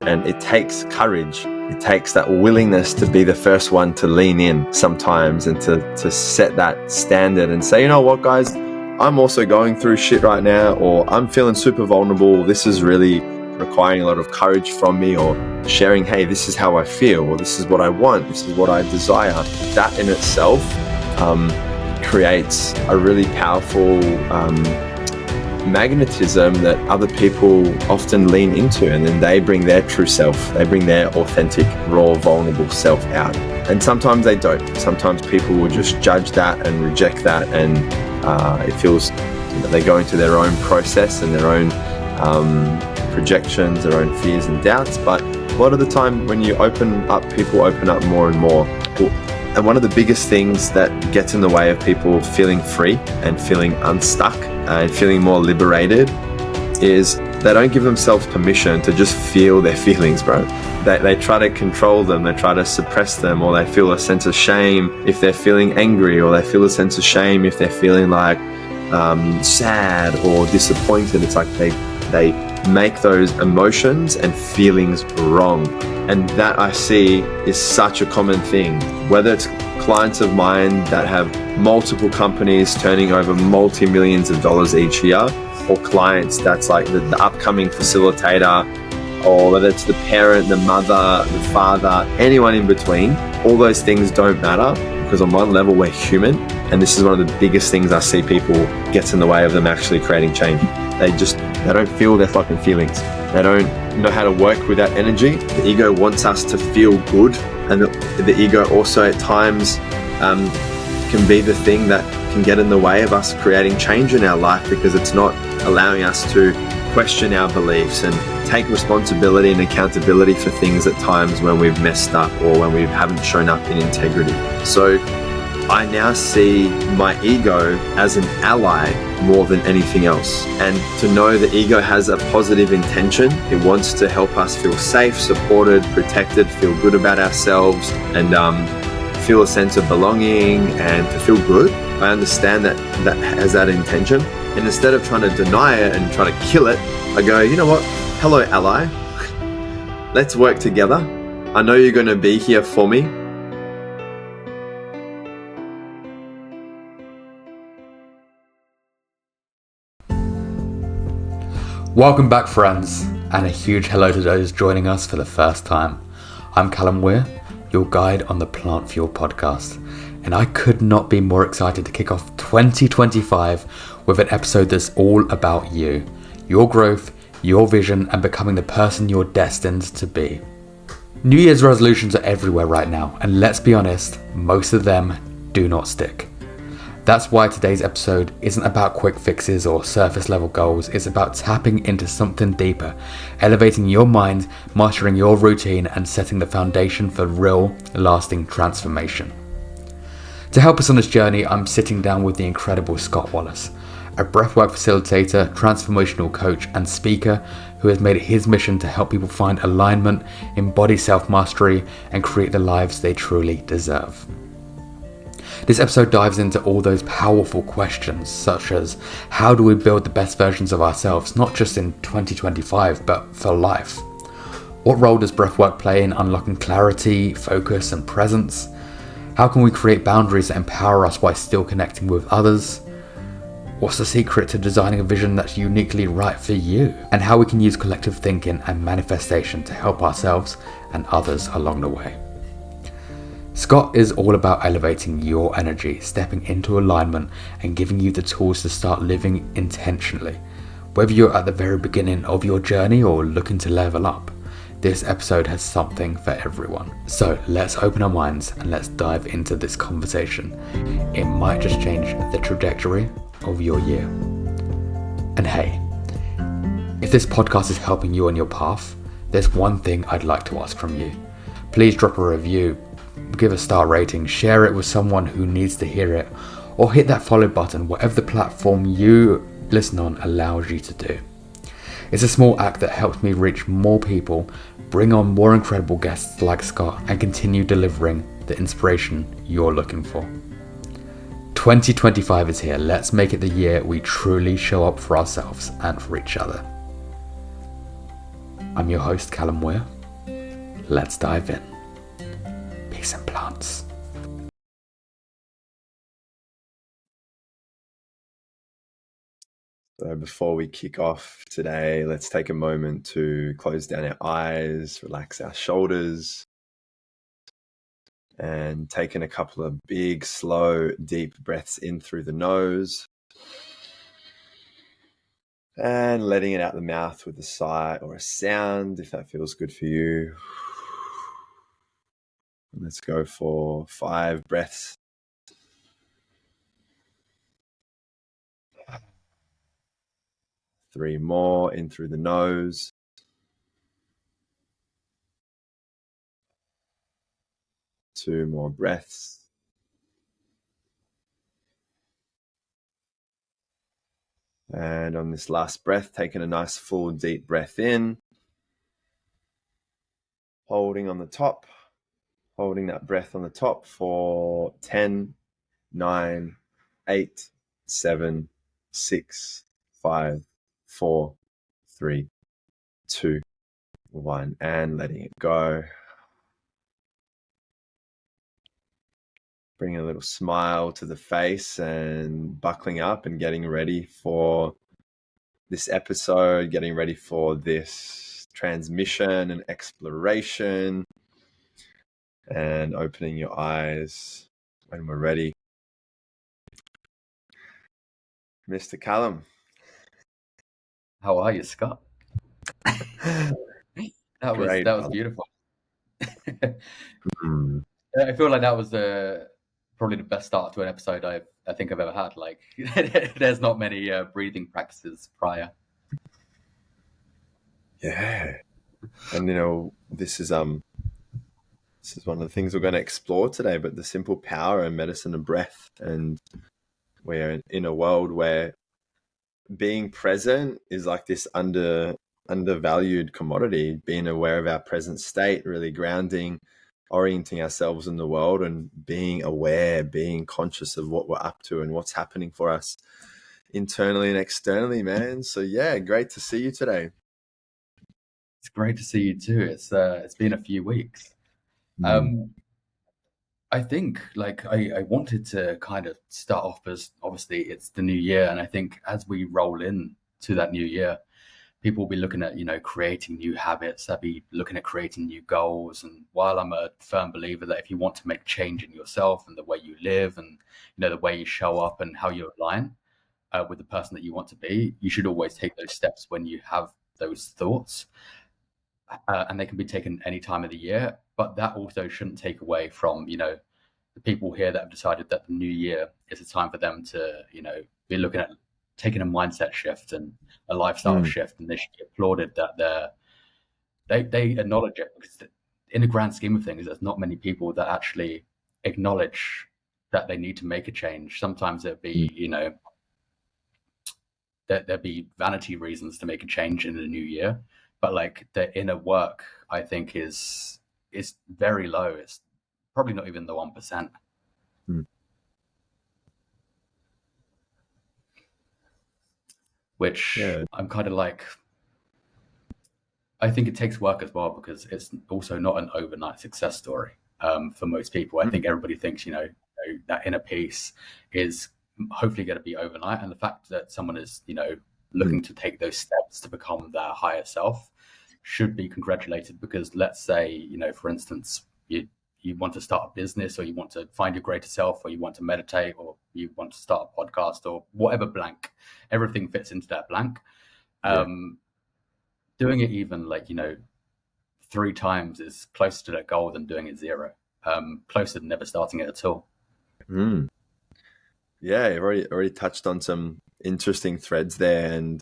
And it takes courage. It takes that willingness to be the first one to lean in sometimes and to set that standard and say, you know what, guys, I'm also going through shit right now, or I'm feeling super vulnerable. This is really requiring a lot of courage from me, or sharing, hey, this is how I feel, or this is what I want, this is what I desire. That in itself creates a really powerful magnetism that other people often lean into, and then they bring their true self, they bring their authentic, raw, vulnerable self out. And sometimes they don't. Sometimes people will just judge that and reject that, and it feels they go into their own process and their own projections, their own fears and doubts. But a lot of the time when you open up, people open up more and more. And one of the biggest things that gets in the way of people feeling free and feeling unstuck and feeling more liberated is they don't give themselves permission to just feel their feelings, bro. They try to control them, they try to suppress them, or they feel a sense of shame if they're feeling angry, or they feel a sense of shame if they're feeling like sad or disappointed. It's like they make those emotions and feelings wrong. And that I see is such a common thing, whether it's clients of mine that have multiple companies turning over multi-millions of dollars each year, or clients that's like the upcoming facilitator, or whether it's the parent, the mother, the father, anyone in between. All those things don't matter, because on one level we're human, and this is one of the biggest things I see people gets in the way of them actually creating change. They don't feel their fucking feelings. They don't know how to work with that energy. The ego wants us to feel good, and the ego also at times can be the thing that can get in the way of us creating change in our life, because it's not allowing us to question our beliefs and take responsibility and accountability for things at times when we've messed up or when we haven't shown up in integrity. So I now see my ego as an ally more than anything else. And to know the ego has a positive intention, it wants to help us feel safe, supported, protected, feel good about ourselves, and feel a sense of belonging and to feel good. I understand that has that intention. And instead of trying to deny it and try to kill it, I go, you know what? Hello, ally. Let's work together. I know you're going to be here for me. Welcome back, friends, and a huge hello to those joining us for the first time. I'm Callum Weir, your guide on the Plant Fuel podcast, and I could not be more excited to kick off 2025 with an episode that's all about you, your growth, your vision, and becoming the person you're destined to be. New Year's resolutions are everywhere right now, and let's be honest, most of them do not stick. That's why today's episode isn't about quick fixes or surface level goals. It's about tapping into something deeper, elevating your mind, mastering your routine, and setting the foundation for real, lasting transformation. To help us on this journey, I'm sitting down with the incredible Scott Wallace, a breathwork facilitator, transformational coach, and speaker who has made it his mission to help people find alignment, embody self-mastery, and create the lives they truly deserve. This episode dives into all those powerful questions, such as how do we build the best versions of ourselves, not just in 2025, but for life? What role does breathwork play in unlocking clarity, focus, and presence? How can we create boundaries that empower us while still connecting with others? What's the secret to designing a vision that's uniquely right for you? And how we can use collective thinking and manifestation to help ourselves and others along the way. Scott is all about elevating your energy, stepping into alignment, and giving you the tools to start living intentionally. Whether you're at the very beginning of your journey or looking to level up, this episode has something for everyone. So let's open our minds and let's dive into this conversation. It might just change the trajectory of your year. And hey, if this podcast is helping you on your path, there's one thing I'd like to ask from you. Please drop a review, give a star rating, share it with someone who needs to hear it, or hit that follow button, whatever the platform you listen on allows you to do. It's a small act that helps me reach more people, bring on more incredible guests like Scott, and continue delivering the inspiration you're looking for. 2025 is here. Let's make it the year we truly show up for ourselves and for each other. I'm your host, Callum Weir. Let's dive in. Peace and plants. So before we kick off today, let's take a moment to close down our eyes, relax our shoulders, and taking a couple of big, slow, deep breaths in through the nose and letting it out the mouth with a sigh or a sound if that feels good for you. Let's go for 5 breaths. Three more in through the nose. Two more breaths. And on this last breath, taking a nice full deep breath in, holding on the top, holding that breath on the top for 10, 9, 8, 7, 6, 5, 4, 3, 2, 1, and letting it go. Bringing a little smile to the face and buckling up and getting ready for this episode, getting ready for this transmission and exploration, and opening your eyes when we're ready. Mr. Callum. How are you, Scott? That was beautiful. I feel like that was probably the best start to an episode I think I've ever had. Like, there's not many breathing practices prior. Yeah, and this is one of the things we're going to explore today. But the simple power of medicine and breath, and we're in a world where being present is like this undervalued commodity. Being aware of our present state, really grounding, orienting ourselves in the world, and being aware, being conscious of what we're up to and what's happening for us internally and externally, man. So yeah, great to see you today. It's great to see you too. It's been a few weeks. I think I wanted to kind of start off as obviously it's the new year, and I think as we roll in to that new year, people will be looking at creating new habits. They'll be looking at creating new goals. And while I'm a firm believer that if you want to make change in yourself and the way you live and the way you show up and how you align with the person that you want to be, you should always take those steps when you have those thoughts. And they can be taken any time of the year, but that also shouldn't take away from the people here that have decided that the new year is a time for them to be looking at taking a mindset shift and a lifestyle shift, and they should be applauded that they acknowledge it, because in the grand scheme of things, there's not many people that actually acknowledge that they need to make a change. Sometimes it'd be there'd be vanity reasons to make a change in the new year, but like the inner work, I think is very low. It's probably not even the 1%. Which I'm kind of like, I think it takes work as well, because it's also not an overnight success story for most people. I think everybody thinks that inner peace is hopefully going to be overnight, and the fact that someone is looking to take those steps to become their higher self should be congratulated. Because let's say for instance, you want to start a business, or you want to find your greater self, or you want to meditate, or you want to start a podcast, or whatever blank, everything fits into that blank. Doing it even 3 times is closer to that goal than doing it 0. Closer than never starting it at all. Yeah, you've already touched on some interesting threads there, and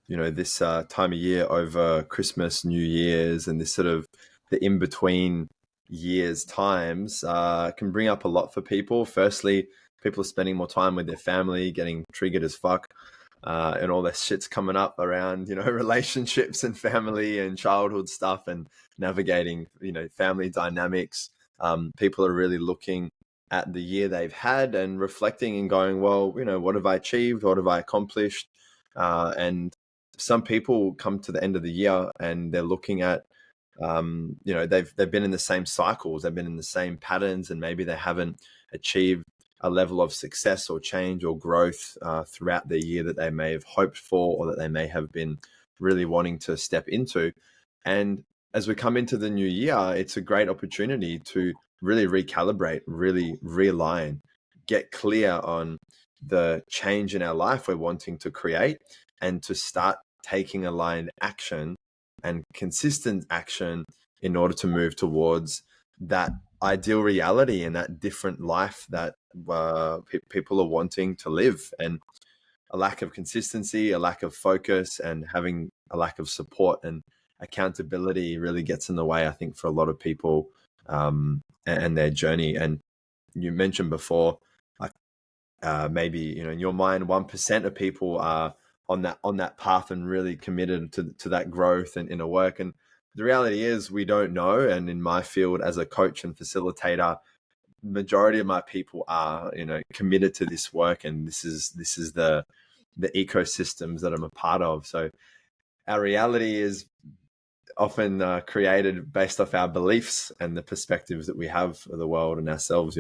this time of year over Christmas, New Year's, and this sort of the in between years times can bring up a lot for people. Firstly, people are spending more time with their family, getting triggered as fuck, and all that shit's coming up around relationships and family and childhood stuff, and navigating family dynamics. People are really looking at the year they've had and reflecting and going, well, what have I achieved? What have I accomplished? And some people come to the end of the year and they're looking at, they've been in the same cycles, they've been in the same patterns, and maybe they haven't achieved a level of success or change or growth throughout the year that they may have hoped for, or that they may have been really wanting to step into. And as we come into the new year, it's a great opportunity to really recalibrate, really realign, get clear on the change in our life we're wanting to create, and to start taking aligned action and consistent action in order to move towards that ideal reality and that different life that people are wanting to live. And a lack of consistency, a lack of focus, and having a lack of support and accountability really gets in the way, I think, for a lot of people and their journey. And you mentioned before, like maybe in your mind, 1% of people are on that path and really committed to that growth and inner work. And the reality is, we don't know. And in my field as a coach and facilitator, majority of my people are committed to this work, and this is the ecosystems that I'm a part of. So our reality is often created based off our beliefs and the perspectives that we have of the world and ourselves.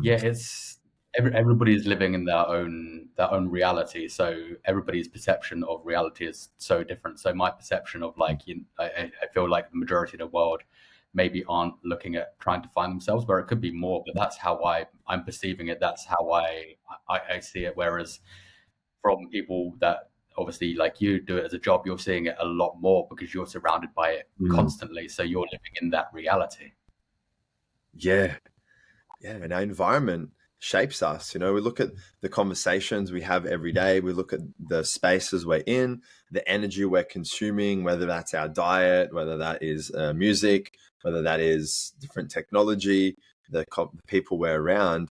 Yeah, it's everybody's living in their own reality, so everybody's perception of reality is so different. So my perception of I feel like the majority of the world maybe aren't looking at trying to find themselves, where it could be more, but that's how I'm perceiving it. That's how I see it. Whereas from people that obviously, like you, do it as a job, you're seeing it a lot more because you're surrounded by it constantly. So you're living in that reality. Yeah. And our environment shapes us. We look at the conversations we have every day. We look at the spaces we're in, the energy we're consuming, whether that's our diet, whether that is music, whether that is different technology, the people we're around.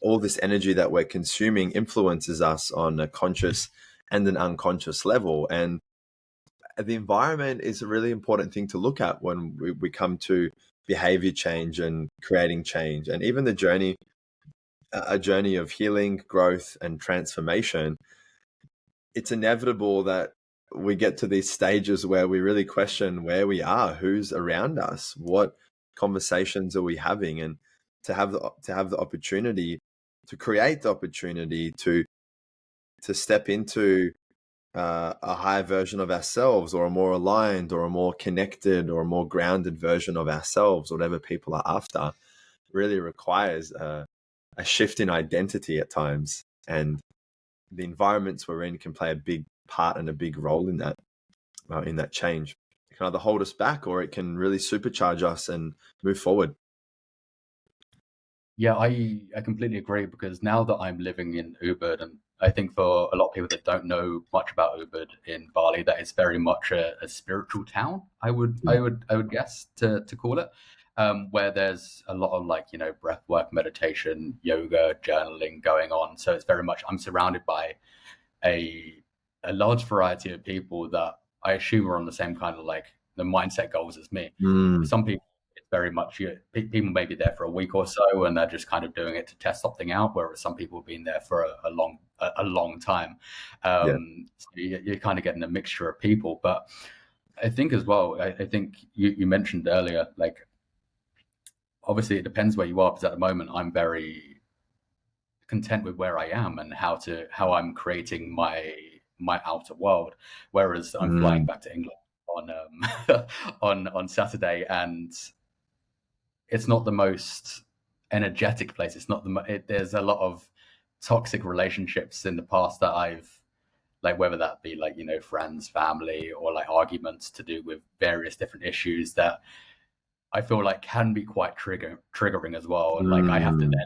All this energy that we're consuming influences us on a conscious and an unconscious level. And the environment is a really important thing to look at when we come to behavior change and creating change. And even a journey of healing, growth, and transformation, it's inevitable that we get to these stages where we really question where we are, who's around us, what conversations are we having, and to have the opportunity to create the opportunity to step into a higher version of ourselves, or a more aligned, or a more connected, or a more grounded version of ourselves, whatever people are after, really requires a shift in identity at times. And the environments we're in can play a big part and a big role in that change. It can either hold us back, or it can really supercharge us and move forward. Yeah, I completely agree, because now that I'm living in Ubud, and I think for a lot of people that don't know much about Ubud in Bali, that it's very much a spiritual town. I would guess to call it, where there's a lot of breathwork, meditation, yoga, journaling going on. So it's very much, I'm surrounded by a large variety of people that I assume are on the same kind of the mindset goals as me. Some people, it's very much people may be there for a week or so and they're just kind of doing it to test something out, whereas some people have been there for a long time. So you're kind of getting a mixture of people. But I think as well, I think you mentioned earlier, obviously it depends where you are, because at the moment I'm very content with where I am and how I'm creating my outer world. Whereas I'm flying back to England on Saturday, and it's not the most energetic place. It's not there's a lot of toxic relationships in the past that I've whether that be friends, family, or arguments to do with various different issues that I feel can be quite triggering as well. And I have to then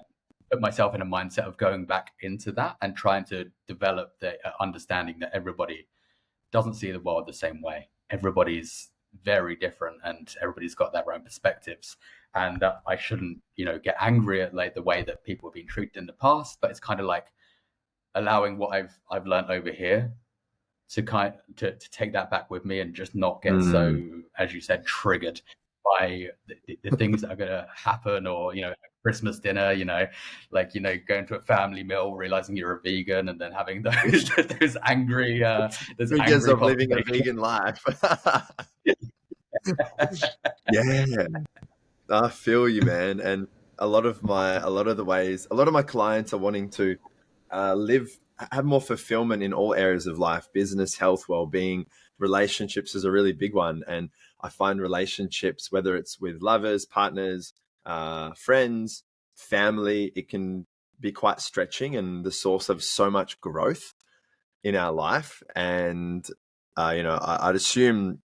put myself in a mindset of going back into that and trying to develop the understanding that everybody doesn't see the world the same way. Everybody's very different, and everybody's got their own perspectives. And I shouldn't, get angry at the way that people have been treated in the past. But it's kind of allowing what I've learned over here to take that back with me, and just not get so, as you said, triggered by the things that are going to happen, or Christmas dinner, going to a family meal, realizing you're a vegan, and then having those angry, Triggers of living a vegan life. Yeah, I feel you, man. And a lot of my clients are wanting to have more fulfillment in all areas of life: business, health, well-being. Relationships is a really big one, and I find relationships, whether it's with lovers, partners, friends, family, it can be quite stretching and the source of so much growth in our life. And I'd assume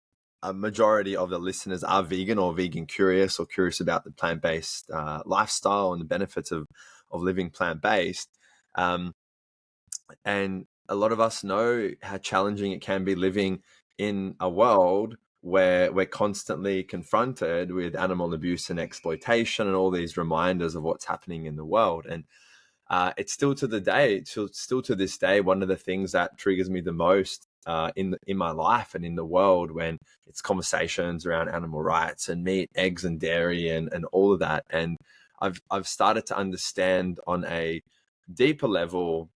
a majority of the listeners are vegan or vegan curious, or curious about the plant-based lifestyle and the benefits of living plant-based. And a lot of us know how challenging it can be living in a world where we're constantly confronted with animal abuse and exploitation and all these reminders of what's happening in the world. And it's still to this day, one of the things that triggers me the most in my life and in the world, when it's conversations around animal rights and meat, eggs and dairy and all of that. And I've started to understand on a deeper level,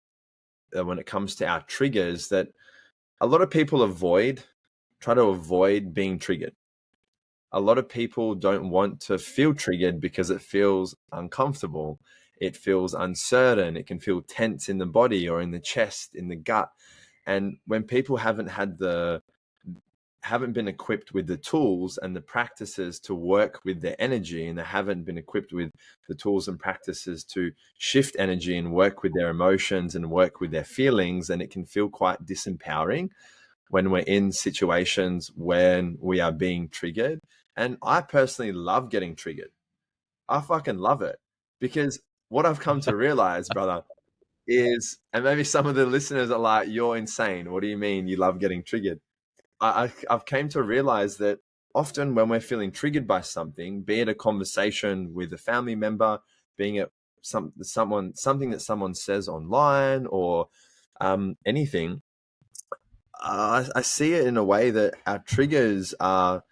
when it comes to our triggers, that a lot of people try to avoid being triggered. A lot of people don't want to feel triggered because it feels uncomfortable. It feels uncertain. It can feel tense in the body or in the chest, in the gut. And when people haven't been equipped with the tools and the practices to work with their energy, and they haven't been equipped with the tools and practices to shift energy and work with their emotions and work with their feelings, and it can feel quite disempowering when we're in situations when we are being triggered. And I personally love getting triggered. I fucking love it, because what I've come to realize, brother, is, and maybe some of the listeners are like, you're insane. What do you mean you love getting triggered? I've came to realize that often when we're feeling triggered by something, be it a conversation with a family member, being it something that someone says online, or anything, I see it in a way that our triggers are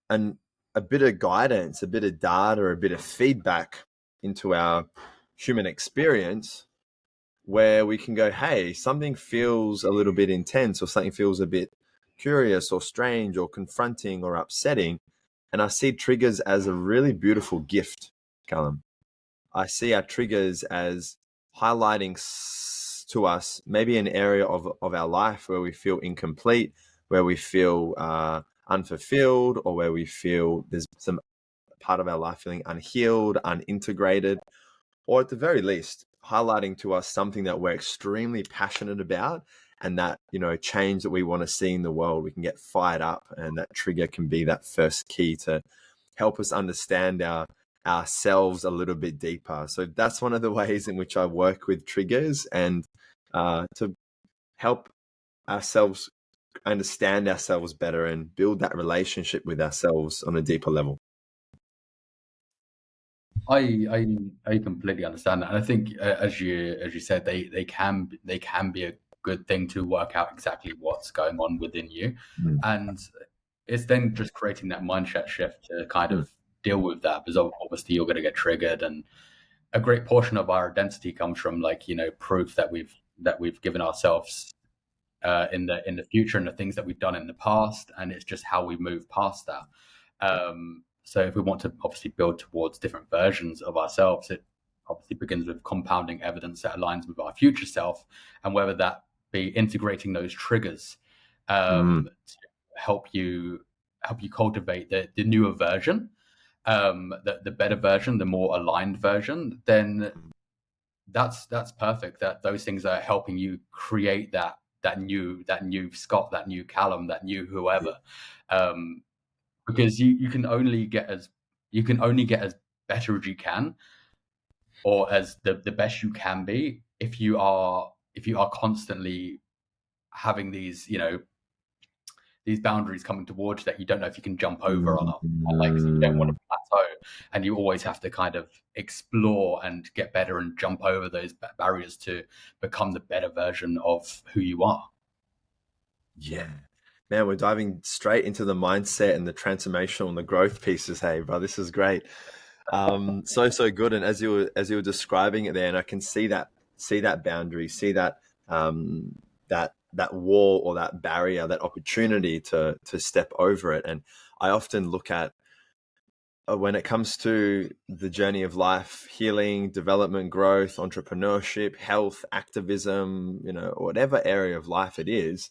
a bit of guidance, a bit of data, a bit of feedback into our human experience, where we can go, hey, something feels a little bit intense, or something feels a bit curious or strange or confronting or upsetting. And I see triggers as a really beautiful gift, Callum. I see our triggers as highlighting to us maybe an area of our life where we feel incomplete, where we feel unfulfilled, or where we feel there's some part of our life feeling unhealed, unintegrated, or at the very least, highlighting to us something that we're extremely passionate about, and that, change that we want to see in the world. We can get fired up, and that trigger can be that first key to help us understand ourselves a little bit deeper. So that's one of the ways in which I work with triggers, and to help ourselves understand ourselves better and build that relationship with ourselves on a deeper level. I completely understand that, and I think as you said, they can be a good thing to work out exactly what's going on within you, and it's then just creating that mindset shift to kind of deal with that, because obviously you're going to get triggered, and a great portion of our identity comes from proof that we've given ourselves in the future, and the things that we've done in the past, and it's just how we move past that. So if we want to obviously build towards different versions of ourselves, it obviously begins with compounding evidence that aligns with our future self, and whether that be integrating those triggers to help you cultivate the newer version, the better version, the more aligned version, then that's perfect. That those things are helping you create that new Scott, that new Callum, that new whoever. Because you can only get as better as you can, or as the best you can be, if you are constantly having these these boundaries coming towards you that you don't know if you can jump over or not. Like, you don't want to plateau, and you always have to kind of explore and get better and jump over those barriers to become the better version of who you are. Yeah. Man, we're diving straight into the mindset and the transformational and the growth pieces. Hey, bro, this is great. So good. And as you were describing it there, and I can see that boundary, see that wall or that barrier, that opportunity to step over it. And I often look at when it comes to the journey of life, healing, development, growth, entrepreneurship, health, activism, whatever area of life it is,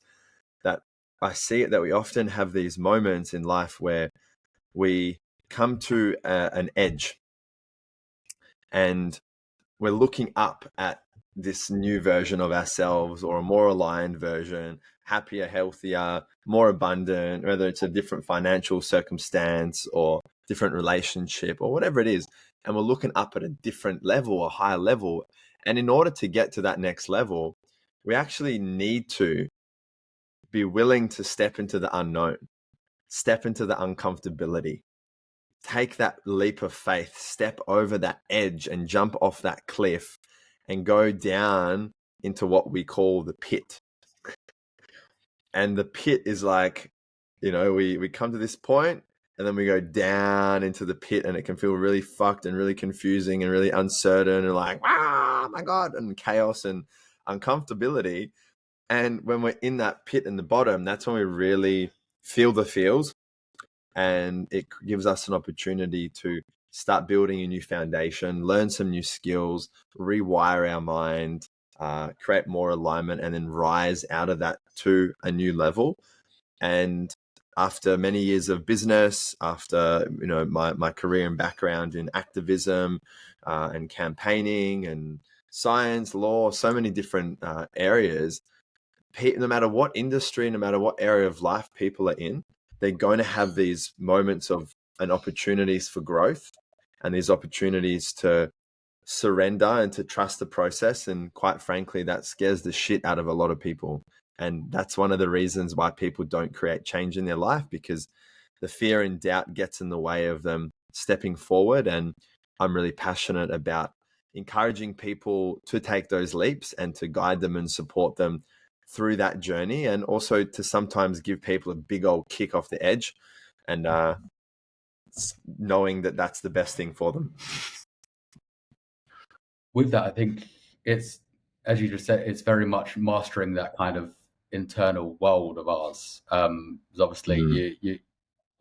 that I see it that we often have these moments in life where we come to an edge, and we're looking up at this new version of ourselves, or a more aligned version, happier, healthier, more abundant, whether it's a different financial circumstance or different relationship or whatever it is. And we're looking up at a different level, a higher level. And in order to get to that next level, we actually need to be willing to step into the unknown, step into the uncomfortability, take that leap of faith, step over that edge and jump off that cliff and go down into what we call the pit. And the pit is like, we come to this point and then we go down into the pit, and it can feel really fucked and really confusing and really uncertain and like, ah, my God, and chaos and uncomfortability. And when we're in that pit in the bottom, that's when we really feel the feels. And it gives us an opportunity to start building a new foundation, learn some new skills, rewire our mind, create more alignment, and then rise out of that to a new level. And after many years of business, after my career and background in activism and campaigning and science, law, so many different areas, no matter what industry, no matter what area of life people are in, they're going to have these moments of and opportunities for growth, and these opportunities to surrender and to trust the process. And quite frankly, that scares the shit out of a lot of people. And that's one of the reasons why people don't create change in their life, because the fear and doubt gets in the way of them stepping forward. And I'm really passionate about encouraging people to take those leaps and to guide them and support them through that journey, and also to sometimes give people a big old kick off the edge, and knowing that that's the best thing for them. With that, I think it's, as you just said, it's very much mastering that kind of internal world of ours. Because obviously,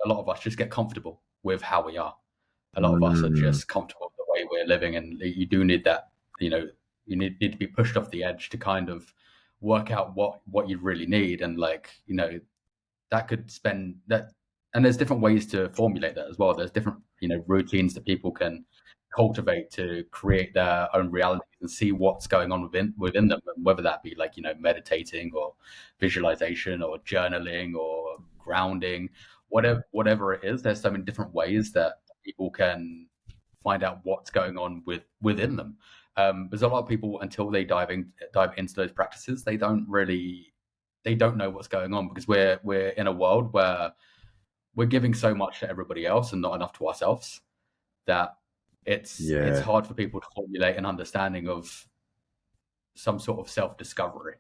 a lot of us just get comfortable with how we are. A lot of us are just comfortable with the way we're living, and you do need that. You need to be pushed off the edge to kind of work out what you really need, and that could spend that. And there's different ways to formulate that as well. There's different routines that people can cultivate to create their own realities and see what's going on within them, and whether that be meditating or visualization or journaling or grounding, whatever it is. There's so many different ways that people can find out what's going on within them. There's a lot of people, until they dive into those practices, they don't know what's going on, because we're in a world where we're giving so much to everybody else and not enough to ourselves, that it's hard for people to formulate an understanding of some sort of self-discovery.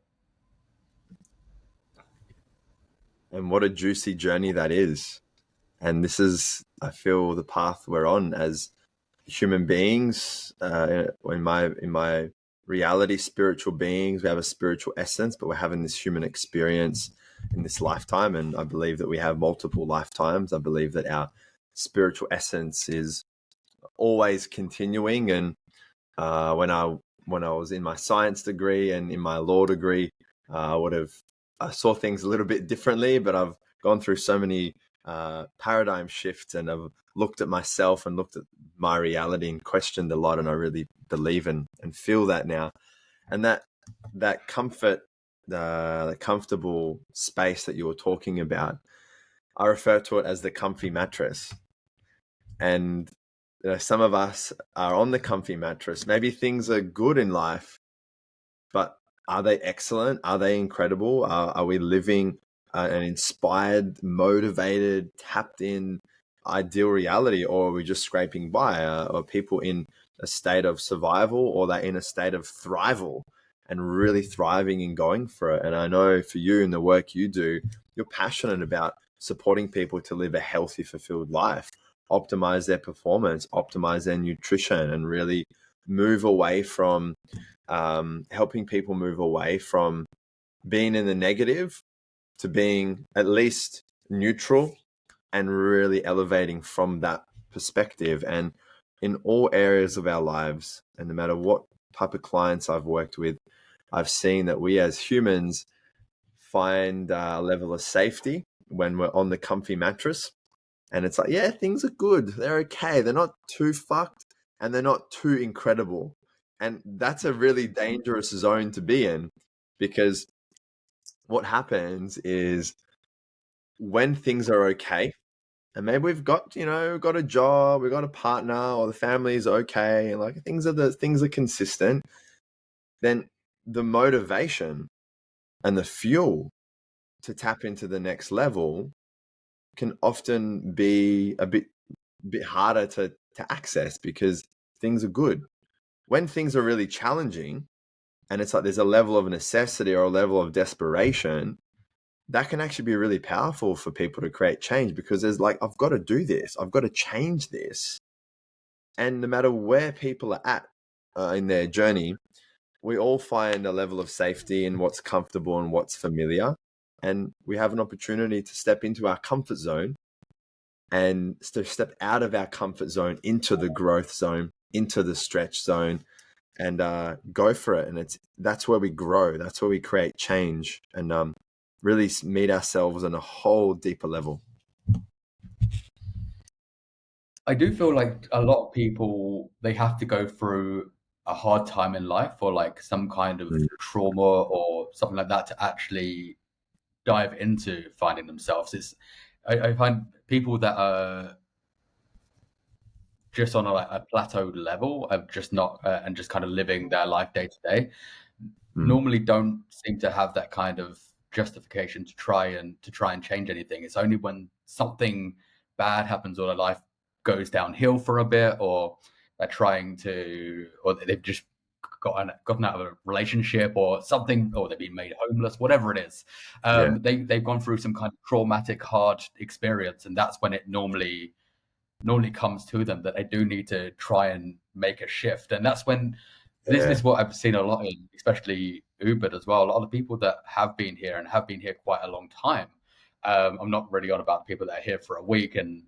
And what a juicy journey that is. And this is, I feel, the path we're on as human beings. In my reality, spiritual beings, we have a spiritual essence, but we're having this human experience in this lifetime. And I believe that we have multiple lifetimes. I believe that our spiritual essence is always continuing. And when I was in my science degree and in my law degree, I saw things a little bit differently, but I've gone through so many paradigm shifts, and I've looked at myself and looked at my reality and questioned a lot. And I really believe and feel that now. And that comfort, the comfortable space that you were talking about, I refer to it as the comfy mattress. And some of us are on the comfy mattress. Maybe things are good in life, but are they excellent? Are they incredible? Are we living an inspired, motivated, tapped in, ideal reality, or are we just scraping by? Are people in a state of survival, or they're in a state of thrival and really thriving and going for it? And I know for you and the work you do, you're passionate about supporting people to live a healthy, fulfilled life. optimize their performance, optimize their nutrition, and really move away from helping people move away from being in the negative to being at least neutral and really elevating from that perspective. And in all areas of our lives, and no matter what type of clients I've worked with, I've seen that we as humans find a level of safety when we're on the comfy mattress. And it's like, yeah, things are good. They're okay. They're not too fucked and they're not too incredible. And that's a really dangerous zone to be in, because what happens is when things are okay, and maybe we've got, got a job, we've got a partner, or the family is okay, and like things are consistent, then the motivation and the fuel to tap into the next level can often be a bit harder to access because things are good. When things are really challenging and it's like there's a level of necessity or a level of desperation, that can actually be really powerful for people to create change, because there's like, I've got to do this, I've got to change this. And no matter where people are at in their journey, we all find a level of safety in what's comfortable and what's familiar. And we have an opportunity to step into our comfort zone and to step out of our comfort zone into the growth zone, into the stretch zone, and go for it. And that's where we grow. That's where we create change and really meet ourselves on a whole deeper level. I do feel like a lot of people, they have to go through a hard time in life or like some kind of trauma or something like that to actually dive into finding themselves. I find people that are just on a plateaued level of just not and just kind of living their life day to day normally don't seem to have that kind of justification to try and change anything. It's only when something bad happens or their life goes downhill for a bit, or they're trying to, or they've just gotten out of a relationship or something, or they've been made homeless, whatever it is. They've gone through some kind of traumatic, hard experience, and that's when it normally comes to them that they do need to try and make a shift. And that's when this is what I've seen a lot in, especially Uber as well. A lot of the people that have been here and have been here quite a long time. I'm not really on about people that are here for a week and,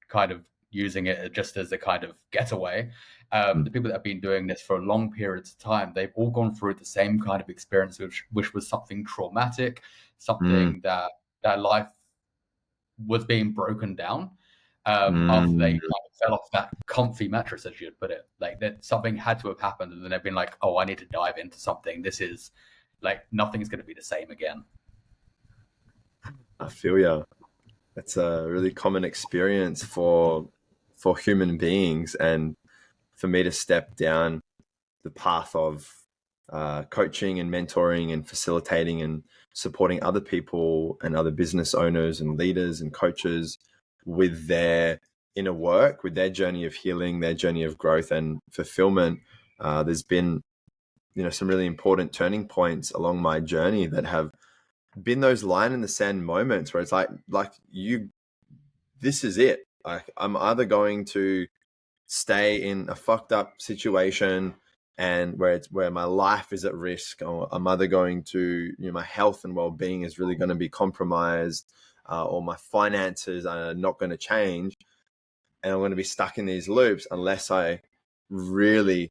kind of using it just as a kind of getaway. The people that have been doing this for long periods of time, they've all gone through the same kind of experience, which was something traumatic, something that their life was being broken down after they kind of fell off that comfy mattress, as you'd put it. Like that something had to have happened, and then they've been like, oh, I need to dive into something. This is like, nothing's going to be the same again. I feel ya. That's a really common experience for human beings, and for me to step down the path of coaching and mentoring and facilitating and supporting other people and other business owners and leaders and coaches with their inner work, with their journey of healing, their journey of growth and fulfillment. There's been, some really important turning points along my journey that have been those line in the sand moments where it's like this is it. Like, I'm either going to stay in a fucked up situation and where my life is at risk, or I'm either going to, my health and well-being is really going to be compromised, or my finances are not going to change, and I'm going to be stuck in these loops unless I really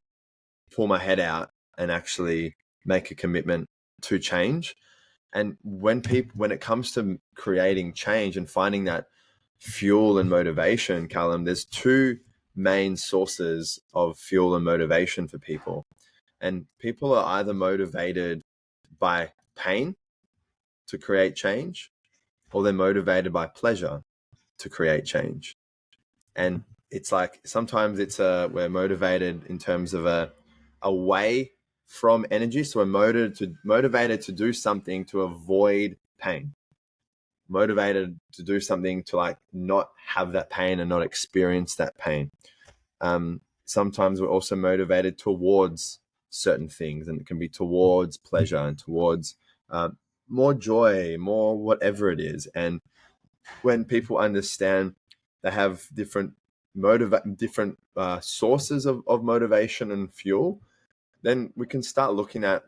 pull my head out and actually make a commitment to change. And when it comes to creating change and finding that fuel and motivation, Callum, there's two main sources of fuel and motivation for people. And people are either motivated by pain to create change, or they're motivated by pleasure to create change. And it's like, sometimes we're motivated in terms of a way from energy. So we're motivated to do something to avoid pain, motivated to do something to like not have that pain and not experience that pain. Sometimes we're also motivated towards certain things, and it can be towards pleasure and towards more joy, more whatever it is. And when people understand they have different sources of motivation and fuel, then we can start looking at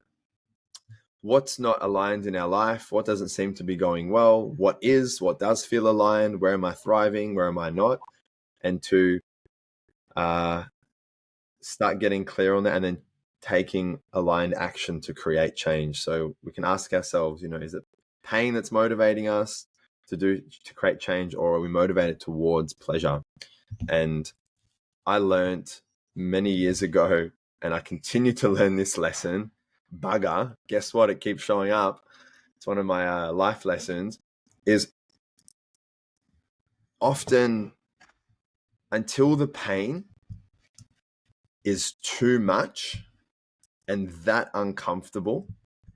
what's not aligned in our life, what doesn't seem to be going well, what does feel aligned, where am I thriving, where am I not, and to start getting clear on that and then taking aligned action to create change. So we can ask ourselves, is it pain that's motivating us to create change, or are we motivated towards pleasure? And I learned many years ago, and I continue to learn this lesson. Bugger, guess what? It keeps showing up. It's one of my life lessons, is often until the pain is too much and that uncomfortable,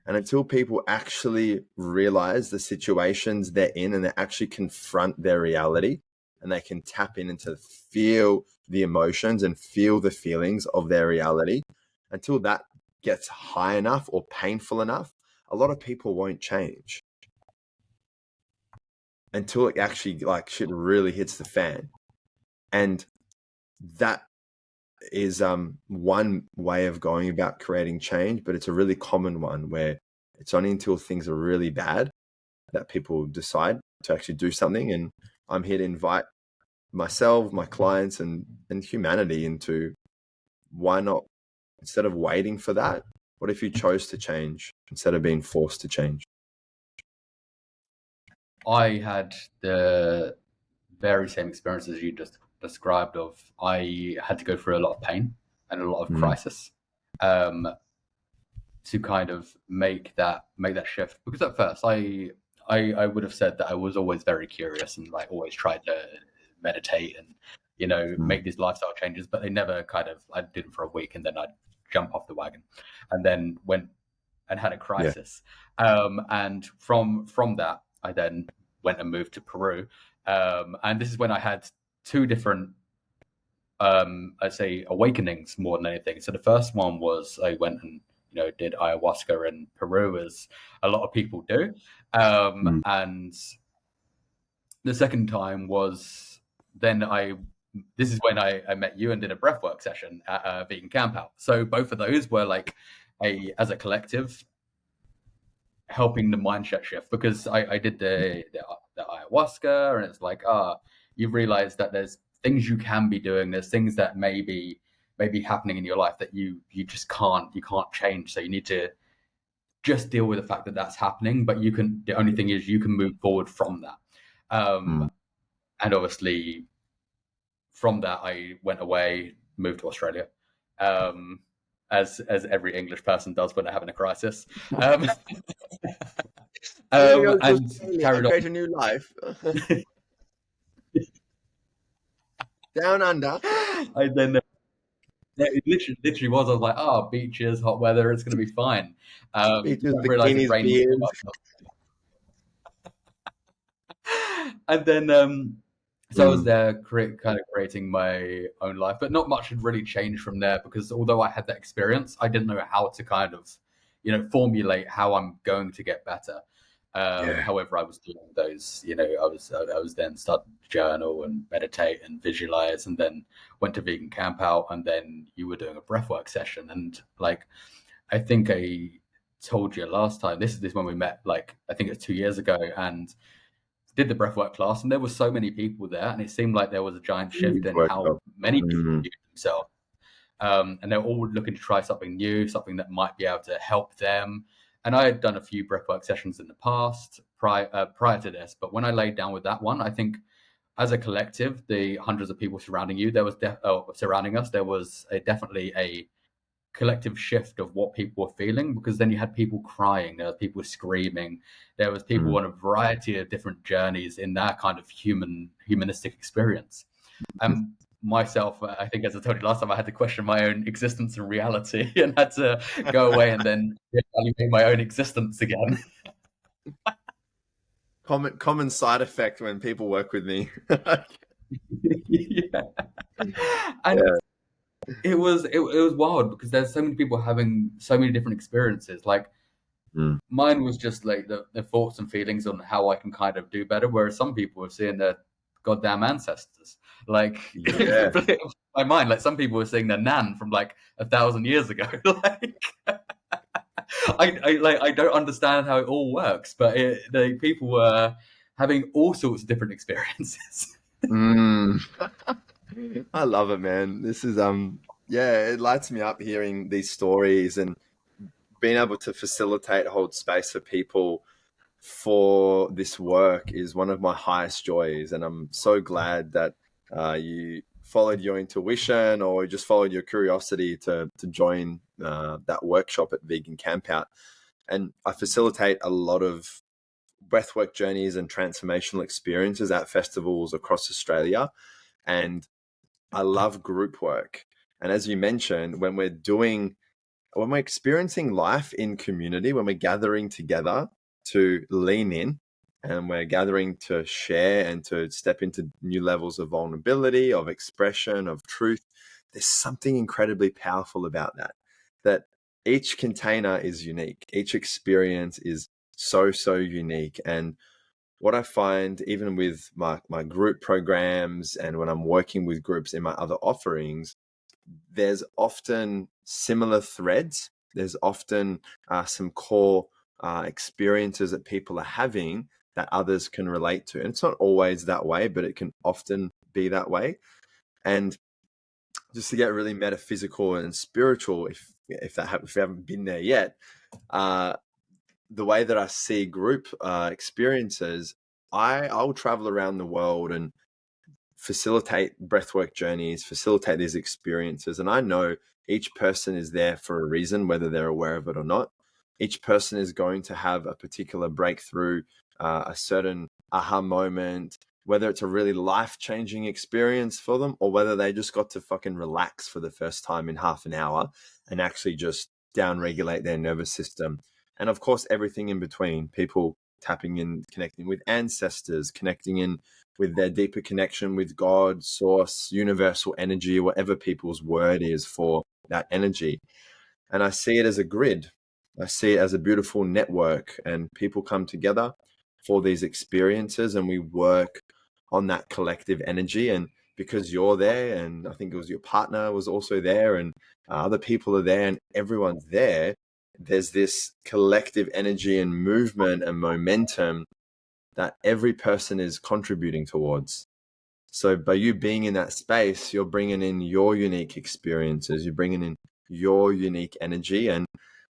and until people actually realize the situations they're in and they actually confront their reality and they can tap in and to feel the emotions and feel the feelings of their reality, until that gets high enough or painful enough, a lot of people won't change until it actually shit really hits the fan. And that is one way of going about creating change, but it's a really common one where it's only until things are really bad that people decide to actually do something. And I'm here to invite myself, my clients, and humanity into, why not, instead of waiting for that, what if you chose to change instead of being forced to change? I had the very same experience as you just described. Of I had to go through a lot of pain and a lot of crisis to kind of make that shift. Because at first I would have said that I was always very curious and always tried to meditate and make these lifestyle changes, but they never I did it for a week and then I'd jump off the wagon, and then went and had a crisis. And from that I then went and moved to Peru, and this is when I had two different I'd say awakenings more than anything. So the first one was I went and did ayahuasca in Peru, as a lot of people do, and the second time was this is when I met you and did a breathwork session at a vegan camp out. So both of those were as a collective, helping the mindset shift, because I did the ayahuasca, and it's you realize that there's things you can be doing, there's things that may be happening in your life that you just can't change, so you need to just deal with the fact that that's happening, but the only thing is you can move forward from that. And obviously from that I went away, moved to Australia, as every English person does when they're having a crisis. And carried on. Create a new life. Down under. I then it literally was. I was like, beaches, hot weather, it's going to be fine. Beaches, bikinis, beers. And then so I was there creating my own life, but not much had really changed from there, because although I had that experience, I didn't know how to formulate how I'm going to get better. However, I was doing those, I was then starting to journal and meditate and visualize, and then went to vegan camp out, and then you were doing a breathwork session. And I think I told you last time, this is when we met, I think it was 2 years ago, and did the breathwork class, and there were so many people there, and it seemed like there was a giant shift in how many people viewed themselves. And they're all looking to try something new, something that might be able to help them. And I had done a few breathwork sessions in the past prior to this, but when I laid down with that one, I think as a collective, the hundreds of people surrounding you, surrounding us, there was definitely a collective shift of what people were feeling, because then you had people crying, there were people screaming, there was people on a variety of different journeys in that kind of humanistic experience. And myself, I think, as I told you last time, I had to question my own existence and reality, and had to go away and then evaluate my own existence again. Common side effect when people work with me. And it was wild, because there's so many people having so many different experiences. Mine was just the thoughts and feelings on how I can kind of do better, whereas some people are seeing their goddamn ancestors. Like, Yeah. my mind, like some people were seeing their nan from like 1,000 years ago. Like, I don't understand how it all works, but the people were having all sorts of different experiences. Mm. I love it, man. This is yeah, it lights me up hearing these stories and being able to facilitate, hold space for people for this work is one of my highest joys. And I'm so glad that you followed your intuition or just followed your curiosity to join that workshop at Vegan Campout. And I facilitate a lot of breathwork journeys and transformational experiences at festivals across Australia. And I love group work. And as you mentioned, when we're experiencing life in community, when we're gathering together to lean in and we're gathering to share and to step into new levels of vulnerability, of expression, of truth, there's something incredibly powerful about that. That each container is unique, each experience is so unique. And what I find, even with my group programs and when I'm working with groups in my other offerings, there's often similar threads. There's often some core experiences that people are having that others can relate to. And it's not always that way, but it can often be that way. And just to get really metaphysical and spiritual, if if you haven't been there yet, uh, the way that I see group experiences, I'll travel around the world and facilitate breathwork journeys, facilitate these experiences. And I know each person is there for a reason, whether they're aware of it or not. Each person is going to have a particular breakthrough, a certain aha moment, whether it's a really life-changing experience for them or whether they just got to fucking relax for the first time in half an hour and actually just down-regulate their nervous system. And of course, everything in between, people tapping in, connecting with ancestors, connecting in with their deeper connection with God, source, universal energy, whatever people's word is for that energy. And I see it as a grid. I see it as a beautiful network, and people come together for these experiences and we work on that collective energy. And because you're there, and I think it was your partner was also there, and other people are there, and everyone's there, there's this collective energy and movement and momentum that every person is contributing towards. So by you being in that space, you're bringing in your unique experiences, you're bringing in your unique energy. And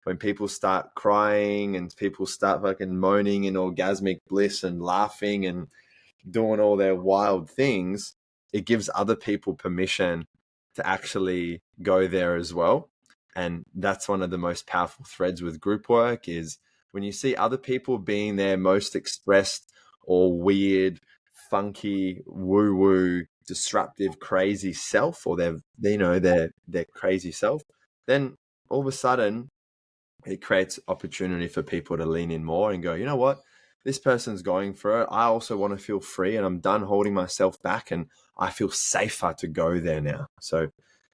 when people start crying and people start fucking moaning in orgasmic bliss and laughing and doing all their wild things, it gives other people permission to actually go there as well. And that's one of the most powerful threads with group work is when you see other people being their most expressed or weird, funky, woo-woo, disruptive, crazy self, or their crazy self, then all of a sudden it creates opportunity for people to lean in more and go, you know what? This person's going for it. I also want to feel free and I'm done holding myself back and I feel safer to go there now. So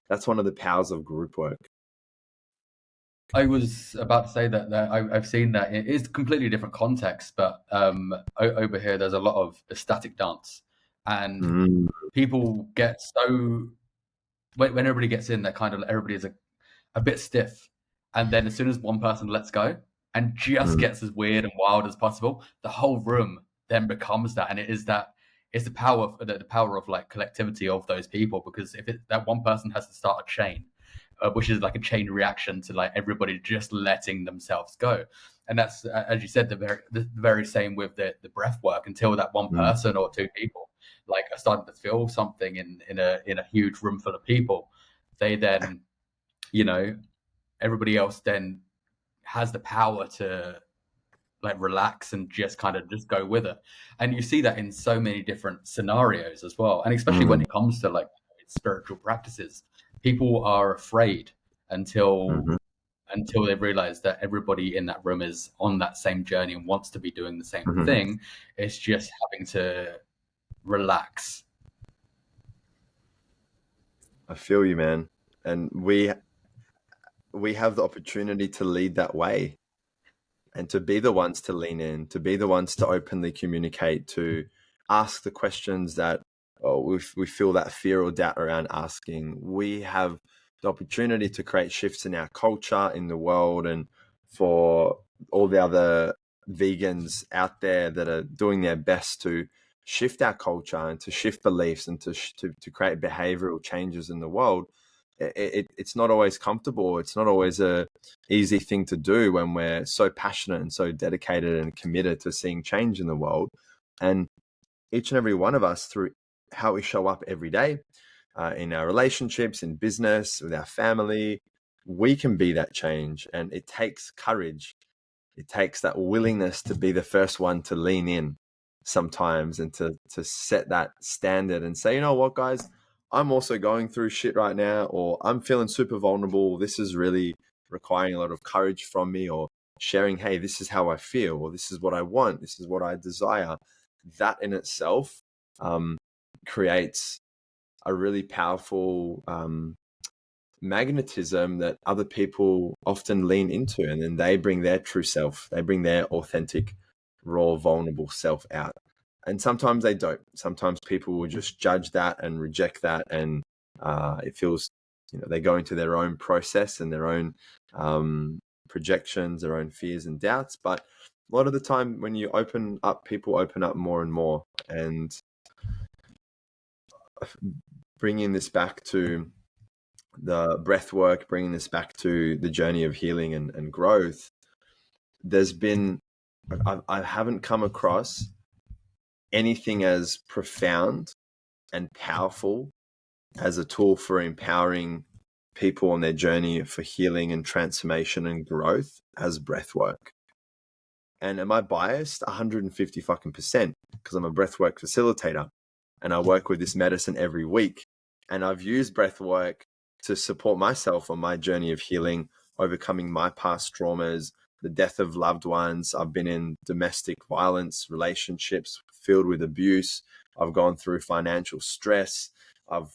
that's one of the powers of group work. I was about to say that I've seen that it is completely different context, but over here there's a lot of ecstatic dance, and people get so when everybody gets in, that kind of everybody is a bit stiff, and then as soon as one person lets go and just gets as weird and wild as possible, the whole room then becomes that, and it's the power of like collectivity of those people, because if that one person has to start a chain, which is like a chain reaction to like everybody just letting themselves go. And that's, as you said, the very same with the breath work, until that one person or two people like are starting to feel something in a huge room full of people. They then, everybody else then has the power to like relax and just kind of just go with it. And you see that in so many different scenarios as well. And especially when it comes to like spiritual practices, people are afraid until they realize that everybody in that room is on that same journey and wants to be doing the same thing. It's just having to relax. I feel you, man. And we have the opportunity to lead that way and to be the ones to lean in, to be the ones to openly communicate to ask the questions that we feel that fear or doubt around asking. We have the opportunity to create shifts in our culture, in the world, and for all the other vegans out there that are doing their best to shift our culture and to shift beliefs and to create behavioral changes in the world. It's not always comfortable. It's not always a easy thing to do when we're so passionate and so dedicated and committed to seeing change in the world. And each and every one of us, through how we show up every day, in our relationships, in business, with our family, we can be that change. And it takes courage. It takes that willingness to be the first one to lean in sometimes and to set that standard and say, you know what, guys, I'm also going through shit right now, or I'm feeling super vulnerable. This is really requiring a lot of courage from me, or sharing, hey, this is how I feel, or this is what I want, this is what I desire. That in itself creates a really powerful magnetism that other people often lean into, and then they bring their true self, they bring their authentic, raw, vulnerable self out. And sometimes they don't. Sometimes people will just judge that and reject that, and it feels, they go into their own process and their own projections, their own fears and doubts. But a lot of the time when you open up, people open up more and more. And bringing this back to the breath work, bringing this back to the journey of healing and growth, I haven't come across anything as profound and powerful as a tool for empowering people on their journey for healing and transformation and growth as breath work. And am I biased? 150 fucking percent, because I'm a breathwork facilitator and I work with this medicine every week. And I've used breathwork to support myself on my journey of healing, overcoming my past traumas, the death of loved ones. I've been in domestic violence, relationships filled with abuse. I've gone through financial stress. I've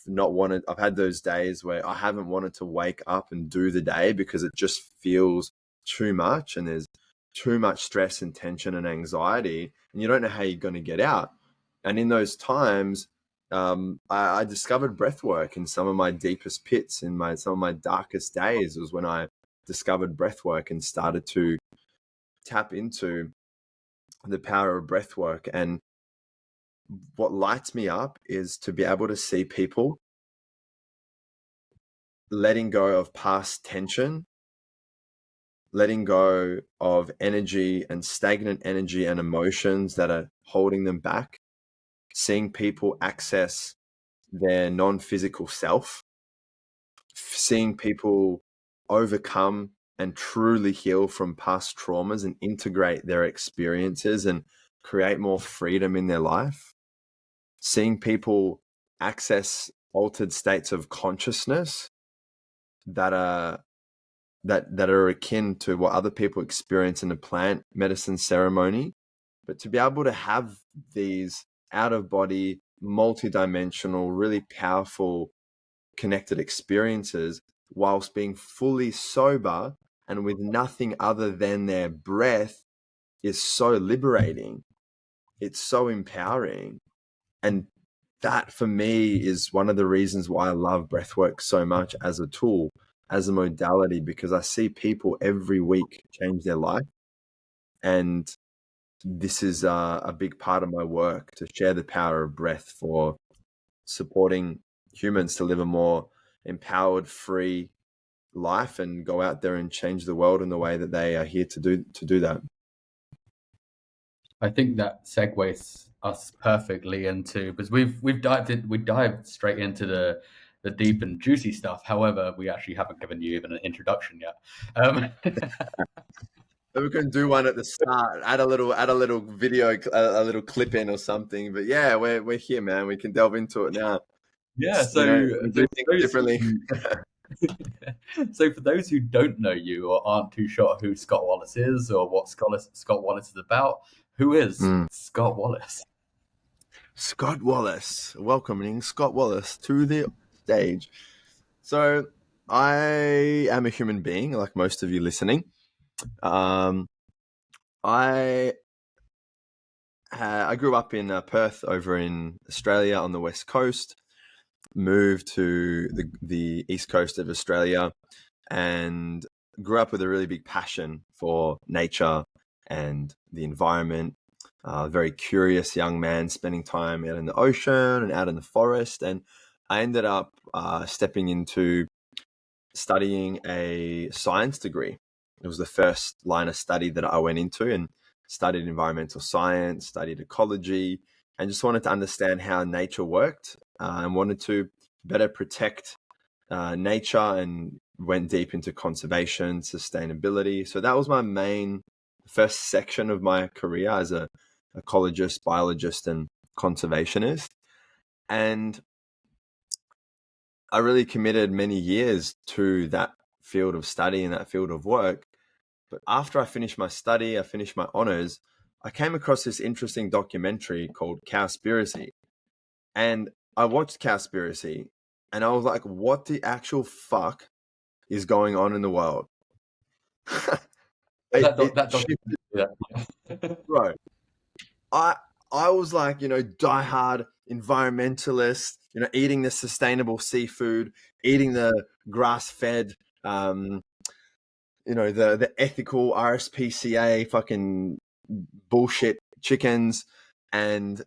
had those days where I haven't wanted to wake up and do the day because it just feels too much and there's too much stress and tension and anxiety, and you don't know how you're going to get out. And in those times, I discovered breath work in some of my deepest pits, some of my darkest days was when I discovered breath work and started to tap into the power of breath work. And what lights me up is to be able to see people letting go of past tension, letting go of energy and stagnant energy and emotions that are holding them back, seeing people access their non-physical self, seeing people overcome and truly heal from past traumas and integrate their experiences and create more freedom in their life, seeing people access altered states of consciousness that are akin to what other people experience in a plant medicine ceremony. But to be able to have these out-of-body, multi-dimensional, really powerful, connected experiences whilst being fully sober and with nothing other than their breath is so liberating. It's so empowering. And that for me is one of the reasons why I love breathwork so much as a tool, as a modality, because I see people every week change their life. And this is a big part of my work, to share the power of breath for supporting humans to live a more empowered, free life and go out there and change the world in the way that they are here to do that. I think that segues us perfectly into, because we dived straight into the deep and juicy stuff. However, we actually haven't given you even an introduction yet. We can do one at the start, add a little video, a little clip in or something. But yeah, we're here, man. We can delve into it now. Yeah, we do things differently. So for those who don't know you or aren't too sure who Scott Wallace is or what Scott Wallace is about, who is Scott Wallace? Scott Wallace, welcoming Scott Wallace to the stage. So I am a human being, like most of you listening. I I grew up in Perth over in Australia on the west coast, moved to the east coast of Australia, and grew up with a really big passion for nature and the environment. Very curious young man, spending time out in the ocean and out in the forest. And I ended up stepping into studying a science degree. It was the first line of study that I went into, and studied environmental science, studied ecology, and just wanted to understand how nature worked, and wanted to better protect nature, and went deep into conservation, sustainability. So that was my main first section of my career as a ecologist, biologist, and conservationist. And I really committed many years to that field of study and that field of work. But after I finished my study, I finished my honors, I came across this interesting documentary called Cowspiracy. And I watched Cowspiracy and I was like, what the actual fuck is going on in the world? That Shifted, documentary. bro. I I was like, diehard environmentalist, eating the sustainable seafood, eating the grass-fed, the ethical RSPCA fucking bullshit chickens, and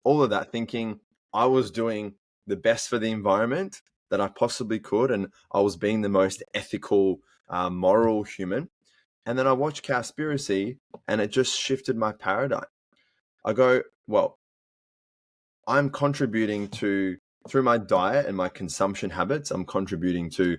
all of that, thinking I was doing the best for the environment that I possibly could, and I was being the most ethical, moral human. And then I watched Cowspiracy, and it just shifted my paradigm. I go, well, I'm contributing to, through my diet and my consumption habits, I'm contributing to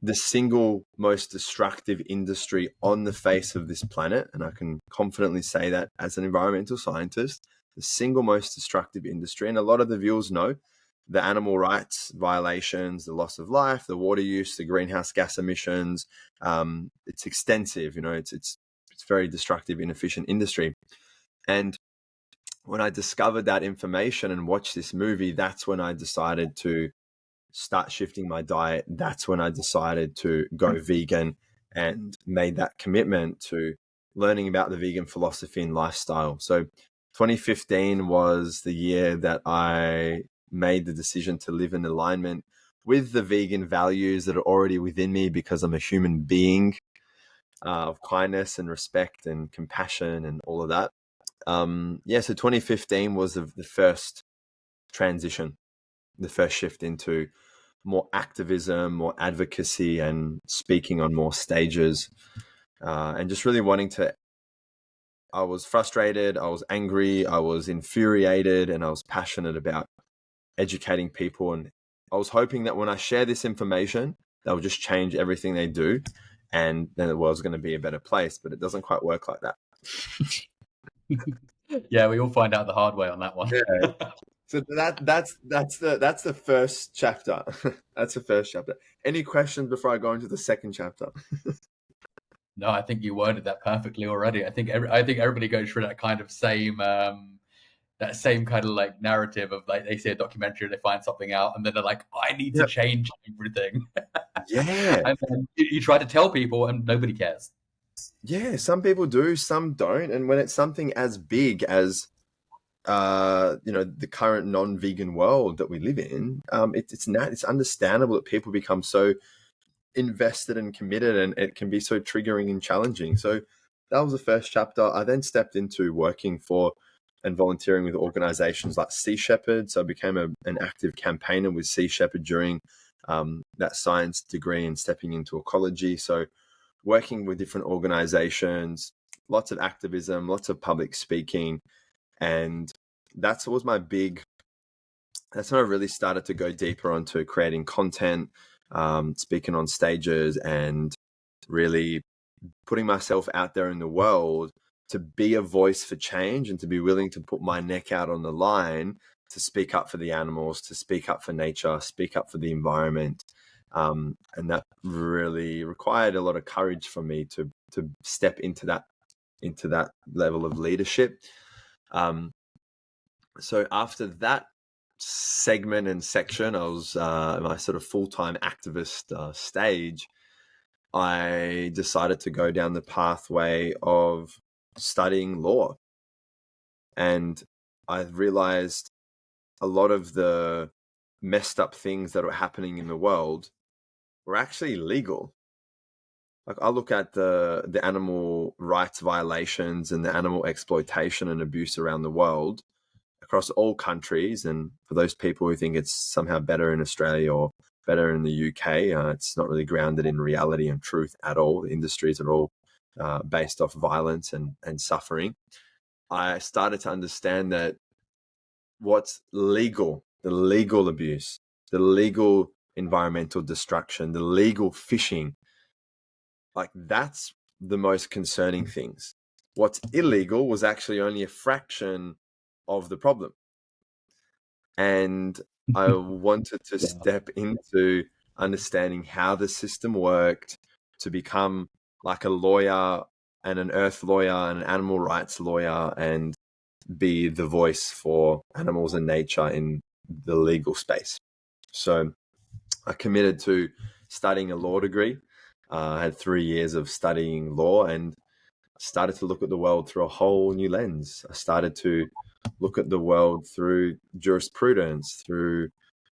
the single most destructive industry on the face of this planet. And I can confidently say that as an environmental scientist, the single most destructive industry. And a lot of the viewers know the animal rights violations, the loss of life, the water use, the greenhouse gas emissions. It's extensive, it's very destructive, inefficient industry. And when I discovered that information and watched this movie, that's when I decided to start shifting my diet. That's when I decided to go vegan and made that commitment to learning about the vegan philosophy and lifestyle. So 2015 was the year that I made the decision to live in alignment with the vegan values that are already within me, because I'm a human being of kindness and respect and compassion and all of that. So 2015 was the first transition, the first shift into more activism, more advocacy, and speaking on more stages, and just really wanting to. I was frustrated, I was angry, I was infuriated, and I was passionate about educating people. And I was hoping that when I share this information, that will just change everything they do, and then the world's going to be a better place. But it doesn't quite work like that. Yeah, we all find out the hard way on that one. Yeah. So that's the first chapter. That's the first chapter. Any questions before I go into the second chapter? No, I think you worded that perfectly already. I think everybody goes through that kind of same kind of like narrative of like they see a documentary, they find something out, and then they're like, I need to change everything. Yeah. And then you try to tell people, and nobody cares. Yeah, some people do, some don't. And when it's something as big as the current non-vegan world that we live in, it's understandable that people become so invested and committed, and it can be so triggering and challenging. So that was the first chapter. I then stepped into working for and volunteering with organizations like Sea Shepherd. So I became an active campaigner with Sea Shepherd during that science degree and stepping into ecology. So working with different organizations, lots of activism, lots of public speaking. And that's when I really started to go deeper onto creating content, speaking on stages, and really putting myself out there in the world to be a voice for change, and to be willing to put my neck out on the line to speak up for the animals, to speak up for nature, speak up for the environment. And that really required a lot of courage for me to step into that level of leadership. So after that segment and section, I was my sort of full-time activist stage. I decided to go down the pathway of studying law. And I realized a lot of the messed up things that were happening in the world were actually legal. Like, I look at the animal rights violations and the animal exploitation and abuse around the world across all countries. And for those people who think it's somehow better in Australia or better in the UK, it's not really grounded in reality and truth at all. The industries are all based off violence and suffering. I started to understand that what's legal, the legal abuse, the legal environmental destruction, the legal fishing, like, that's the most concerning things. What's illegal was actually only a fraction of the problem. And I wanted to step into understanding how the system worked, to become like a lawyer and an earth lawyer and an animal rights lawyer, and be the voice for animals and nature in the legal space. So I committed to studying a law degree. I had 3 years of studying law and started to look at the world through a whole new lens. I started to look at the world through jurisprudence, through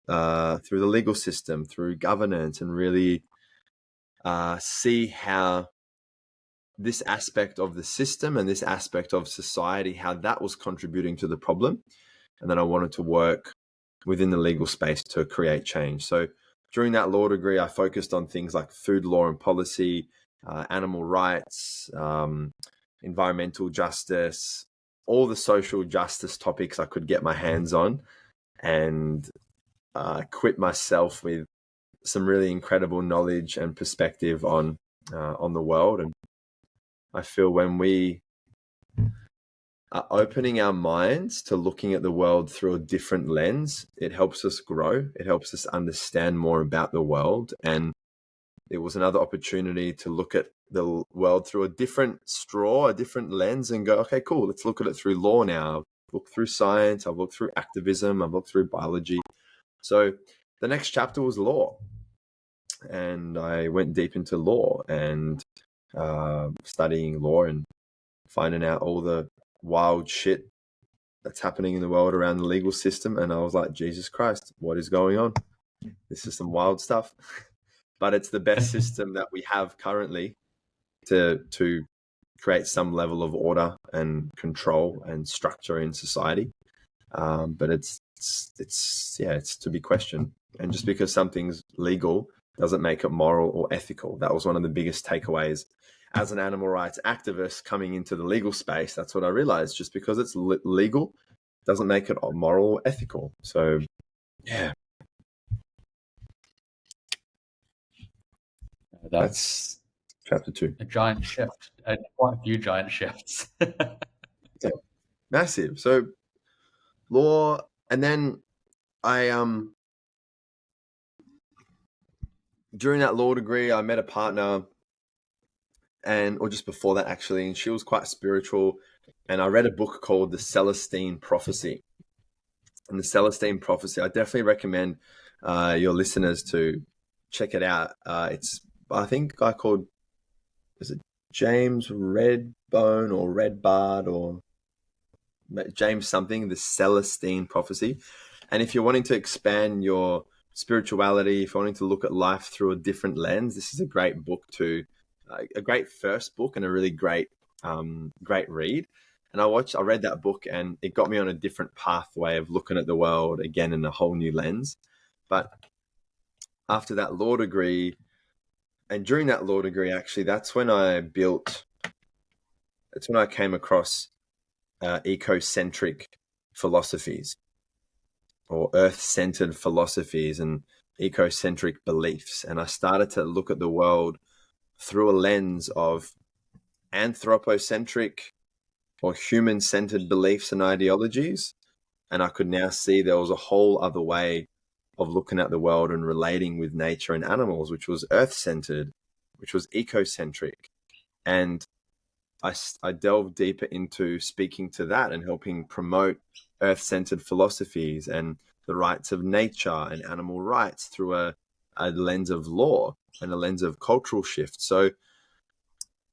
the legal system, through governance, and really see how this aspect of the system and this aspect of society, how that was contributing to the problem. And then I wanted to work within the legal space to create change. So during that law degree, I focused on things like food law and policy, animal rights, environmental justice, all the social justice topics I could get my hands on, and equip myself with some really incredible knowledge and perspective on the world. And I feel when we are opening our minds to looking at the world through a different lens, it helps us grow. It helps us understand more about the world. And it was another opportunity to look at the world through a different straw, a different lens, and go, okay, cool, let's look at it through law now. I've looked through science, I've looked through activism, I've looked through biology. So the next chapter was law. And I went deep into law and studying law and finding out all the wild shit that's happening in the world around the legal system. And I was like, Jesus Christ, what is going on? This is some wild stuff. But it's the best system that we have currently to create some level of order and control and structure in society. But it's to be questioned. And just because something's legal doesn't make it moral or ethical. That was one of the biggest takeaways as an animal rights activist coming into the legal space. That's what I realized. Just because it's legal doesn't make it moral or ethical. So, yeah. That's chapter 2. A giant shift, quite a few giant shifts. Yeah, massive. So, law, and then I during that law degree, I met a partner, or just before that actually, and she was quite spiritual. And I read a book called The Celestine Prophecy. And The Celestine Prophecy, I definitely recommend your listeners to check it out. It's, I think, a guy called, is it James Redbone or Redbard or James something, The Celestine Prophecy. And if you're wanting to expand your spirituality, if you're wanting to look at life through a different lens, this is a great book a great first book and a really great read. And I read that book and it got me on a different pathway of looking at the world again in a whole new lens. But after that law degree, and during that law degree, actually, that's when I came across ecocentric philosophies or earth-centered philosophies and ecocentric beliefs. And I started to look at the world through a lens of anthropocentric or human-centered beliefs and ideologies. And I could now see there was a whole other way of looking at the world and relating with nature and animals, which was earth-centered, which was ecocentric. And I delved deeper into speaking to that and helping promote earth-centered philosophies and the rights of nature and animal rights through a lens of law and a lens of cultural shift. So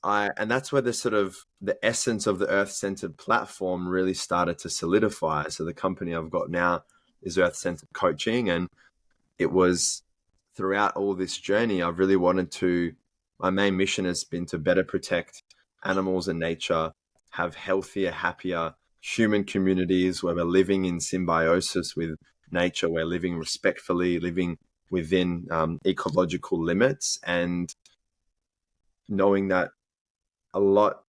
and that's where the essence of the Earth-centered platform really started to solidify. So the company I've got now is Earth-centered coaching, and it was throughout all this journey, I've really wanted to. My main mission has been to better protect animals and nature, have healthier, happier human communities where we're living in symbiosis with nature, we're living respectfully, living within ecological limits, and knowing that a lot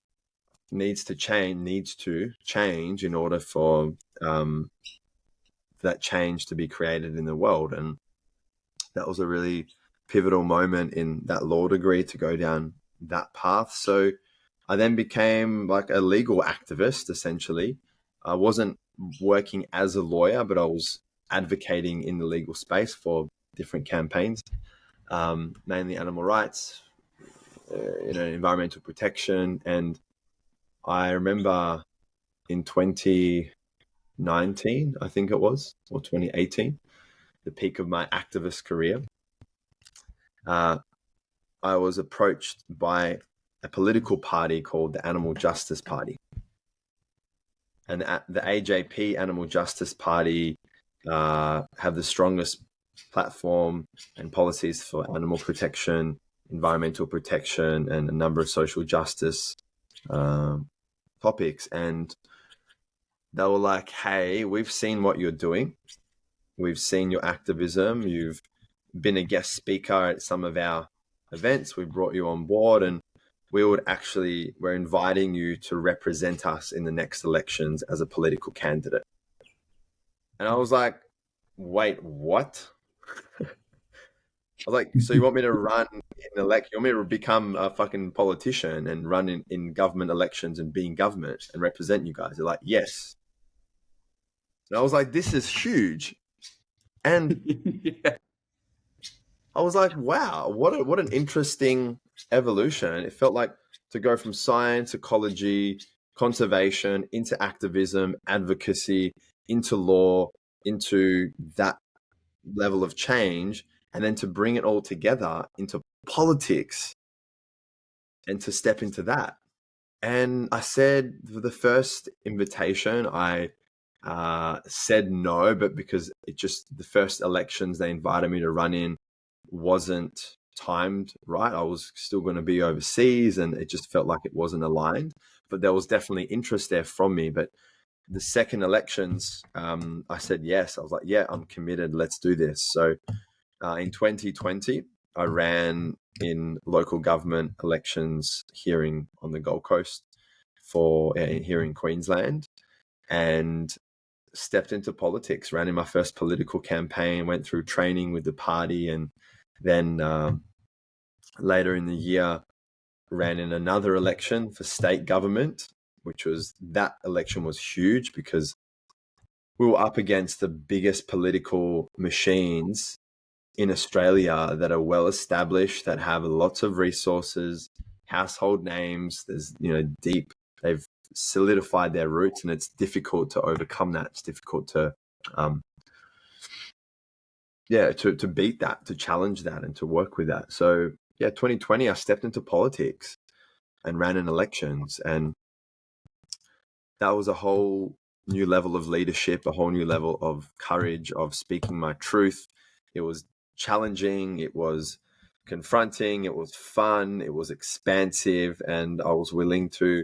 needs to change in order for that change to be created in the world. And that was a really pivotal moment in that law degree to go down that path. So I then became like a legal activist, essentially. I wasn't working as a lawyer, but I was advocating in the legal space for different campaigns, mainly animal rights, environmental protection. And I remember in 2019, I think it was, or 2018, the peak of my activist career, I was approached by a political party called the Animal Justice Party. And the AJP, Animal Justice Party, have the strongest platform and policies for animal protection, environmental protection, and a number of social justice topics. And they were like, hey, we've seen what you're doing. We've seen your activism. You've been a guest speaker at some of our events. We brought you on board, and we're inviting you to represent us in the next elections as a political candidate. And I was like, wait, what? I was like, so you want me to run in elect? You want me to become a fucking politician and run in government elections and be in government and represent you guys? They're like, yes. And I was like, this is huge. And Yeah. I was like, wow, what an interesting evolution. It felt like to go from science, ecology, conservation, into activism, advocacy, into law, into that level of change, and then to bring it all together into politics and to step into that. And I said, for the first invitation, I said no, but because the first elections they invited me to run in wasn't timed right. I was still going to be overseas, and it just felt like it wasn't aligned. But there was definitely interest there from me. But the second elections, I said yes. I was like, yeah, I'm committed. Let's do this. So in 2020, I ran in local government elections here on the Gold Coast here in Queensland, and stepped into politics, ran in my first political campaign, went through training with the party, and then later in the year ran in another election for state government, that election was huge because we were up against the biggest political machines in Australia that are well established, that have lots of resources, household names. They've solidified their roots, and it's difficult to overcome that. It's difficult to beat that, to challenge that, and to work with that. So 2020, I stepped into politics and ran in elections, and that was a whole new level of leadership, a whole new level of courage, of speaking my truth. It was challenging, it was confronting, it was fun, it was expansive, and I was willing to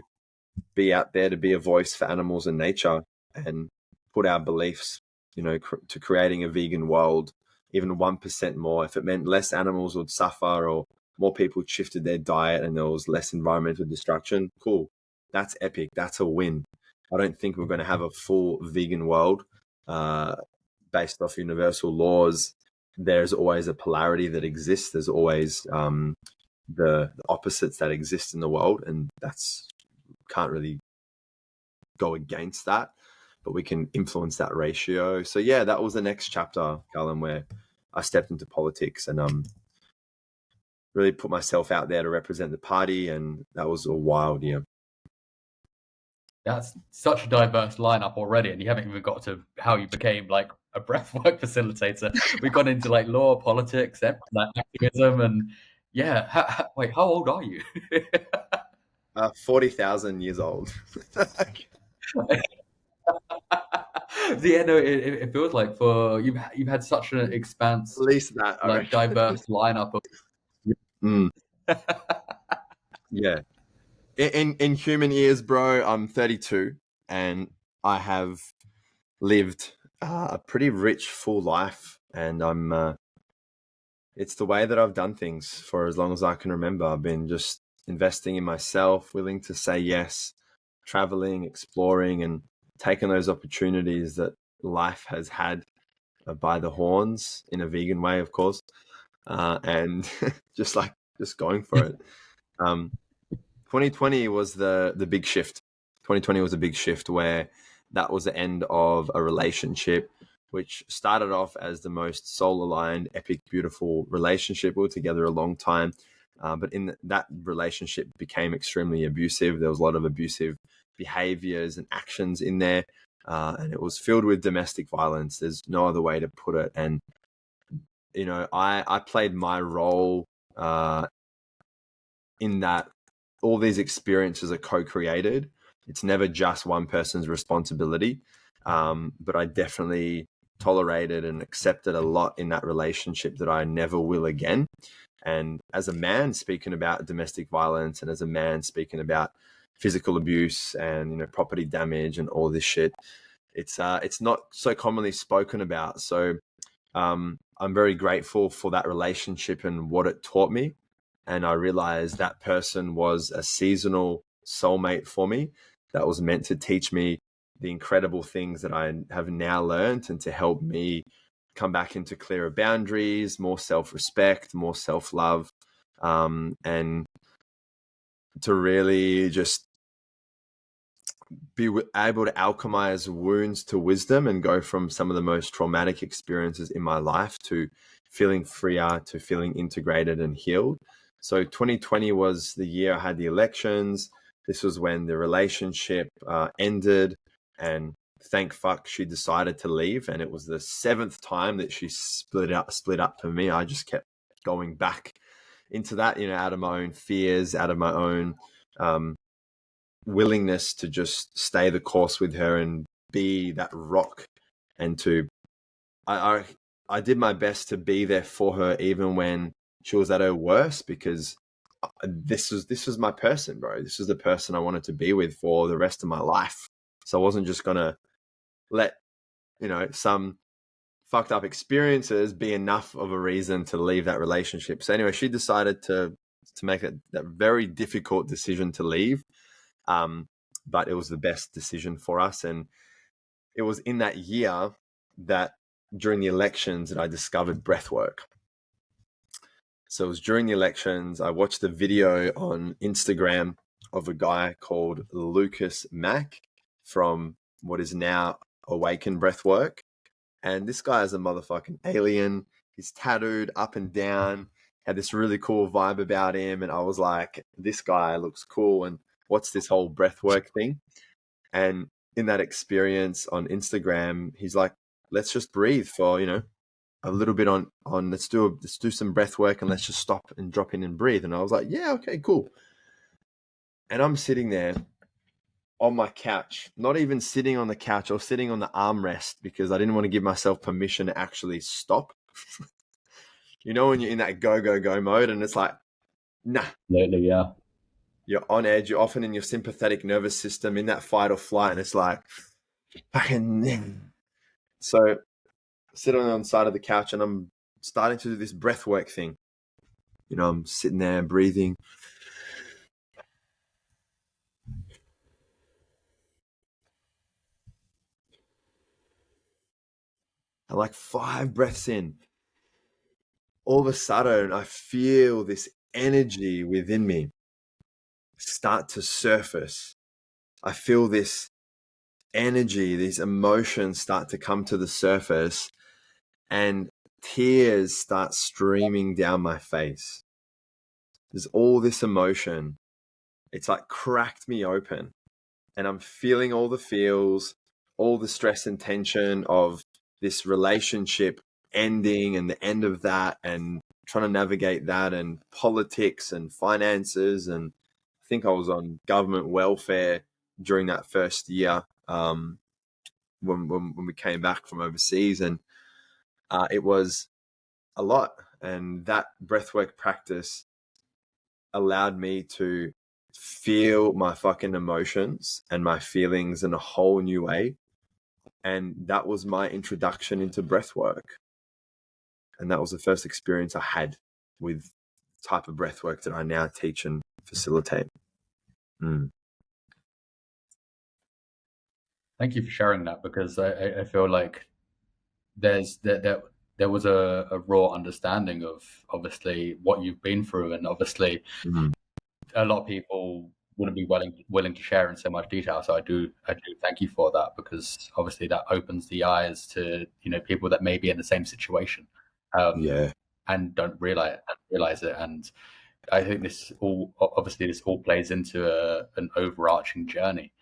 be out there to be a voice for animals and nature and put our beliefs, to creating a vegan world, even 1% more. If it meant less animals would suffer or more people shifted their diet and there was less environmental destruction, cool. That's epic. That's a win. I don't think we're going to have a full vegan world based off universal laws. There's always a polarity that exists. There's always the opposites that exist in the world, and can't really go against that, but we can influence that ratio. So that was the next chapter, Callum, where I stepped into politics and really put myself out there to represent the party, and that was a wild year. That's such a diverse lineup already, and you haven't even got to how you became like a breathwork facilitator. We've gone into like law, politics, like activism, and wait, how old are you? 40,000 years old. At Yeah, no, it feels like for you've had such an expanse, least that, I like reckon. diverse lineup of. Mm, yeah. In human years, bro, I'm 32, and I have lived a pretty rich, full life, and it's the way that I've done things for as long as I can remember. I've been just investing in myself, willing to say yes, traveling, exploring, and taking those opportunities that life has had by the horns in a vegan way, of course, and just going for it. Um, 2020 was the big shift. 2020 was a big shift where that was the end of a relationship which started off as the most soul aligned, epic, beautiful relationship. We were together a long time, but that relationship became extremely abusive. There was a lot of abusive behaviors and actions in there, and it was filled with domestic violence. There's no other way to put it. And I played my role in that. All these experiences are co-created. It's never just one person's responsibility. But I definitely tolerated and accepted a lot in that relationship that I never will again. And as a man speaking about domestic violence, and as a man speaking about physical abuse and property damage and all this shit, it's not so commonly spoken about. So I'm very grateful for that relationship and what it taught me. And I realized that person was a seasonal soulmate for me that was meant to teach me the incredible things that I have now learned, and to help me come back into clearer boundaries, more self-respect, more self-love, and to really just be able to alchemize wounds to wisdom and go from some of the most traumatic experiences in my life to feeling freer, to feeling integrated and healed. So 2020 was the year I had the elections. This was when the relationship ended, and thank fuck she decided to leave. And it was the 7th time that she split up for me. I just kept going back into that, out of my own fears, out of my own willingness to just stay the course with her and be that rock, and to I did my best to be there for her even when she was at her worst, because this was my person, bro. This was the person I wanted to be with for the rest of my life. So I wasn't just gonna let some fucked up experiences be enough of a reason to leave that relationship. So anyway, she decided to make that very difficult decision to leave. But it was the best decision for us. And it was in that year that during the elections that I discovered breathwork. So it was during the elections, I watched a video on Instagram of a guy called Lucas Mack from what is now Awaken Breathwork. And this guy is a motherfucking alien. He's tattooed up and down, had this really cool vibe about him. And I was like, this guy looks cool. And what's this whole breathwork thing? And in that experience on Instagram, he's like, let's just breathe for, a little bit on let's do some breath work, and let's just stop and drop in and breathe. And I was like, yeah, okay, cool. And I'm sitting there on my couch, not even sitting on the couch, or sitting on the armrest, because I didn't want to give myself permission to actually stop. When you're in that go mode, and it's like, nah. Absolutely, yeah. You're on edge. You're often in your sympathetic nervous system, in that fight or flight, and it's like, fucking. So, sitting on the side of the couch, and I'm starting to do this breath work thing. I'm sitting there breathing. And like 5 breaths in, all of a sudden, I feel this energy within me start to surface. I feel this energy, these emotions start to come to the surface, and tears start streaming down my face. There's all this emotion. It's like cracked me open, and I'm feeling all the feels, all the stress and tension of this relationship ending and the end of that, and trying to navigate that, and politics and finances. And I think I was on government welfare during that first year when we came back from overseas, and it was a lot. And that breathwork practice allowed me to feel my fucking emotions and my feelings in a whole new way. And that was my introduction into breathwork. And that was the first experience I had with the type of breathwork that I now teach and facilitate. Thank you for sharing that, because I feel like there was a raw understanding of obviously what you've been through, and obviously a lot of people wouldn't be willing to share in so much detail. So I do thank you for that, because obviously that opens the eyes to people that may be in the same situation, and don't realize it. And I think this all plays into an overarching journey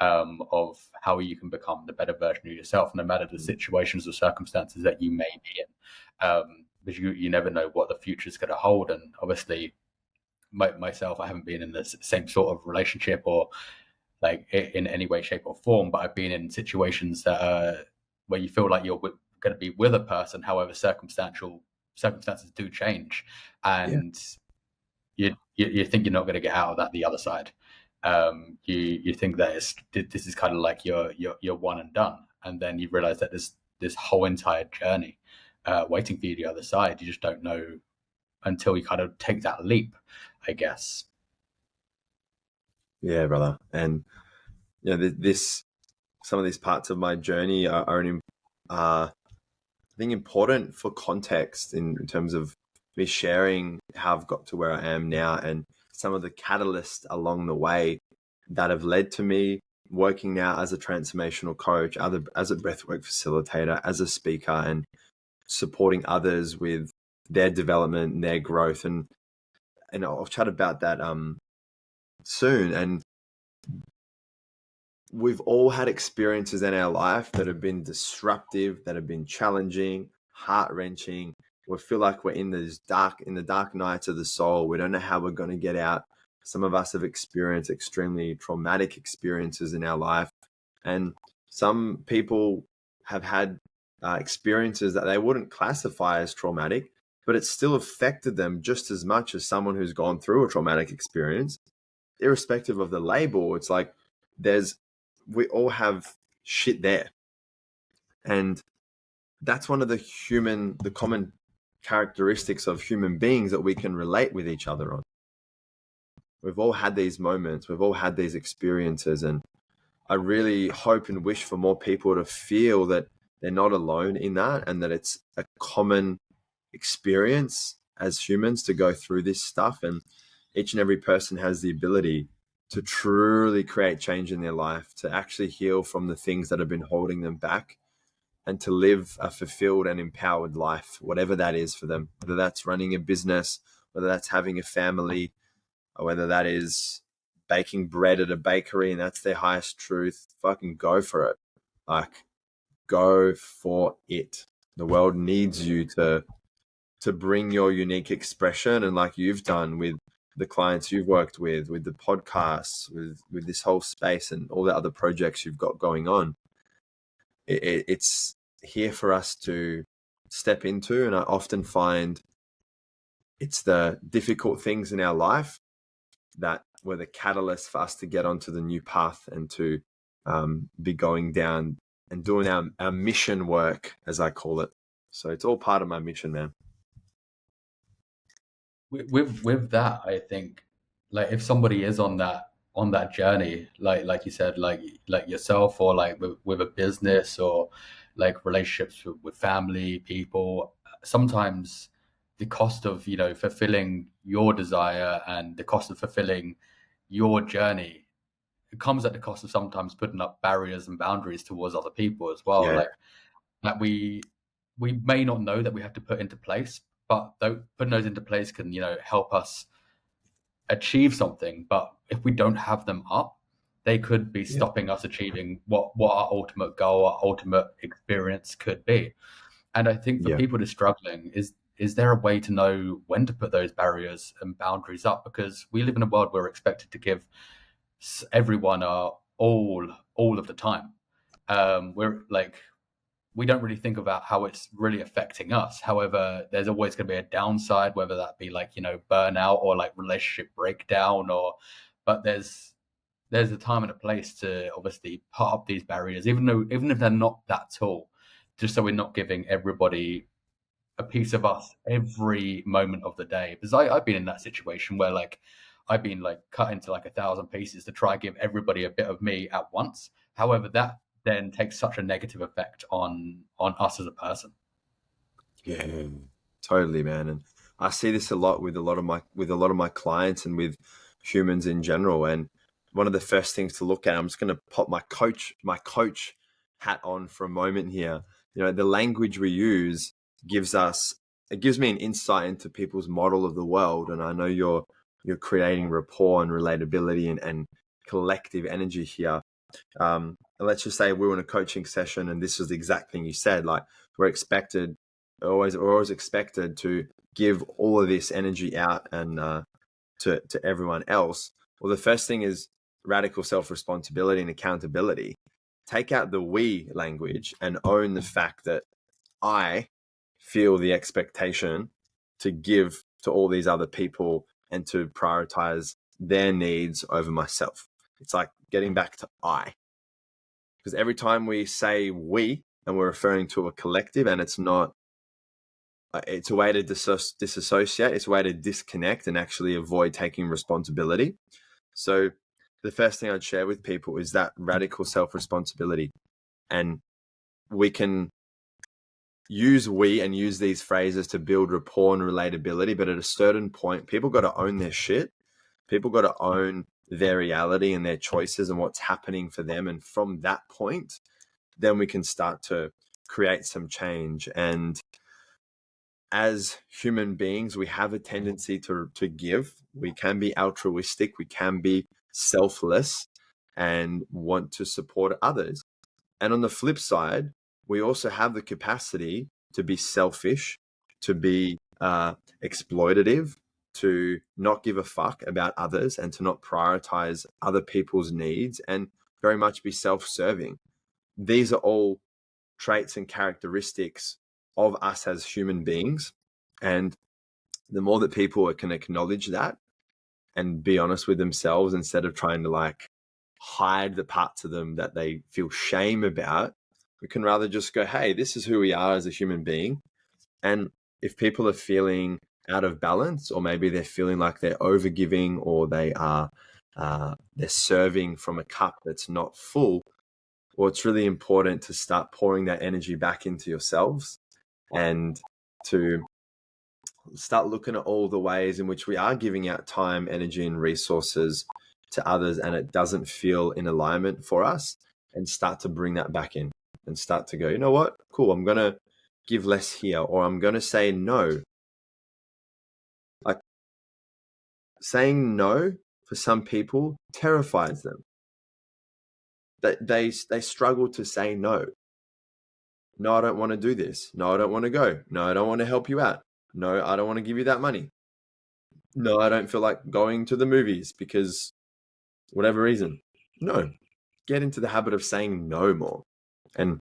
of how you can become the better version of yourself, no matter the situations or circumstances that you may be in, because you never know what the future is going to hold. And obviously, myself, I haven't been in the same sort of relationship or like in any way, shape, or form, but I've been in situations that where you feel like you're going to be with a person, however circumstances do change, and you think you're not going to get out of that the other side. You think that this is kind of like you're one and done, and then you realize that there's this whole entire journey waiting for you the other side. You just don't know until you kind of take that leap, I guess. Yeah, brother. And some of these parts of my journey are I think important for context in terms of me sharing how I've got to where I am now, and some of the catalysts along the way that have led to me working now as a transformational coach, as a breathwork facilitator, as a speaker, and supporting others with their development and their growth. And I'll chat about that soon. And we've all had experiences in our life that have been disruptive, that have been challenging, heart-wrenching. We feel like we're in the dark nights of the soul. We don't know how we're going to get out. Some of us have experienced extremely traumatic experiences in our life, and some people have had experiences that they wouldn't classify as traumatic, but it still affected them just as much as someone who's gone through a traumatic experience. Irrespective of the label, it's like we all have shit there. And that's one of the common characteristics of human beings that we can relate with each other on. We've all had these moments, we've all had these experiences, and I really hope and wish for more people to feel that they're not alone in that, and that it's a common experience as humans to go through this stuff. And each and every person has the ability to truly create change in their life, to actually heal from the things that have been holding them back, and to live a fulfilled and empowered life, whatever that is for them, whether that's running a business, whether that's having a family, or whether that is baking bread at a bakery and that's their highest truth. Fucking go for it. Like, go for it. The world needs you to bring your unique expression, and like you've done with the clients you've worked with the podcasts, with this whole space and all the other projects you've got going on. It's here for us to step into. And I often find it's the difficult things in our life that were the catalyst for us to get onto the new path and to be going down and doing our mission work, as I call it. So it's all part of my mission, man. With that, I think, like, if somebody is on that journey, like you said, like yourself, or like with a business, or like relationships with family, people, sometimes the cost of fulfilling your desire and the cost of fulfilling your journey, it comes at the cost of sometimes putting up barriers and boundaries towards other people as well. Yeah. Like that we may not know that we have to put into place, but putting those into place can help us achieve something. But if we don't have them up, they could be stopping us achieving what our ultimate goal, our ultimate experience could be. And I think for people that are struggling, is there a way to know when to put those barriers and boundaries up? Because we live in a world where we're expected to give everyone all of the time. We're like, we don't really think about how it's really affecting us. However, there's always going to be a downside, whether that be like, burnout or like relationship breakdown, but there's a time and a place to obviously put up these barriers, even if they're not that tall, just so we're not giving everybody a piece of us every moment of the day. Because I've been in that situation where like I've been like cut into like 1,000 pieces to try and give everybody a bit of me at once. However, that then takes such a negative effect on us as a person. Yeah, totally, man. And I see this a lot with a lot of my clients and with humans in general. And one of the first things to look at, I'm just going to pop my coach hat on for a moment here. The language we use gives me an insight into people's model of the world. And I know you're creating rapport and relatability and collective energy here. And let's just say we were in a coaching session and this was the exact thing you said. Like we're always expected to give all of this energy out and to everyone else. Well, the first thing is radical self-responsibility and accountability. Take out the we language and own the fact that I feel the expectation to give to all these other people and to prioritize their needs over myself. It's like getting back to I. Because every time we say we and we're referring to a collective, and it's not, it's a way to disassociate, it's a way to disconnect and actually avoid taking responsibility. So the first thing I'd share with people is that radical self-responsibility. And we can use we and use these phrases to build rapport and relatability, but at a certain point, people got to own their shit. People got to own their reality and their choices and what's happening for them. And from that point, then we can start to create some change. And as human beings, we have a tendency to give. We can be altruistic. We can be selfless and want to support others. And on the flip side, we also have the capacity to be selfish, to be exploitative, to not give a fuck about others and to not prioritize other people's needs and very much be self-serving. These are all traits and characteristics of us as human beings. And the more that people can acknowledge that and be honest with themselves instead of trying to like hide the parts of them that they feel shame about, we can rather just go, hey, this is who we are as a human being. And if people are feeling out of balance, or maybe they're feeling like they're overgiving, or they're serving from a cup that's not full, well, it's really important to start pouring that energy back into yourselves and to start looking at all the ways in which we are giving out time, energy, and resources to others, and it doesn't feel in alignment for us, and start to bring that back in and start to go, you know what? Cool. I'm going to give less here, or I'm going to say no. Like saying no for some people terrifies them. They struggle to say no. No, I don't want to do this. No, I don't want to go. No, I don't want to help you out. No, I don't want to give you that money. No, I don't feel like going to the movies because whatever reason. No, get into the habit of saying no more and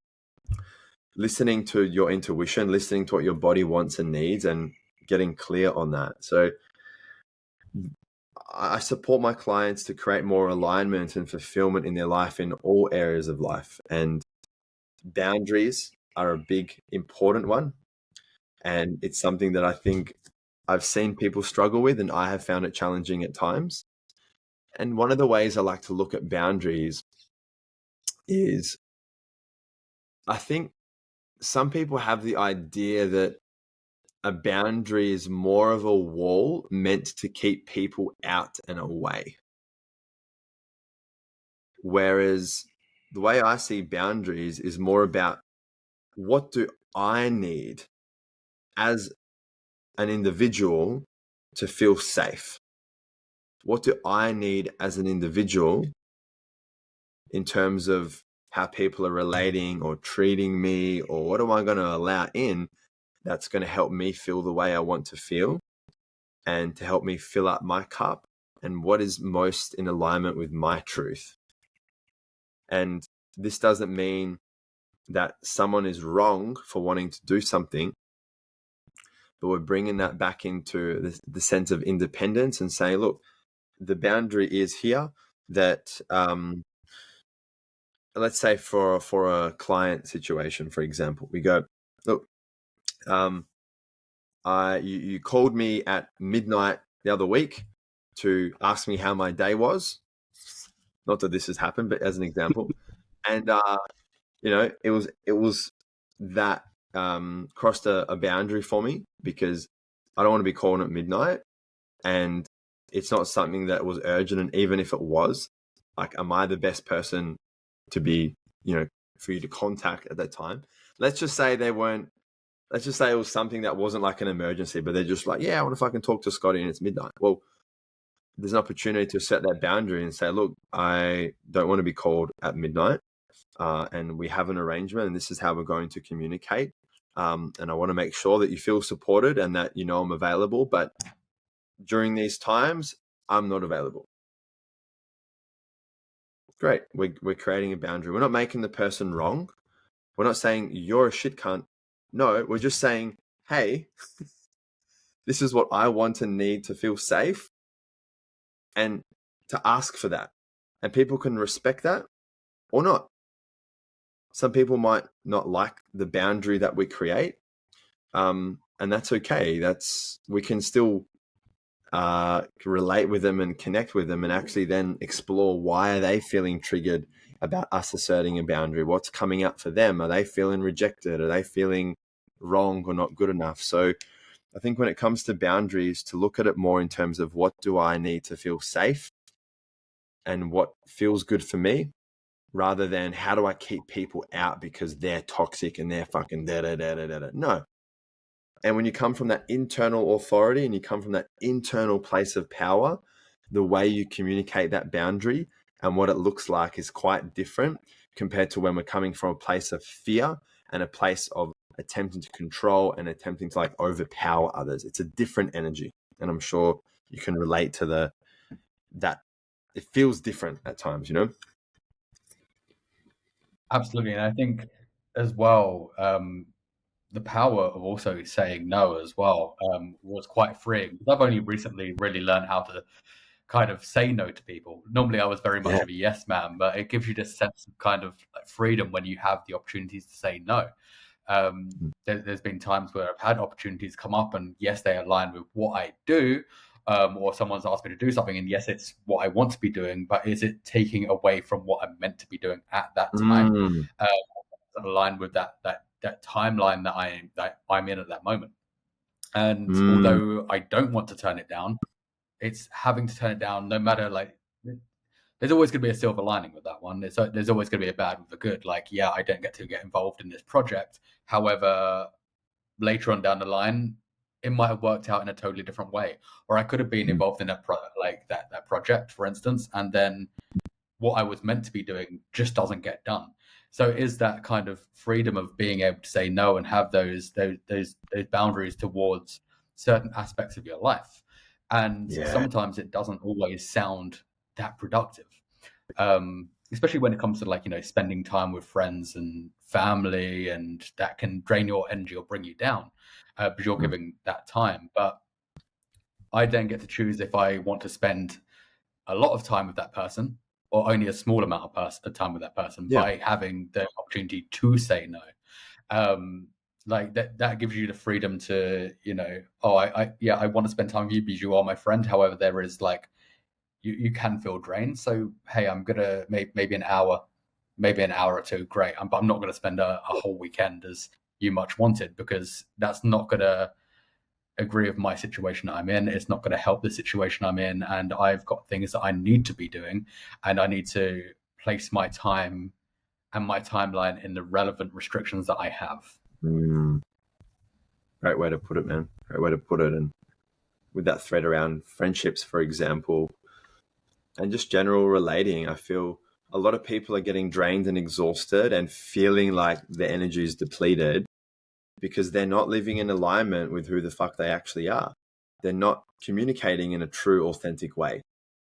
listening to your intuition, listening to what your body wants and needs, and getting clear on that. So I support my clients to create more alignment and fulfillment in their life in all areas of life. And boundaries are a big, important one. And it's something that I think I've seen people struggle with, and I have found it challenging at times. And one of the ways I like to look at boundaries is, I think some people have the idea that a boundary is more of a wall meant to keep people out and away. Whereas the way I see boundaries is more about, what do I need as an individual to feel safe? What do I need as an individual in terms of how people are relating or treating me, or what am I going to allow in that's going to help me feel the way I want to feel and to help me fill up my cup and what is most in alignment with my truth. And this doesn't mean that someone is wrong for wanting to do something, but we're bringing that back into the sense of independence and saying, look, the boundary is here that, let's say for a client situation, for example, we go, look, you called me at midnight the other week to ask me how my day was. Not that this has happened, but as an example. And, it was that crossed a boundary for me because I don't want to be called at midnight. And it's not something that was urgent. And even if it was, like, am I the best person to be, for you to contact at that time? Let's just say it was something that wasn't like an emergency, but they're just like, yeah, I want to fucking talk to Scotty and it's midnight. Well, there's an opportunity to set that boundary and say, look, I don't want to be called at midnight. And we have an arrangement and this is how we're going to communicate. And I want to make sure that you feel supported and that, I'm available. But during these times, I'm not available. Great. We're creating a boundary. We're not making the person wrong. We're not saying you're a shit cunt. No, we're just saying, hey, this is what I want and need to feel safe and to ask for that. And people can respect that or not. Some people might not like the boundary that we create. And that's okay. We can still relate with them and connect with them and actually then explore why are they feeling triggered about us asserting a boundary? What's coming up for them? Are they feeling rejected? Are they feeling wrong or not good enough? So I think when it comes to boundaries, to look at it more in terms of what do I need to feel safe and what feels good for me, rather than how do I keep people out because they're toxic and they're fucking da-da-da-da-da. No. And when you come from that internal authority and you come from that internal place of power, the way you communicate that boundary and what it looks like is quite different compared to when we're coming from a place of fear and a place of attempting to control and attempting to overpower others. It's a different energy. And I'm sure you can relate to that it feels different at times, Absolutely. And I think as well, the power of also saying no as well was quite freeing. I've only recently really learned how to kind of say no to people. Normally I was very much of a yes man, but it gives you this sense of kind of freedom when you have the opportunities to say no. There's been times where I've had opportunities come up and yes, they align with what I do, or someone's asked me to do something and yes, it's what I want to be doing, but is it taking away from what I'm meant to be doing at that time? Align with that timeline that I'm in at that moment. And although I don't want to turn it down, it's having to turn it down no matter there's always going to be a silver lining with that one. There's always going to be a bad with the good. Yeah, I don't get to get involved in this project. However, later on down the line, it might have worked out in a totally different way, or I could have been involved in that project, for instance, and then what I was meant to be doing just doesn't get done. So it is that kind of freedom of being able to say no and have those boundaries towards certain aspects of your life. And sometimes it doesn't always sound that productive, especially when it comes to spending time with friends and family, and that can drain your energy or bring you down because you're giving that time. But I then get to choose if I want to spend a lot of time with that person or only a small amount of time with that person by having the opportunity to say no. That gives you the freedom to, I want to spend time with you because you are my friend. However, there is you can feel drained. So, hey, I'm going to maybe an hour or two. Great. But I'm not going to spend a whole weekend as you much wanted, because that's not going to agree with my situation that I'm in. It's not going to help the situation I'm in. And I've got things that I need to be doing, and I need to place my time and my timeline in the relevant restrictions that I have. Great way to put it, man. Great way to put it. And with that thread around friendships, for example, and just general relating, I feel a lot of people are getting drained and exhausted and feeling like the energy is depleted because they're not living in alignment with who the fuck they actually are. They're not communicating in a true, authentic way.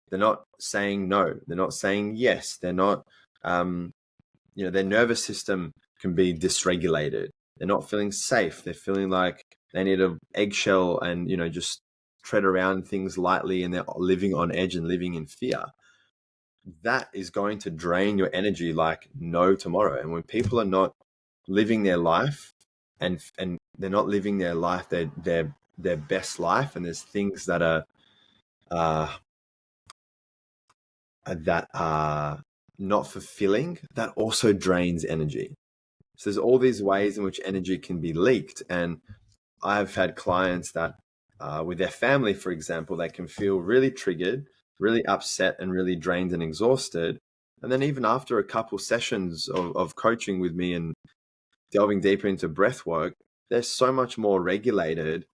They're not saying no. They're not saying yes. They're not, their nervous system can be dysregulated. They're not feeling safe. They're feeling like they need an eggshell and, just tread around things lightly, and they're living on edge and living in fear. That is going to drain your energy like no tomorrow. And when people are not living their life and they're not living their life, their best life, and there's things that are not fulfilling, that also drains energy. So there's all these ways in which energy can be leaked. And I've had clients that with their family, for example, they can feel really triggered, really upset, and really drained and exhausted. And then even after a couple sessions of coaching with me and delving deeper into breath work, they're so much more regulated,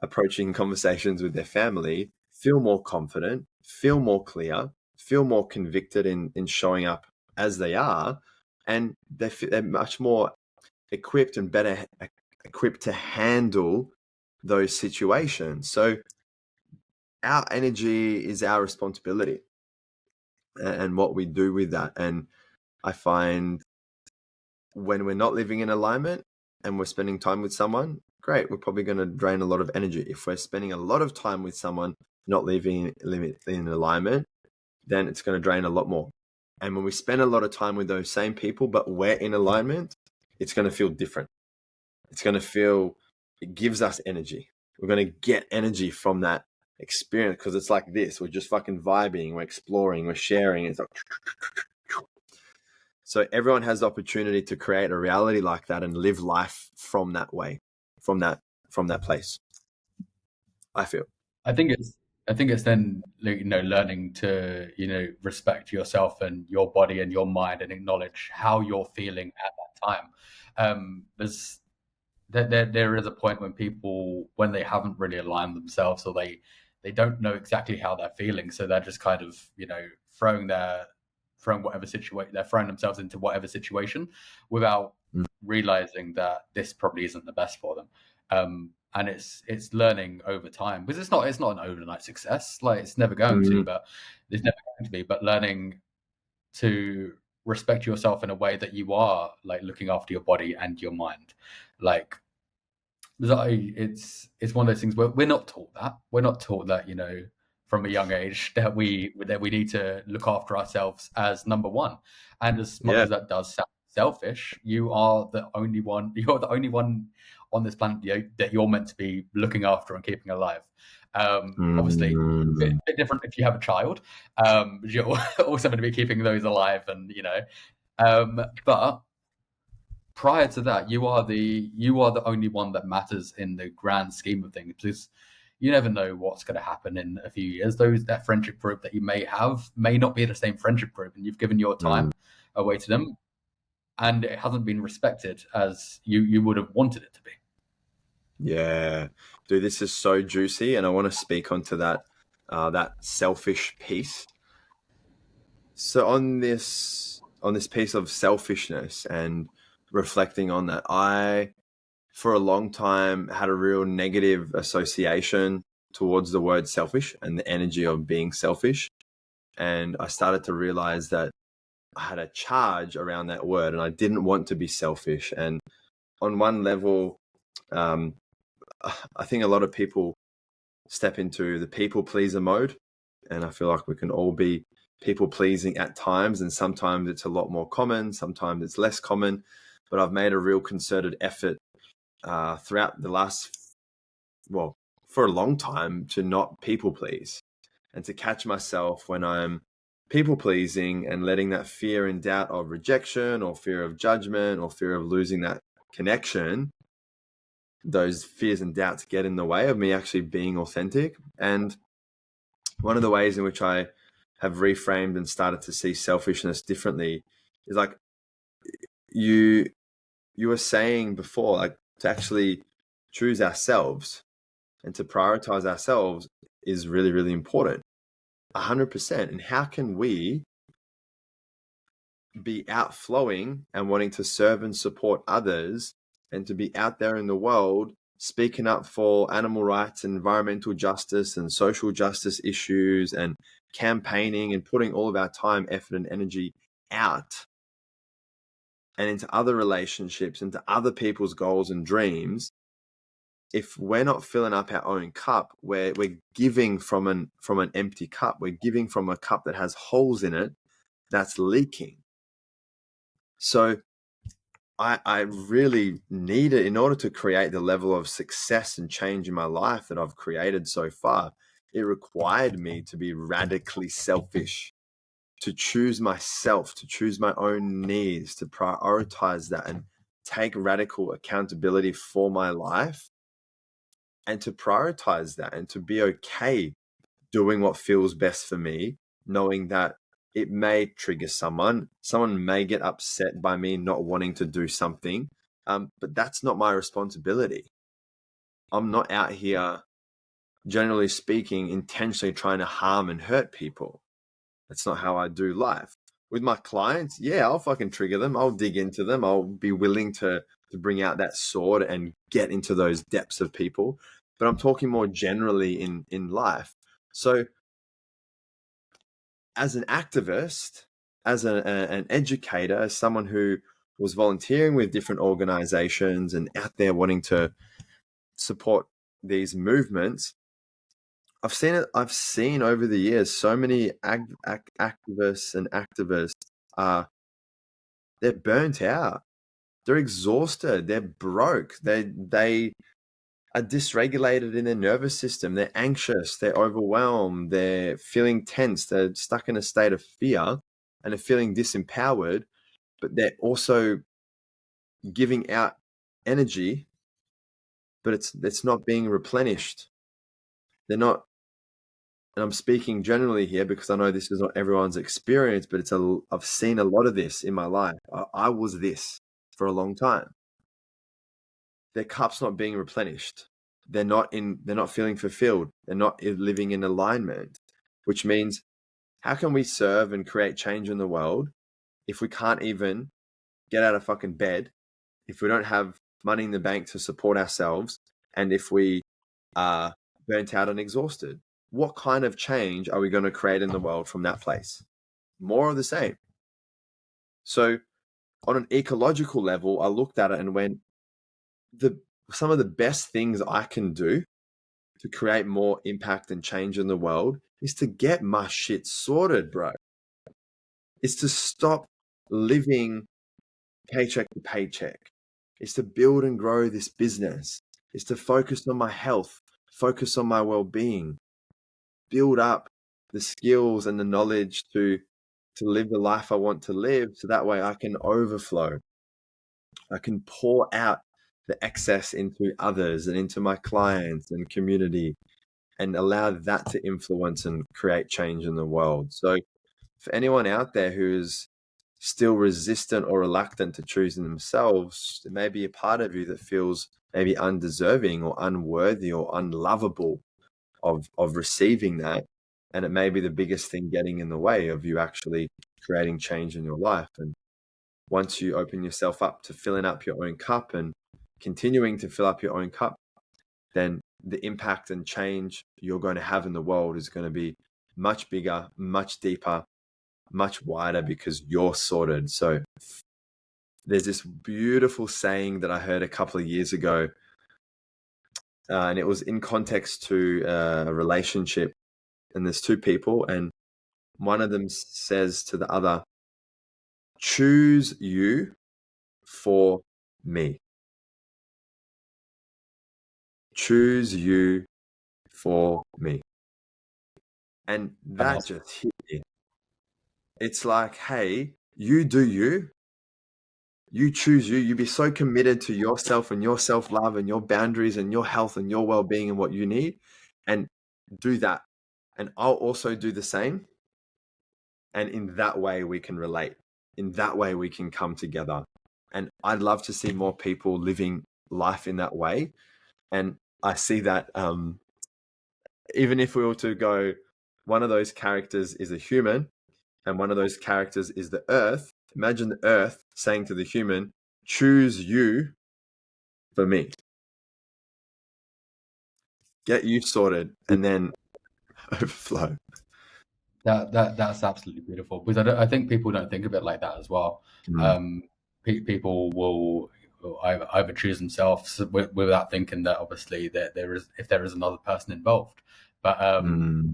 approaching conversations with their family, feel more confident, feel more clear, feel more convicted in showing up as they are. And they're much more equipped and better equipped to handle those situations. So our energy is our responsibility, and what we do with that. And I find when we're not living in alignment and we're spending time with someone, great, we're probably going to drain a lot of energy. If we're spending a lot of time with someone not living in alignment, then it's going to drain a lot more. And when we spend a lot of time with those same people, but we're in alignment, it's going to feel different. It's going to feel, it gives us energy. We're going to get energy from that experience because it's like this. We're just fucking vibing, we're exploring, we're sharing. It's like, so everyone has the opportunity to create a reality like that and live life from that way, from that place. I feel. I think it's then learning to respect yourself and your body and your mind and acknowledge how you're feeling at that time. There is a point when people, when they haven't really aligned themselves, or they don't know exactly how they're feeling, so they're just kind of throwing whatever situation, they're throwing themselves into whatever situation without realizing that this probably isn't the best for them. And it's learning over time, because it's not an overnight success. Like, it's never going to, but it's never going to be. But learning to respect yourself in a way that you are like looking after your body and your mind. Like, it's one of those things where we're not taught that from a young age that we need to look after ourselves as number one. And as much as that does sound selfish, you're the only one on this planet that you're meant to be looking after and keeping alive. Obviously a bit different if you have a child. You're also going to be keeping those alive, and but prior to that, you are the only one that matters in the grand scheme of things, because you never know what's going to happen in a few years. That friendship group that you may have may not be the same friendship group, and you've given your time away to them, and it hasn't been respected as you would have wanted it to be. Yeah, dude, this is so juicy, and I want to speak onto that selfish piece. So on this piece of selfishness and reflecting on that, I, for a long time, had a real negative association towards the word selfish and the energy of being selfish. And I started to realize that I had a charge around that word, and I didn't want to be selfish. And on one level, I think a lot of people step into the people pleaser mode, and I feel like we can all be people pleasing at times, and sometimes it's a lot more common, sometimes it's less common. But I've made a real concerted effort throughout for a long time, to not people please, and to catch myself when I'm people pleasing and letting that fear and doubt of rejection, or fear of judgment, or fear of losing that connection, those fears and doubts get in the way of me actually being authentic. And one of the ways in which I have reframed and started to see selfishness differently is, like you were saying before, like, to actually choose ourselves and to prioritize ourselves is really, really important. 100%. And how can we be outflowing and wanting to serve and support others and to be out there in the world speaking up for animal rights and environmental justice and social justice issues and campaigning and putting all of our time, effort, and energy out and into other relationships, into other people's goals and dreams, if we're not filling up our own cup, we're giving from an empty cup. We're giving from a cup that has holes in it that's leaking. So I really need it in order to create the level of success and change in my life that I've created so far. It required me to be radically selfish, to choose myself, to choose my own needs, to prioritize that and take radical accountability for my life, and to prioritize that and to be okay doing what feels best for me, knowing that it may trigger someone may get upset by me not wanting to do something, but that's not my responsibility. I'm not out here, generally speaking, intentionally trying to harm and hurt people. That's not how I do life. With my clients, yeah, I'll fucking trigger them. I'll dig into them. I'll be willing to bring out that sword and get into those depths of people. But I'm talking more generally in life. So as an activist, as an educator, as someone who was volunteering with different organizations and out there wanting to support these movements, I've seen over the years so many activists and activists they're burnt out, they're exhausted, they're broke, they are dysregulated in their nervous system, they're anxious, they're overwhelmed, they're feeling tense, they're stuck in a state of fear and are feeling disempowered, but they're also giving out energy, but it's not being replenished. They're not, and I'm speaking generally here because I know this is not everyone's experience, but I've seen a lot of this in my life. I was this for a long time. Their cup's not being replenished. They're not feeling fulfilled. They're not living in alignment, which means how can we serve and create change in the world if we can't even get out of fucking bed, if we don't have money in the bank to support ourselves, and if we are burnt out and exhausted? What kind of change are we going to create in the world from that place? More of the same. So on an ecological level, I looked at it and went, some of the best things I can do to create more impact and change in the world is to get my shit sorted, bro. It's to stop living paycheck to paycheck. It's to build and grow this business. It's to focus on my health, focus on my well-being, build up the skills and the knowledge to live the life I want to live, so that way I can overflow. I can pour out the excess into others and into my clients and community and allow that to influence and create change in the world. So for anyone out there who's still resistant or reluctant to choosing themselves, there may be a part of you that feels maybe undeserving or unworthy or unlovable of receiving that. And it may be the biggest thing getting in the way of you actually creating change in your life. And once you open yourself up to filling up your own cup and continuing to fill up your own cup, then the impact and change you're going to have in the world is going to be much bigger, much deeper, much wider because you're sorted. So there's this beautiful saying that I heard a couple of years ago, and it was in context to a relationship. And there's two people, and one of them says to the other, "Choose you for me. Choose you for me." And that just hit me. It's like, hey, you do you. You choose you. You be so committed to yourself and your self-love and your boundaries and your health and your well-being and what you need, and do that. And I'll also do the same. And in that way, we can relate. In that way, we can come together. And I'd love to see more people living life in that way. And I see that even if we were to go, one of those characters is a human and one of those characters is the earth. Imagine the earth saying to the human, choose you for me. Get you sorted and then overflow. That's absolutely beautiful, because I think people don't think of it like that as well. Mm, Um, People will either choose themselves without thinking that obviously that there is another person involved. But mm,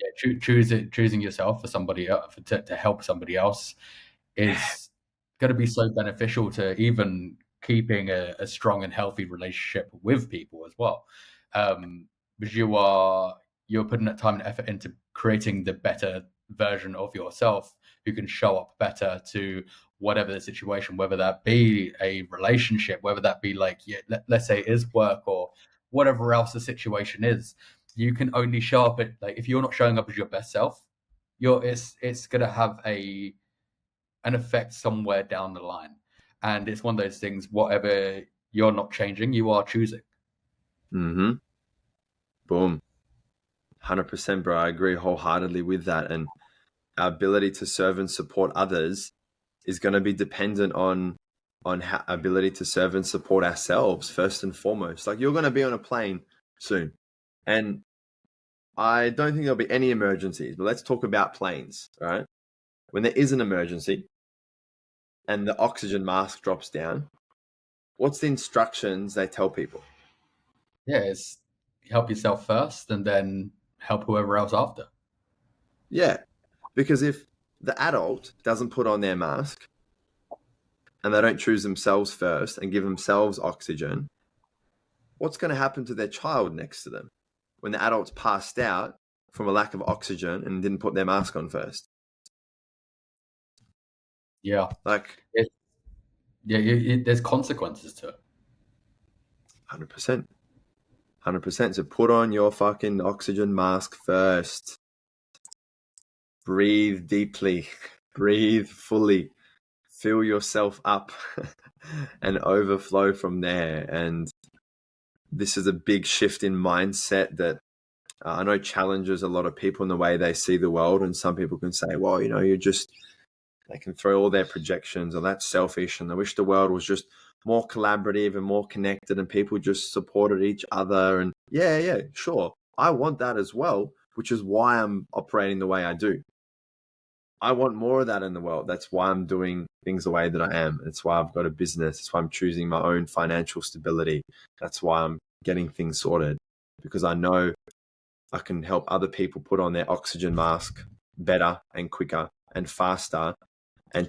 yeah, choosing yourself for somebody else, to help somebody else is going to be so beneficial to even keeping a strong and healthy relationship with people as well. Because you're putting that time and effort into creating the better version of yourself, who can show up better to whatever the situation, whether that be a relationship, whether that be like, yeah, let's say it is work or whatever else the situation is. You can only show up at, like, if you're not showing up as your best self, it's gonna have an effect somewhere down the line. And it's one of those things, whatever you're not changing, you are choosing. mm-hmm. Boom. 100%, bro. I agree wholeheartedly with that. And our ability to serve and support others is going to be dependent on ability to serve and support ourselves first and foremost. Like, you're going to be on a plane soon, and I don't think there'll be any emergencies. But let's talk about planes, all right? When there is an emergency and the oxygen mask drops down, what's the instructions they tell people? Yeah, it's help yourself first and then help whoever else after. Yeah, because if the adult doesn't put on their mask and they don't choose themselves first and give themselves oxygen, what's going to happen to their child next to them when the adult's passed out from a lack of oxygen and didn't put their mask on first? Yeah, Like, it, yeah, there's consequences to it. 100%. 100%. So put on your fucking oxygen mask first. Breathe deeply. Breathe fully. Fill yourself up and overflow from there. And this is a big shift in mindset that I know challenges a lot of people in the way they see the world. And some people can say, well, they can throw all their projections, or that's selfish, and I wish the world was just more collaborative and more connected and people just supported each other. And yeah, sure. I want that as well, which is why I'm operating the way I do. I want more of that in the world. That's why I'm doing things the way that I am. It's why I've got a business. It's why I'm choosing my own financial stability. That's why I'm getting things sorted, because I know I can help other people put on their oxygen mask better and quicker and faster, and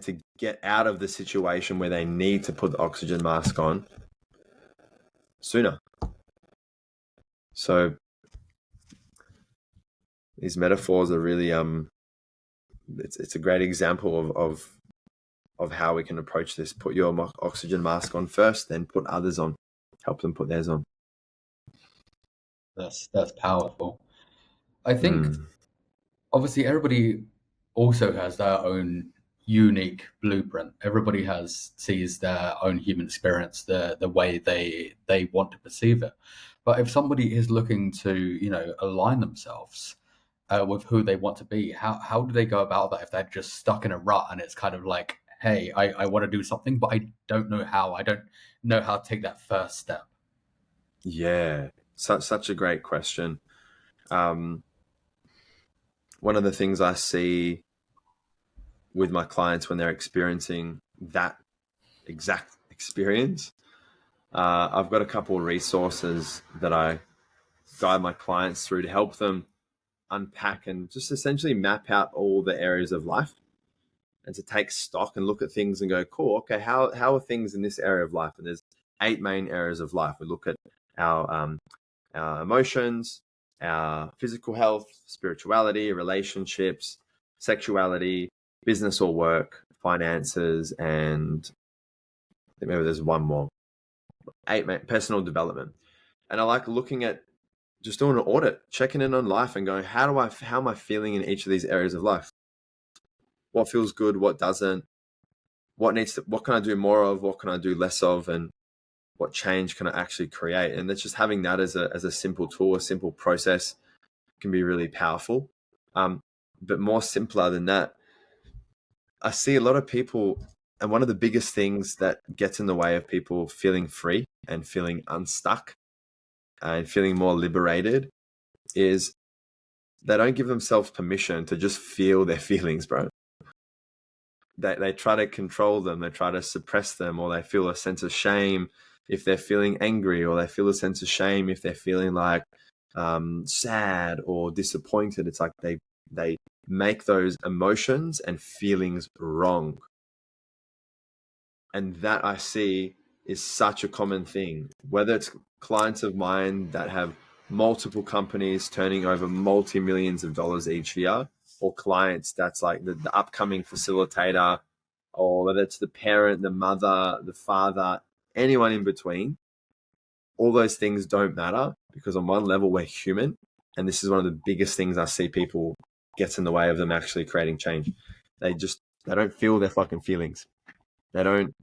to get out of the situation where they need to put the oxygen mask on sooner. So these metaphors are really it's a great example of how we can approach this. Put your oxygen mask on first, then put others on. Help them put theirs on. That's powerful. I think Mm. obviously everybody also has their own unique blueprint. Everybody sees their own human experience the way they want to perceive it. But if somebody is looking to, align themselves with who they want to be, how do they go about that if they're just stuck in a rut and it's kind of like, hey, I want to do something, but I don't know how. I don't know how to take that first step. Yeah, such a great question. Um, One of the things I see with my clients when they're experiencing that exact experience, I've got a couple of resources that I guide my clients through to help them unpack and just essentially map out all the areas of life, and to take stock and look at things and go, cool, okay, how are things in this area of life? And there's 8 main areas of life. We look at our emotions, our physical health, spirituality, relationships, sexuality, business or work, finances, and I think maybe there's one more. 8 personal development. And I like looking at just doing an audit, checking in on life and going, how am I feeling in each of these areas of life? What feels good, what doesn't, what can I do more of, what can I do less of, and what change can I actually create? And that's just having that as a simple tool, a simple process can be really powerful. But more simpler than that, I see a lot of people And one of the biggest things that gets in the way of people feeling free and feeling unstuck and feeling more liberated is they don't give themselves permission to just feel their feelings, bro. They try to control them, they try to suppress them, or they feel a sense of shame if they're feeling angry, or they feel a sense of shame if they're feeling like sad or disappointed. It's like they make those emotions and feelings wrong. And that I see is such a common thing, whether it's clients of mine that have multiple companies turning over multi-millions of dollars each year, or clients that's like the upcoming facilitator, or whether it's the parent, the mother, the father, anyone in between. All those things don't matter, because on one level we're human, and this is one of the biggest things I see people gets in the way of them actually creating change. They don't feel their fucking feelings. They don't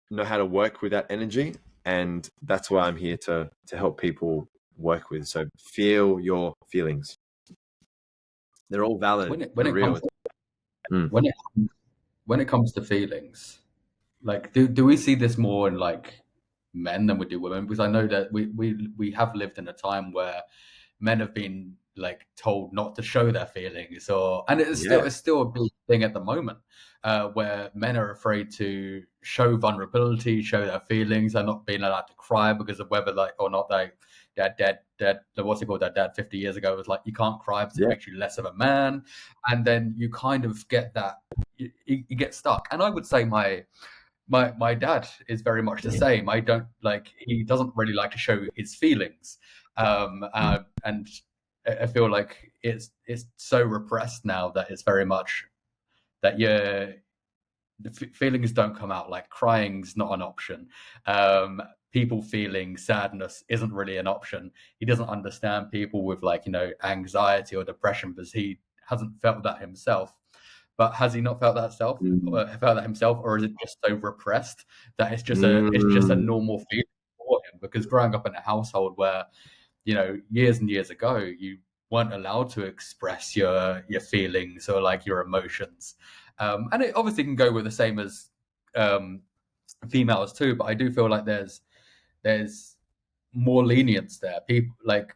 know how to work with that energy, and that's why I'm here to help people work with. So feel your feelings. They're all valid. when They're it real. comes when it comes to feelings, like do we see this more in like men than we do women? Because I know that we have lived in a time where men have been like told not to show their feelings, and it's still a big thing at the moment, where men are afraid to show vulnerability, show their feelings. They're not being allowed to cry because of whether like or not their dad what's it called, their dad 50 years ago was like, you can't cry because it makes you less of a man. And then you kind of get that you get stuck. And I would say my dad is very much the same. He doesn't really like to show his feelings, and I feel like it's so repressed now that it's very much that the feelings don't come out. Like crying's not an option. People feeling sadness isn't really an option. He doesn't understand people with anxiety or depression because he hasn't felt that himself. But has he not felt that himself, or is it just so repressed that it's just a normal feeling for him? Because growing up in a household where, years and years ago, you weren't allowed to express your feelings or like your emotions, and it obviously can go with the same as females too. But I do feel like there's more lenience there. People like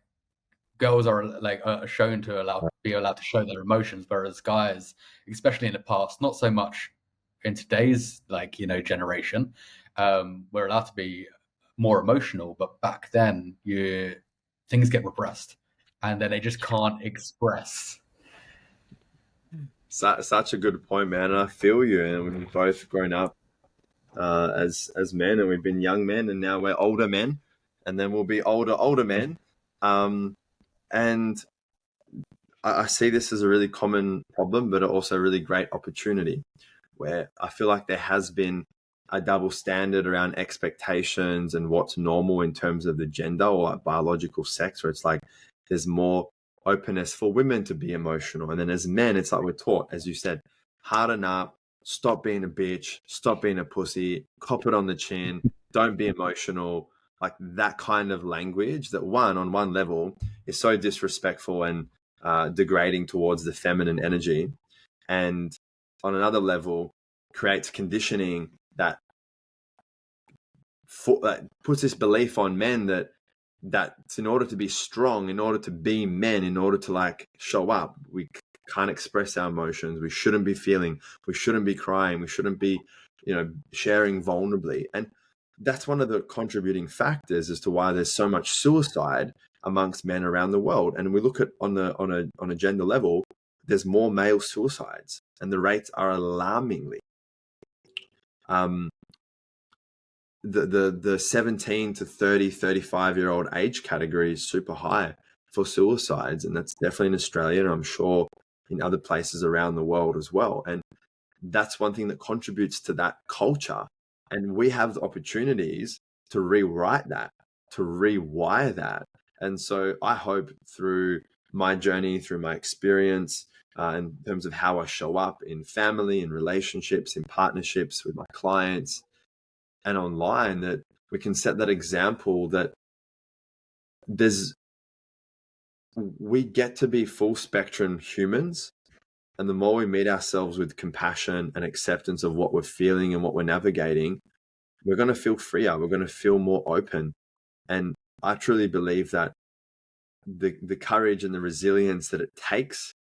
girls are shown to be allowed to show their emotions, whereas guys, especially in the past, not so much in today's generation, we're allowed to be more emotional. But back then, things get repressed, and then they just can't express. Such a good point, man. I feel you, and we've both grown up as men, and we've been young men, and now we're older men, and then we'll be older men. And I see this as a really common problem, but also a really great opportunity, where I feel like there has been a double standard around expectations and what's normal in terms of the gender or biological sex, where it's like there's more openness for women to be emotional. And then as men, it's like we're taught, as you said, harden up, stop being a bitch, stop being a pussy, cop it on the chin, don't be emotional. Like that kind of language that on one level is so disrespectful and degrading towards the feminine energy, and on another level creates conditioning that puts this belief on men that in order to be strong, in order to be men, in order to like show up, we can't express our emotions, we shouldn't be feeling, we shouldn't be crying, we shouldn't be sharing vulnerably. And that's one of the contributing factors as to why there's so much suicide amongst men around the world. And we look at on a gender level, there's more male suicides, and the rates are alarmingly. The 17 to 35-year-old age category is super high for suicides, and that's definitely in Australia, and I'm sure in other places around the world as well. And that's one thing that contributes to that culture. And we have the opportunities to rewrite that, to rewire that. And so I hope through my journey, through my experience, in terms of how I show up in family, in relationships, in partnerships with my clients and online, that we can set that example that we get to be full spectrum humans And the more we meet ourselves with compassion and acceptance of what we're feeling and what we're navigating, we're going to feel freer. We're going to feel more open. And I truly believe that the courage and the resilience that it takes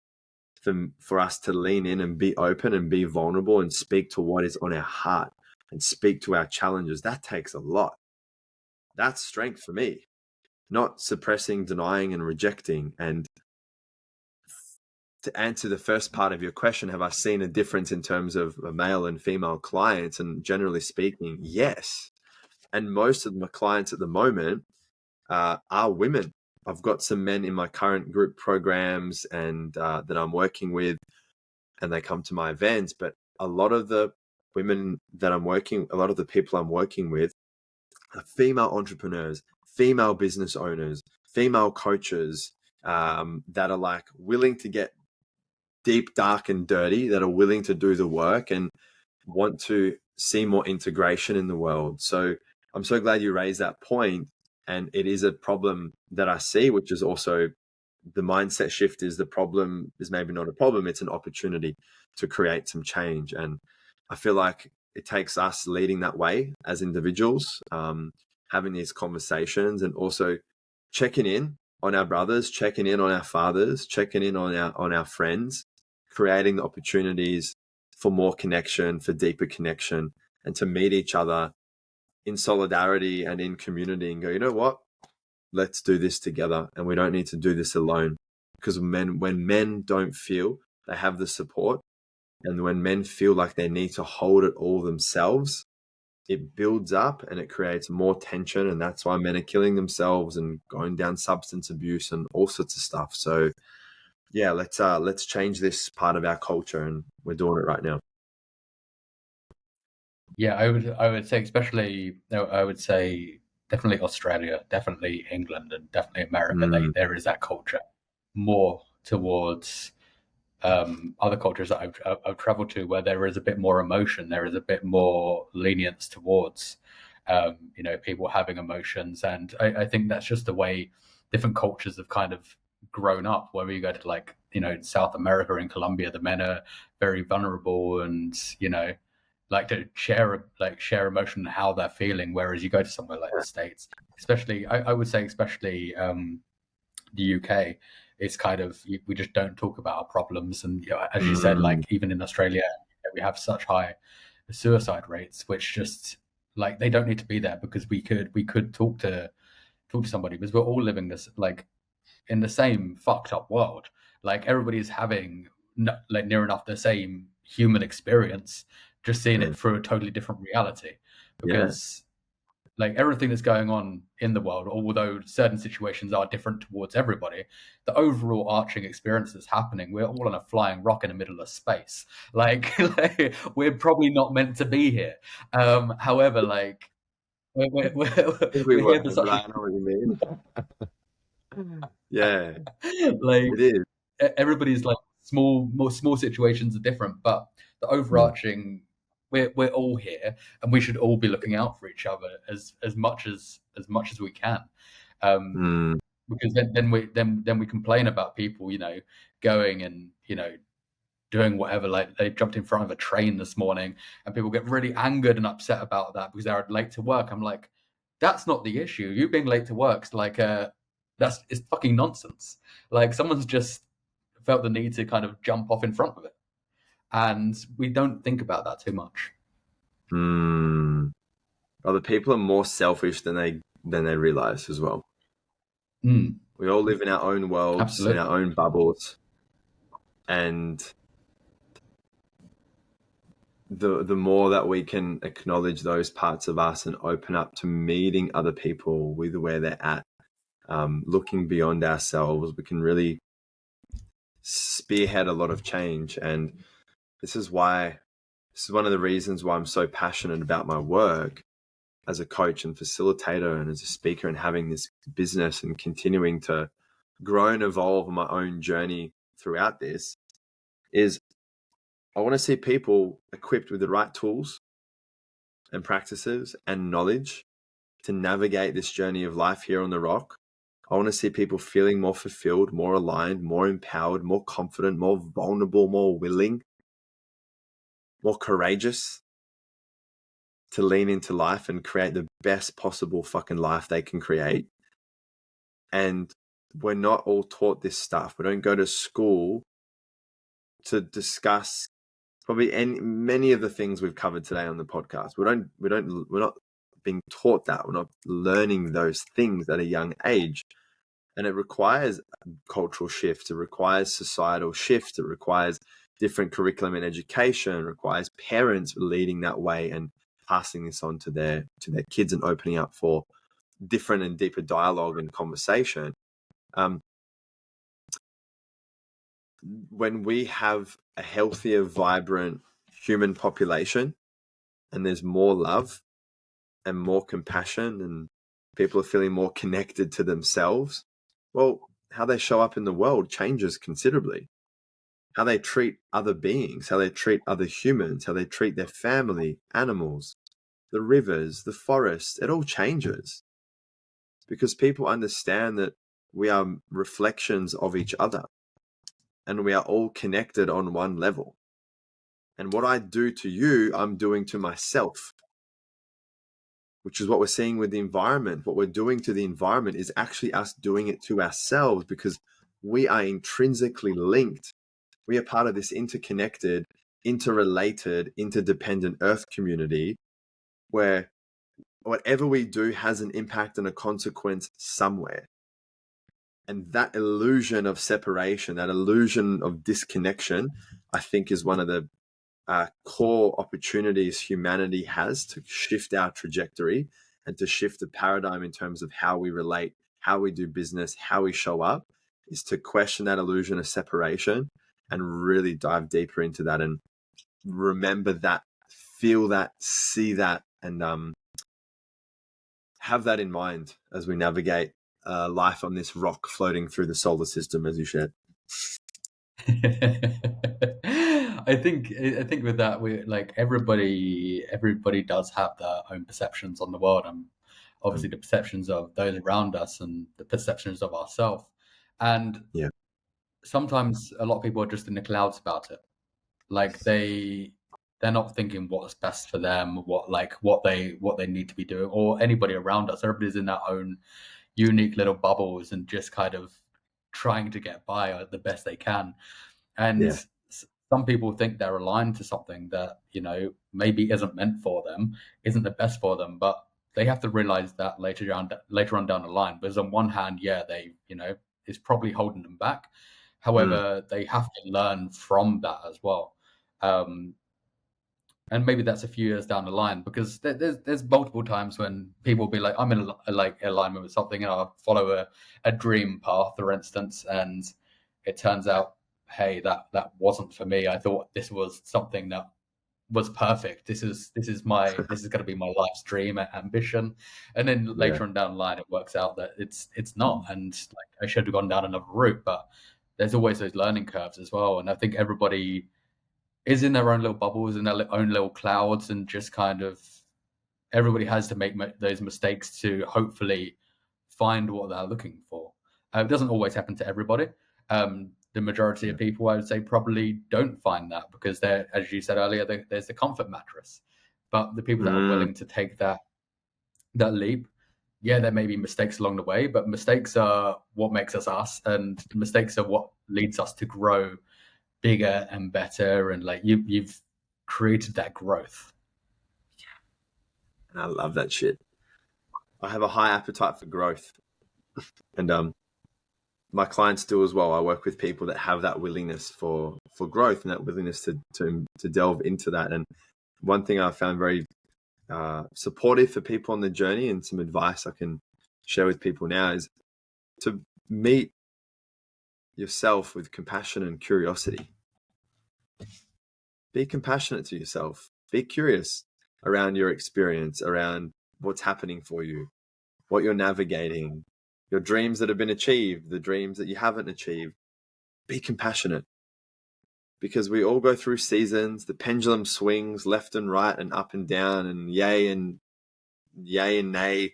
for us to lean in and be open and be vulnerable and speak to what is on our heart and speak to our challenges, that takes a lot. That's strength for me, not suppressing, denying, and rejecting. And to answer the first part of your question, have I seen a difference in terms of male and female clients? And generally speaking, yes. And most of my clients at the moment are women. I've got some men in my current group programs and that I'm working with, and they come to my events. But a lot of the women that a lot of the people I'm working with are female entrepreneurs, female business owners, female coaches that are like willing to get deep, dark, and dirty, that are willing to do the work and want to see more integration in the world. So I'm so glad you raised that point. And it is a problem that I see, which is also the mindset shift is the problem is maybe not a problem. It's an opportunity to create some change. And I feel like it takes us leading that way as individuals, having these conversations and also checking in on our brothers, checking in on our fathers, checking in on our friends, creating the opportunities for more connection, for deeper connection, and to meet each other in solidarity and in community and go, you know what? Let's do this together. And we don't need to do this alone. Because when men don't feel they have the support, and when men feel like they need to hold it all themselves, it builds up and it creates more tension. And that's why men are killing themselves and going down substance abuse and all sorts of stuff. So yeah, let's change this part of our culture, and we're doing it right now. Yeah, I would say especially I would say definitely Australia, definitely England, and definitely America. There is that culture more towards other cultures that I've traveled to, where there is a bit more emotion, there is a bit more lenience towards people having emotions, and I think that's just the way different cultures have kind of grown up. Whether you go to South America in Colombia, the men are very vulnerable and like to share emotion and how they're feeling, whereas you go to somewhere like the States, especially I would say especially the UK, it's kind of we just don't talk about our problems, and as you said, like even in Australia, we have such high suicide rates, which just like they don't need to be there, because we could talk to somebody, because we're all living this like in the same fucked up world. Like everybody's having like near enough the same human experience, just seeing it through a totally different reality, because like everything that's going on in the world, although certain situations are different towards everybody, the overall arching experience that's happening, we're all on a flying rock in the middle of space. Like, we're probably not meant to be here. However, like we're here for such I know what you mean. Yeah, like it is. everybody's like small situations are different, but the overarching, we're all here, and we should all be looking out for each other as much as we can, because then we complain about people going and doing whatever. Like they jumped in front of a train this morning, and people get really angered and upset about that because they're late to work. I'm like, that's not the issue. You being late to work's like it's fucking nonsense. Like someone's just felt the need to kind of jump off in front of it, and we don't think about that too much. Other people are more selfish than they realize as well. We all live in our own worlds, Absolutely. in our own bubbles, and the more that we can acknowledge those parts of us and open up to meeting other people with where they're at, looking beyond ourselves, we can really spearhead a lot of change. And this is one of the reasons why I'm so passionate about my work as a coach and facilitator and as a speaker, and having this business and continuing to grow and evolve on my own journey throughout this, is I want to see people equipped with the right tools and practices and knowledge to navigate this journey of life here on the rock I want to see people feeling more fulfilled, more aligned, more empowered, more confident, more vulnerable, more willing, more courageous to lean into life and create the best possible fucking life they can create. And we're not all taught this stuff. We don't go to school to discuss probably many of the things we've covered today on the podcast. We're not being taught that. We're not learning those things at a young age. And it requires a cultural shift. It requires societal shift. It requires different curriculum and education. It requires parents leading that way and passing this on to their kids and opening up for different and deeper dialogue and conversation. When we have a healthier, vibrant human population and there's more love and more compassion and people are feeling more connected to themselves, well, how they show up in the world changes considerably. How they treat other beings, how they treat other humans, how they treat their family, animals, the rivers, the forest, it all changes. Because people understand that we are reflections of each other and we are all connected on one level. And what I do to you, I'm doing to myself, which is what we're seeing with the environment. What we're doing to the environment is actually us doing it to ourselves because we are intrinsically linked. We are part of this interconnected, interrelated, interdependent Earth community where whatever we do has an impact and a consequence somewhere. And that illusion of separation, that illusion of disconnection, I think is one of the core opportunities humanity has to shift our trajectory and to shift the paradigm in terms of how we relate, how we do business, how we show up, is to question that illusion of separation and really dive deeper into that and remember that, feel that, see that, and have that in mind as we navigate life on this rock floating through the solar system, as you shared. I think with that, we like everybody does have their own perceptions on the world, and obviously the perceptions of those around us and the perceptions of ourselves. And Yeah. sometimes a lot of people are just in the clouds about it. Like they're not thinking what's best for them, what they need to be doing, or anybody around us. Everybody's in their own unique little bubbles and just kind of trying to get by the best they can. And Yeah. some people think they're aligned to something that, maybe isn't meant for them, isn't the best for them, but they have to realize that later on down the line. Because on one hand, yeah, they, it's probably holding them back. However, they have to learn from that as well. And maybe that's a few years down the line, because there's multiple times when people will be like, I'm in alignment with something, and I'll follow a dream path, for instance, and it turns out, hey, that wasn't for me. I thought this was something that was perfect. This is going to be my life's dream and ambition, and then later on down the line, it works out that it's not, and like I should have gone down another route. But there's always those learning curves as well, and I think everybody is in their own little bubbles, in their own little clouds, and just kind of everybody has to make those mistakes to hopefully find what they're looking for. It doesn't always happen to everybody. The majority of people, I would say, probably don't find that because they're, as you said earlier, there's the comfort mattress. But the people that are willing to take that leap, yeah, there may be mistakes along the way, but mistakes are what makes us, and mistakes are what leads us to grow bigger and better, and like you've created that growth. And I love that shit. I have a high appetite for growth, and my clients do as well. I work with people that have that willingness for growth and that willingness to delve into that. And one thing I found very supportive for people on the journey, and some advice I can share with people now, is to meet yourself with compassion and curiosity. Be compassionate to yourself. Be curious around your experience, around what's happening for you, what you're navigating, your dreams that have been achieved, the dreams that you haven't achieved. Be compassionate, because we all go through seasons. The pendulum swings left and right and up and down, and yay and nay,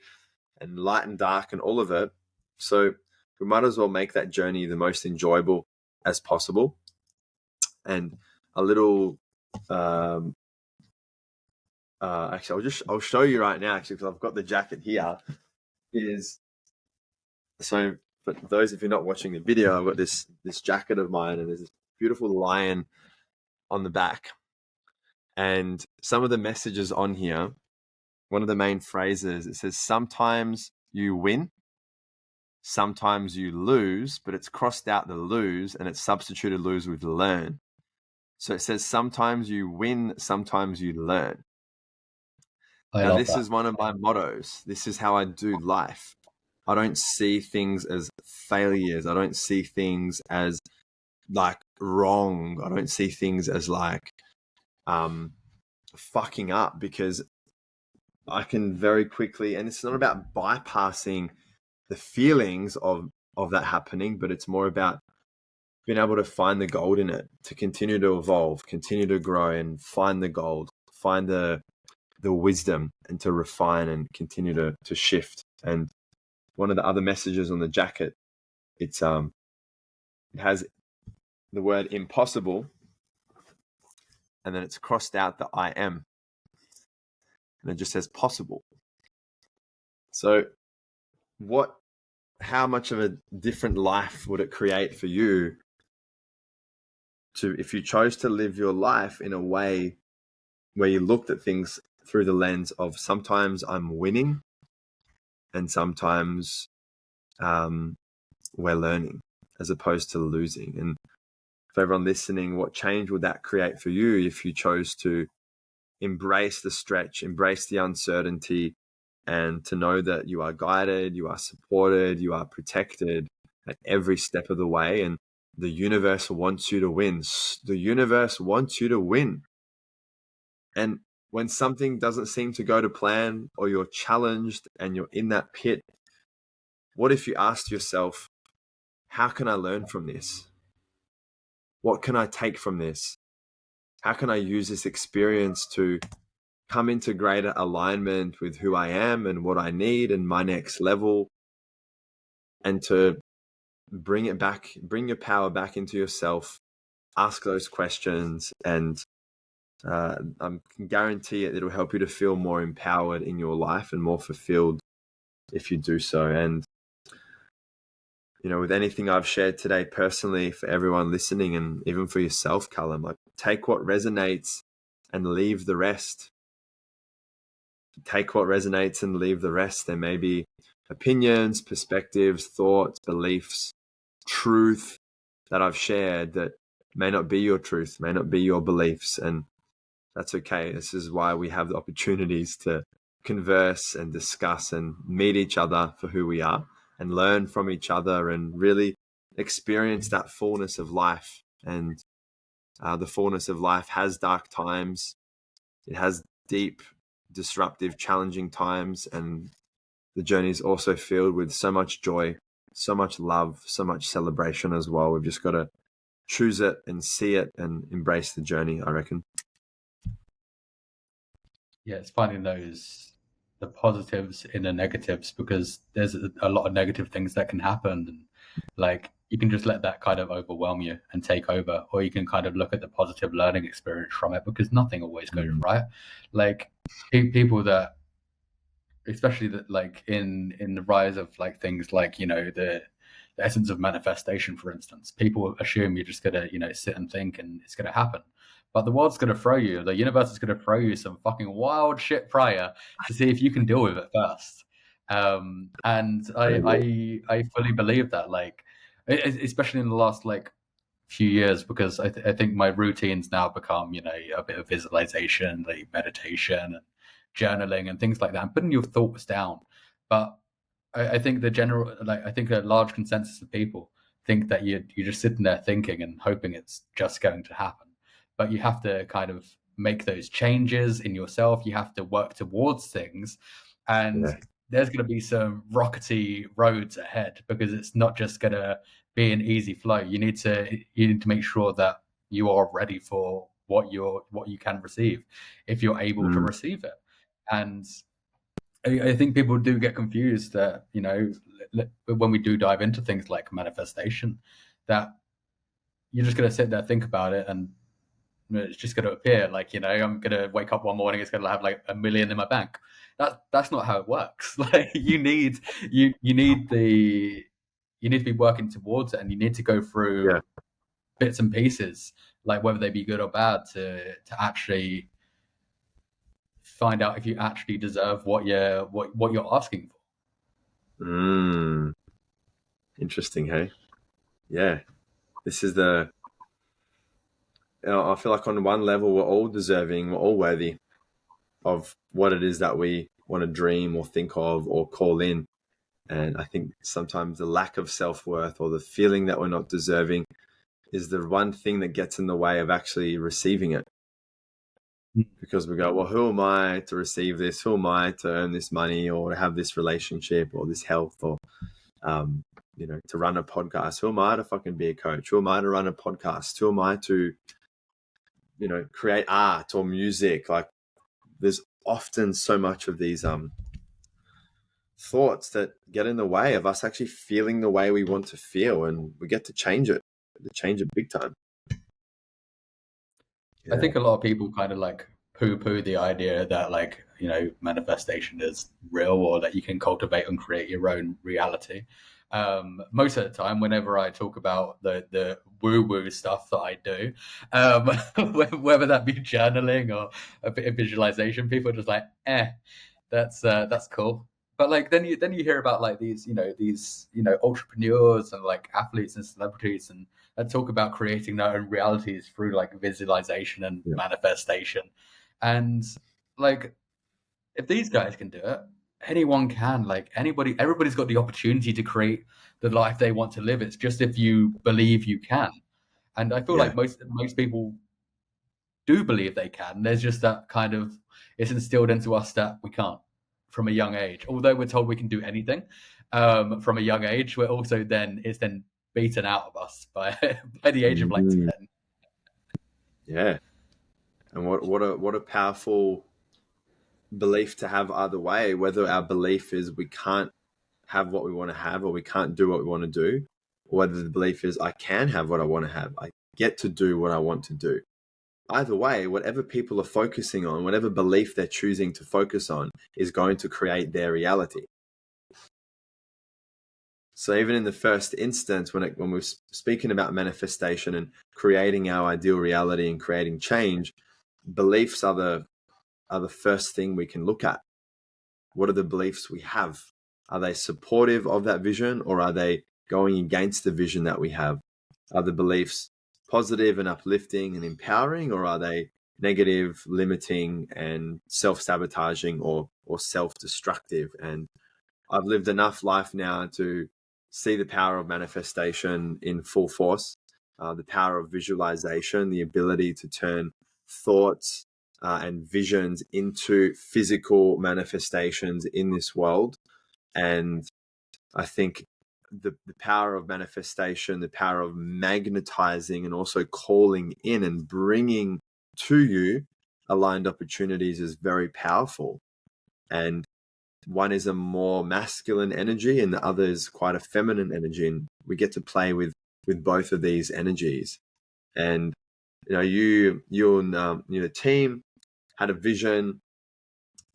and light and dark, and all of it. So we might as well make that journey the most enjoyable as possible. And a little, actually, I'll show you right now, actually, because I've got the jacket here. So for those of you not watching the video, I've got this jacket of mine, and there's this beautiful lion on the back. And some of the messages on here, one of the main phrases, it says, sometimes you win, sometimes you lose, but it's crossed out the lose and it's substituted lose with learn. So it says, sometimes you win, sometimes you learn. Now, this is one of my mottos. This is how I do life. I don't see things as failures. I don't see things as like wrong. I don't see things as like fucking up, because I can very quickly, and it's not about bypassing the feelings of that happening, but it's more about being able to find the gold in it, to continue to evolve, continue to grow, and find the gold, find the wisdom, and to refine and continue to shift. And one of the other messages on the jacket, it has the word impossible, and then it's crossed out the I am, and it just says possible. So how much of a different life would it create for you if you chose to live your life in a way where you looked at things through the lens of, sometimes I'm winning and sometimes we're learning, as opposed to losing. And for everyone listening, what change would that create for you if you chose to embrace the stretch, embrace the uncertainty, and to know that you are guided, you are supported, you are protected at every step of the way, and the universe wants you to win. The universe wants you to win. And when something doesn't seem to go to plan, or you're challenged and you're in that pit, what if you asked yourself, how can I learn from this? What can I take from this? How can I use this experience to come into greater alignment with who I am and what I need and my next level, and to bring your power back into yourself, ask those questions, and I can guarantee it'll help you to feel more empowered in your life and more fulfilled if you do so. And with anything I've shared today personally, for everyone listening, and even for yourself, Callum, like, take what resonates and leave the rest. Take what resonates and leave the rest. There may be opinions, perspectives, thoughts, beliefs, truth that I've shared that may not be your truth, may not be your beliefs, and that's okay. This is why we have the opportunities to converse and discuss and meet each other for who we are, and learn from each other, and really experience that fullness of life. And the fullness of life has dark times. It has deep, disruptive, challenging times. And the journey is also filled with so much joy, so much love, so much celebration as well. We've just got to choose it and see it and embrace the journey, I reckon. Yeah, it's finding the positives in the negatives, because there's a lot of negative things that can happen, and like, you can just let that kind of overwhelm you and take over, or you can kind of look at the positive learning experience from it, because nothing always goes right. Like, people that, especially that, like, in the rise of like things like, the essence of manifestation, for instance, people assume you're just gonna sit and think and it's gonna happen. But the world's going to throw you, the universe is going to throw you some fucking wild shit prior to see if you can deal with it first. And I fully believe that, like, especially in the last like few years, because I think my routines now become, a bit of visualization, like meditation and journaling and things like that, and putting your thoughts down. But I think I think a large consensus of people think that you're just sitting there thinking and hoping it's just going to happen. But you have to kind of make those changes in yourself. You have to work towards things, and there's going to be some rockety roads ahead, because it's not just going to be an easy flow. You need to make sure that you are ready for what you can receive, if you're able to receive it. And I think people do get confused that, when we do dive into things like manifestation, that you're just going to sit there, think about it, and it's just going to appear. Like, I'm going to wake up one morning, it's going to have like $1 million in my bank. That's not how it works. Like, you need to be working towards it, and you need to go through Yeah. bits and pieces, like whether they be good or bad, to actually find out if you actually deserve what you're asking for. Interesting, hey? Yeah. This is I feel like on one level, we're all deserving, we're all worthy of what it is that we want to dream or think of or call in. And I think sometimes the lack of self-worth or the feeling that we're not deserving is the one thing that gets in the way of actually receiving it. Because we go, well, who am I to receive this? Who am I to earn this money or to have this relationship or this health or, to run a podcast? Who am I to fucking be a coach? Who am I to run a podcast? Who am I to, create art or music? Like, there's often so much of these thoughts that get in the way of us actually feeling the way we want to feel, and we get to change it. Big time. I think a lot of people kind of like poo-poo the idea that, like, manifestation is real, or that you can cultivate and create your own reality. Most of the time, whenever I talk about the woo-woo stuff that I do, whether that be journaling or a bit of visualization, people are just like, that's cool. But like then you hear about like these entrepreneurs and like athletes and celebrities, and talk about creating their own realities through like visualization and manifestation. And like, if these guys can do it, anyone can. Like, everybody's got the opportunity to create the life they want to live. It's just if you believe you can. And I feel like most people do believe they can. There's just that kind of, it's instilled into us that we can't from a young age. Although we're told we can do anything from a young age, we're also it's then beaten out of us by the age of like 10. Yeah. And what a powerful belief to have either way, whether our belief is we can't have what we want to have or we can't do what we want to do, or whether the belief is I can have what I want to have, I get to do what I want to do. Either way, whatever people are focusing on, whatever belief they're choosing to focus on, is going to create their reality. So even in the first instance, when we're speaking about manifestation and creating our ideal reality and creating change, beliefs are the first thing we can look at. What are the beliefs we have? Are they supportive of that vision, or are they going against the vision that we have? Are the beliefs positive and uplifting and empowering, or are they negative, limiting, and self-sabotaging or self-destructive? And I've lived enough life now to see the power of manifestation in full force, the power of visualization, the ability to turn thoughts and visions into physical manifestations in this world. And I think the power of manifestation, the power of magnetizing and also calling in and bringing to you aligned opportunities is very powerful. And one is a more masculine energy and the other is quite a feminine energy. And we get to play with both of these energies. And, you and the team had a vision,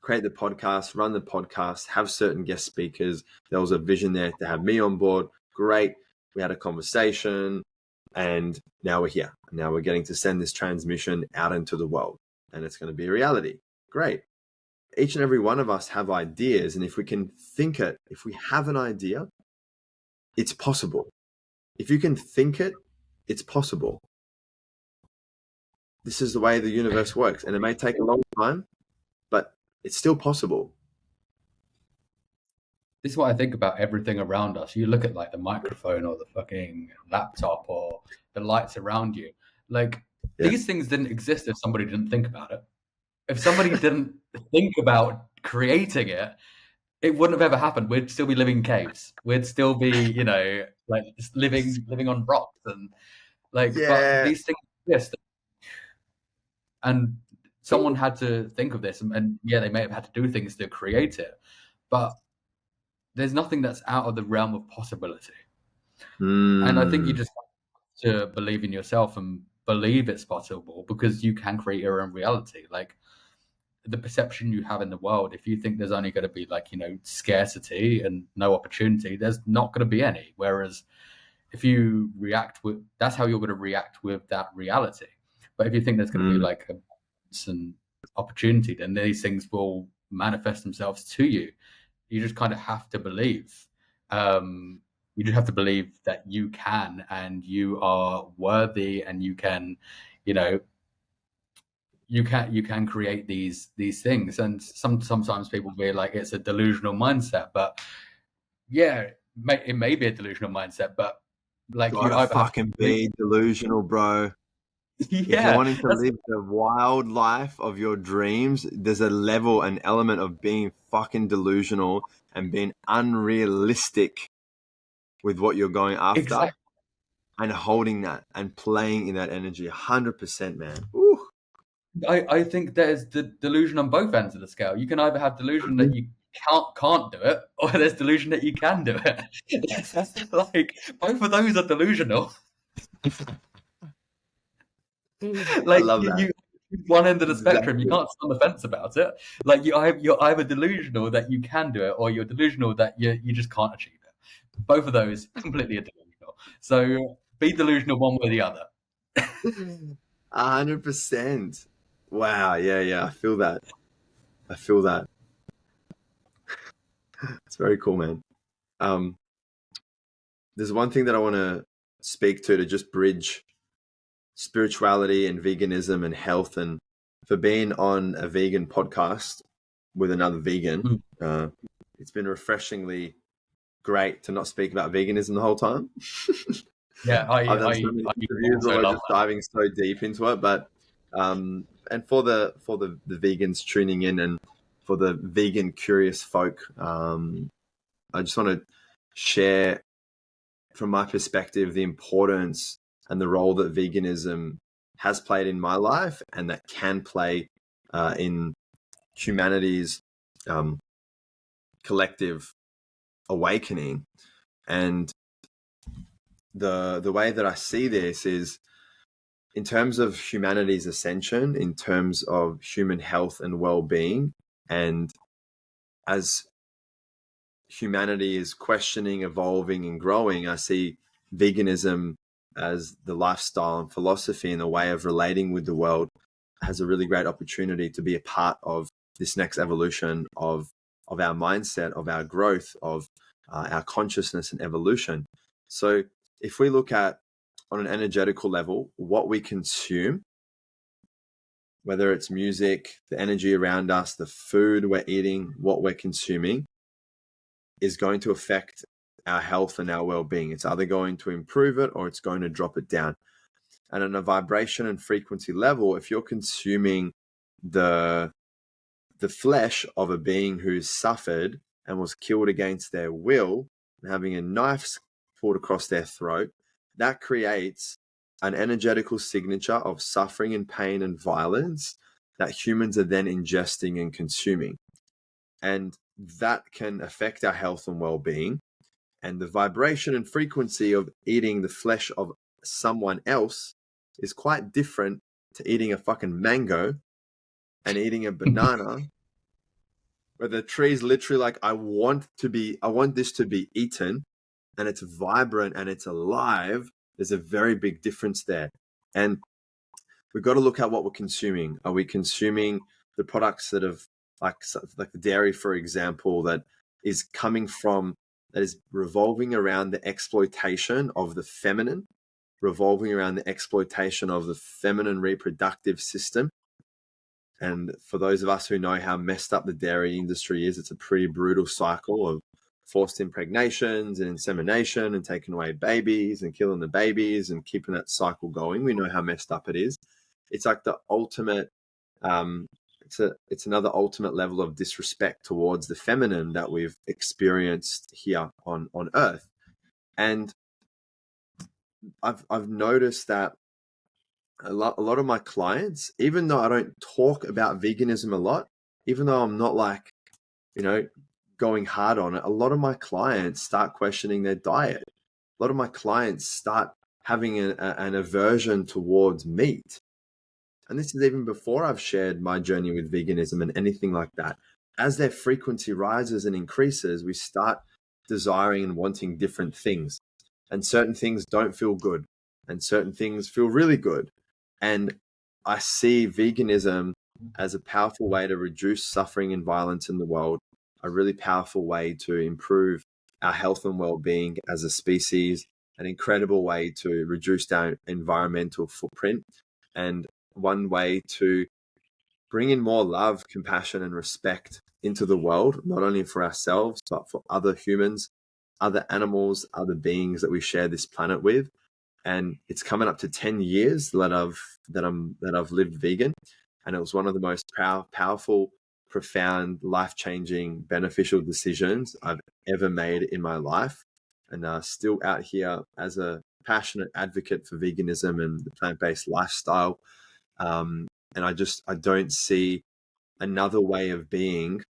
create the podcast, run the podcast, have certain guest speakers. There was a vision there to have me on board. Great. We had a conversation and now we're here. Now we're getting to send this transmission out into the world and it's going to be a reality. Great. Each and every one of us have ideas. And if we can think it, if we have an idea, it's possible. If you can think it, it's possible. This is the way the universe works. And it may take a long time, but it's still possible. This is what I think about everything around us. You look at like the microphone or the fucking laptop or the lights around you. Like, these things didn't exist if somebody didn't think about it. If somebody didn't think about creating it, it wouldn't have ever happened. We'd still be living in caves. We'd still be, like just living on rocks and like. But these things exist, and someone had to think of this, and they may have had to do things to create it. but there's nothing that's out of the realm of possibility. Mm. And I think you just have to believe in yourself and believe it's possible, because you can create your own reality. Like, the perception you have in the world, if you think there's only going to be, like, scarcity and no opportunity, there's not going to be any. Whereas if you react with, that's how you're going to react with that reality. But if you think there's going to be like an opportunity, then these things will manifest themselves to you. You just kind of have to believe. You just have to believe that you can, and you are worthy, and you can, you can create these things. And sometimes people feel like it's a delusional mindset, but yeah, it may be a delusional mindset, but like, you Gotta either have to fucking believe. be delusional, bro. If you're Yeah, wanting to live the wild life of your dreams, there's a level, an element of being fucking delusional and being unrealistic with what you're going after, exactly. and holding that and playing in that energy 100%, man. Ooh. I think there's the delusion on both ends of the scale. You can either have delusion that you can't do it, or there's delusion that you can do it. Like, both of those are delusional. I Like, love that. one end of the spectrum, you Exactly. can't sit on the fence about it. Like, you're either delusional that you can do it, or you're delusional that you just can't achieve it. Both of those completely are delusional. So be delusional one way or the other. 100%. Wow. Yeah. I feel that. It's very cool, man. There's one thing that I want to speak to just bridge spirituality and veganism and health, and for being on a vegan podcast with another vegan. It's been refreshingly great to not speak about veganism the whole time. Yeah, I've done so many interviews also where we're love just diving so deep into it, but and for the vegans tuning in, and for the vegan curious folk, I just want to share from my perspective the importance and the role that veganism has played in my life, and that can play in humanity's collective awakening. And the way that I see this is in terms of humanity's ascension, in terms of human health and well-being, and as humanity is questioning, evolving, and growing, I see veganism as the lifestyle and philosophy and the way of relating with the world has a really great opportunity to be a part of this next evolution of our mindset, of our growth, of our consciousness and evolution. So if we look at, on an energetical level, what we consume, whether it's music, the energy around us, the food we're eating, what we're consuming, is going to affect our health and our well-being. It's either going to improve it or it's going to drop it down. And on a vibration and frequency level, if you're consuming the flesh of a being who's suffered and was killed against their will, and having a knife pulled across their throat, that creates an energetical signature of suffering and pain and violence that humans are then ingesting and consuming. And that can affect our health and well-being. And the vibration and frequency of eating the flesh of someone else is quite different to eating a fucking mango and eating a banana, where the tree's literally like, I want this to be eaten, and it's vibrant and it's alive. There's a very big difference there. And we've got to look at what we're consuming. Are we consuming the products that have, like the dairy, for example, that is revolving around the exploitation of the feminine, revolving around the exploitation of the feminine reproductive system? And for those of us who know how messed up the dairy industry is, it's a pretty brutal cycle of forced impregnations and insemination and taking away babies and killing the babies and keeping that cycle going. We know how messed up it is. It's like the ultimate, it's another ultimate level of disrespect towards the feminine that we've experienced here on Earth. And I've noticed that a lot of my clients, even though I don't talk about veganism a lot, even though I'm not like, going hard on it, a lot of my clients start questioning their diet. A lot of my clients start having an aversion towards meat. And this is even before I've shared my journey with veganism and anything like that. As their frequency rises and increases, we start desiring and wanting different things. And certain things don't feel good, and certain things feel really good. And I see veganism as a powerful way to reduce suffering and violence in the world, a really powerful way to improve our health and well-being as a species, an incredible way to reduce our environmental footprint, and one way to bring in more love, compassion, and respect into the world, not only for ourselves, but for other humans, other animals, other beings that we share this planet with. And it's coming up to 10 years that I've lived vegan, and it was one of the most powerful, profound, life-changing, beneficial decisions I've ever made in my life. And still out here as a passionate advocate for veganism and the plant-based lifestyle. And I don't see another way of being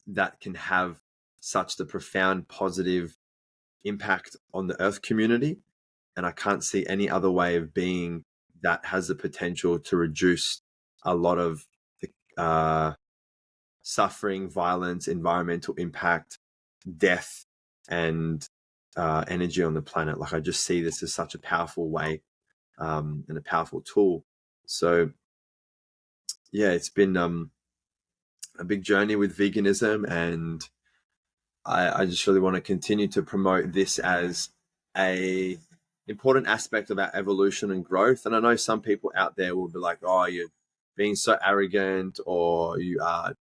that can have such the profound positive impact on the earth community. And I can't see any other way of being that has the potential to reduce a lot of the suffering, violence, environmental impact, death, and energy on the planet. Like, I just see this as such a powerful way and a powerful tool. So yeah, it's been a big journey with veganism, and I just really want to continue to promote this as a important aspect of our evolution and growth. And I know some people out there will be like, oh, you're being so arrogant, or you are,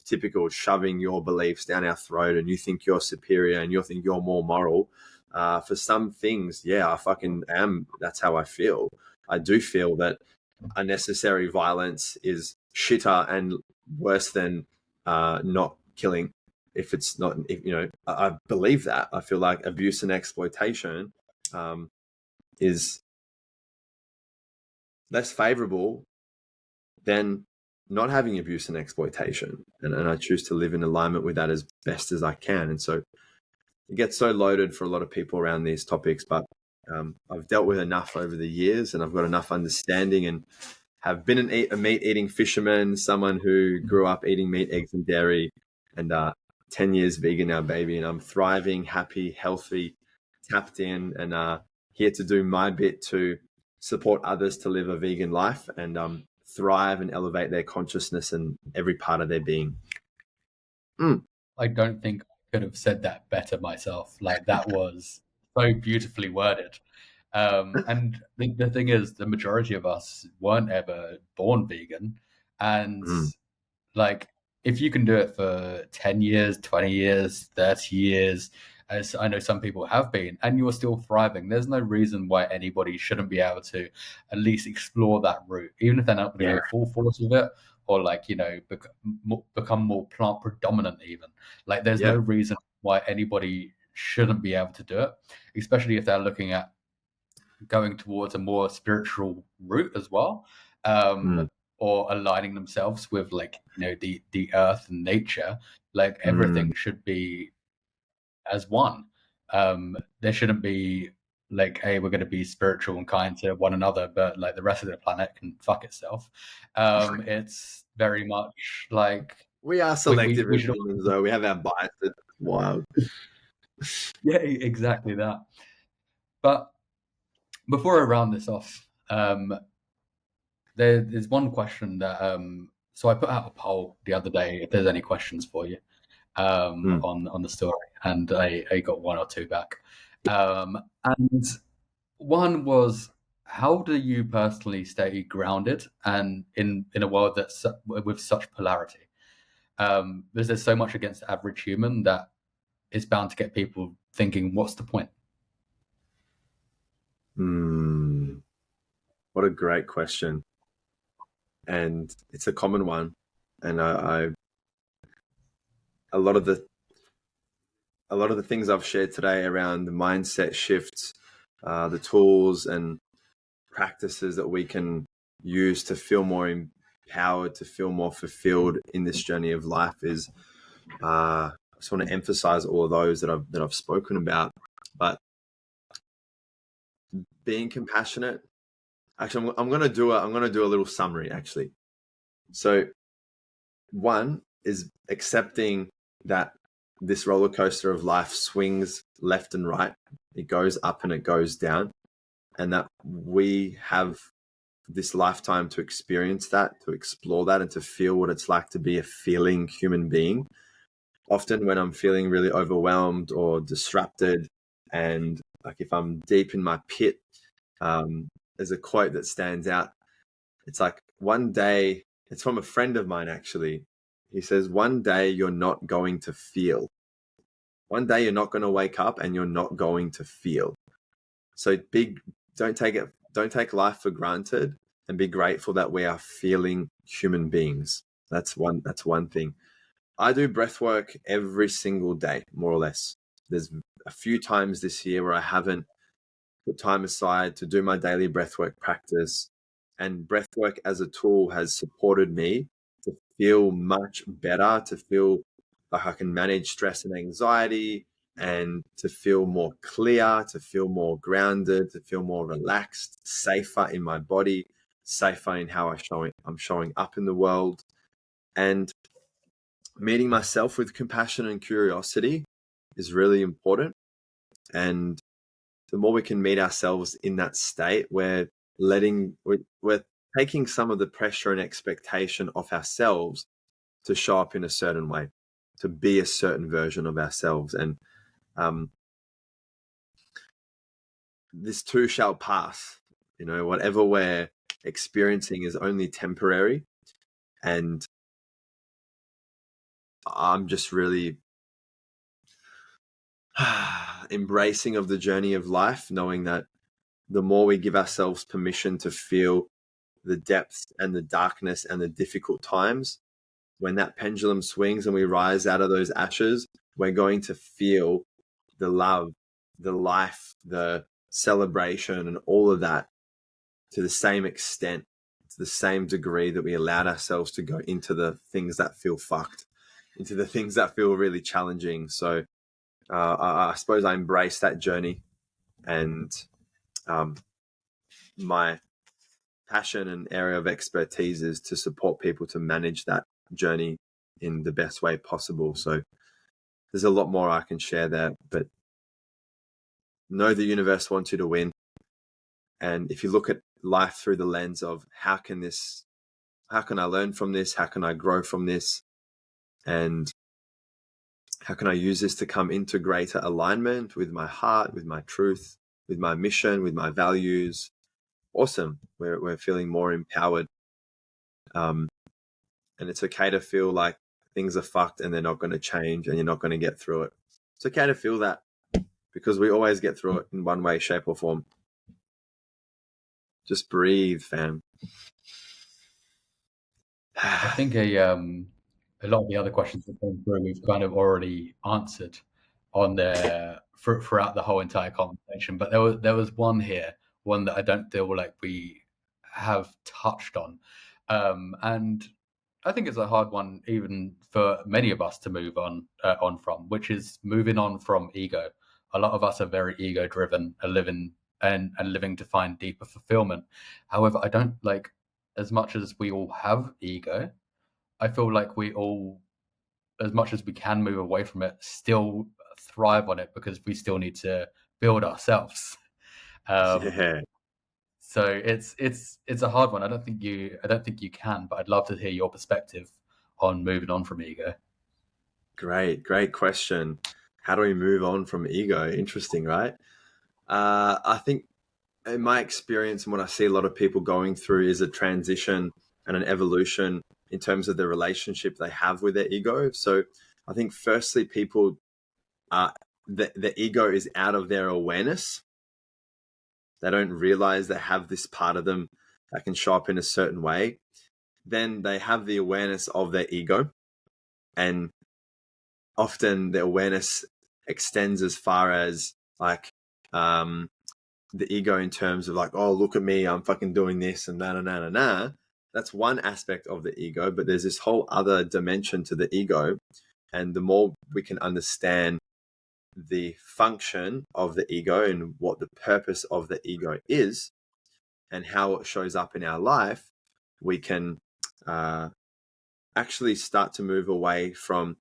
typical shoving your beliefs down our throat, and you think you're superior and you think you're more moral. For some things, yeah, I fucking am. That's how I feel. I do feel that unnecessary violence is shitter and worse than not killing. If it's not, I believe that. I feel like abuse and exploitation is less favorable than not having abuse and exploitation. And I choose to live in alignment with that as best as I can. And so it gets so loaded for a lot of people around these topics, but I've dealt with enough over the years, and I've got enough understanding, and have been a meat-eating fisherman, someone who grew up eating meat, eggs, and dairy, and 10 years vegan now, baby. And I'm thriving, happy, healthy, tapped in, and here to do my bit to support others to live a vegan life and thrive and elevate their consciousness in every part of their being. I don't think I could have said that better myself. Like, that was so beautifully worded. And the thing is, the majority of us weren't ever born vegan. And like, if you can do it for 10 years, 20 years, 30 years, as I know some people have been, and you're still thriving, there's no reason why anybody shouldn't be able to at least explore that route, even if they're not going to go full force with it, or become more plant predominant even. Like, there's no reason why anybody shouldn't be able to do it, especially if they're looking at going towards a more spiritual route as well, or aligning themselves with the earth and nature. Like, everything should be as one. There shouldn't be like, hey, we're going to be spiritual and kind to one another, but like the rest of the planet can fuck itself. It's very much like we are selective as humans, though. We have our biases. It's wild. Yeah, exactly that. But before I round this off, there's one question that so I put out a poll the other day if there's any questions for you on the story, and I got one or two back. And one was, how do you personally stay grounded and in a world that's with such polarity? Because there's so much against the average human that it's bound to get people thinking, what's the point? What a great question. And it's a common one. And a lot of the things I've shared today around the mindset shifts, the tools and practices that we can use to feel more empowered, to feel more fulfilled in this journey of life, is I just want to emphasize all of those that I've spoken about. But being compassionate. Actually, I'm gonna do a little summary. Actually, so one is accepting that this roller coaster of life swings left and right. It goes up and it goes down, and that we have this lifetime to experience that, to explore that, and to feel what it's like to be a feeling human being. Often when I'm feeling really overwhelmed or disrupted, and like if I'm deep in my pit, there's a quote that stands out. It's like, one day, it's from a friend of mine actually. He says, one day you're not going to feel. One day you're not going to wake up and you're not going to feel. So don't take life for granted, and be grateful that we are feeling human beings. That's one thing. I do breath work every single day, more or less. There's a few times this year where I haven't put time aside to do my daily breathwork practice. And breathwork as a tool has supported me to feel much better, to feel like I can manage stress and anxiety, and to feel more clear, to feel more grounded, to feel more relaxed, safer in my body, safer in how I'm showing up in the world. And meeting myself with compassion and curiosity is really important. And the more we can meet ourselves in that state, we're taking some of the pressure and expectation off ourselves to show up in a certain way, to be a certain version of ourselves. And this too shall pass. Whatever we're experiencing is only temporary. And I'm just really embracing of the journey of life, knowing that the more we give ourselves permission to feel the depths and the darkness and the difficult times, when that pendulum swings and we rise out of those ashes, we're going to feel the love, the life, the celebration, and all of that to the same extent, to the same degree that we allowed ourselves to go into the things that feel fucked, into the things that feel really challenging. So I suppose I embrace that journey, and my passion and area of expertise is to support people to manage that journey in the best way possible. So there's a lot more I can share there, but know the universe wants you to win. And if you look at life through the lens of how can I learn from this? How can I grow from this? And how can I use this to come into greater alignment with my heart, with my truth, with my mission, with my values? Awesome. We're feeling more empowered. And it's okay to feel like things are fucked and they're not going to change and you're not going to get through it. It's okay to feel that, because we always get through it in one way, shape, or form. Just breathe, fam. I think a lot of the other questions that came through we've kind of already answered on there throughout the whole entire conversation. But there was one here, one that I don't feel like we have touched on, and I think it's a hard one even for many of us to move on from, which is moving on from ego. A lot of us are very ego driven, living to find deeper fulfillment. However, I don't like, as much as we all have ego, I feel like we all, as much as we can move away from it, still thrive on it because we still need to build ourselves. Yeah. So it's a hard one. I don't think you can, but I'd love to hear your perspective on moving on from ego. Great question. How do we move on from ego? Interesting, right? I think in my experience and what I see a lot of people going through is a transition and an evolution in terms of the relationship they have with their ego. So I think firstly, people, the ego is out of their awareness. They don't realize they have this part of them that can show up in a certain way. Then they have the awareness of their ego, and often the awareness extends as far as like the ego in terms of like, oh, look at me, I'm fucking doing this and na. That's one aspect of the ego, but there's this whole other dimension to the ego And the more we can understand the function of the ego and what the purpose of the ego is and how it shows up in our life, we can actually start to move away from,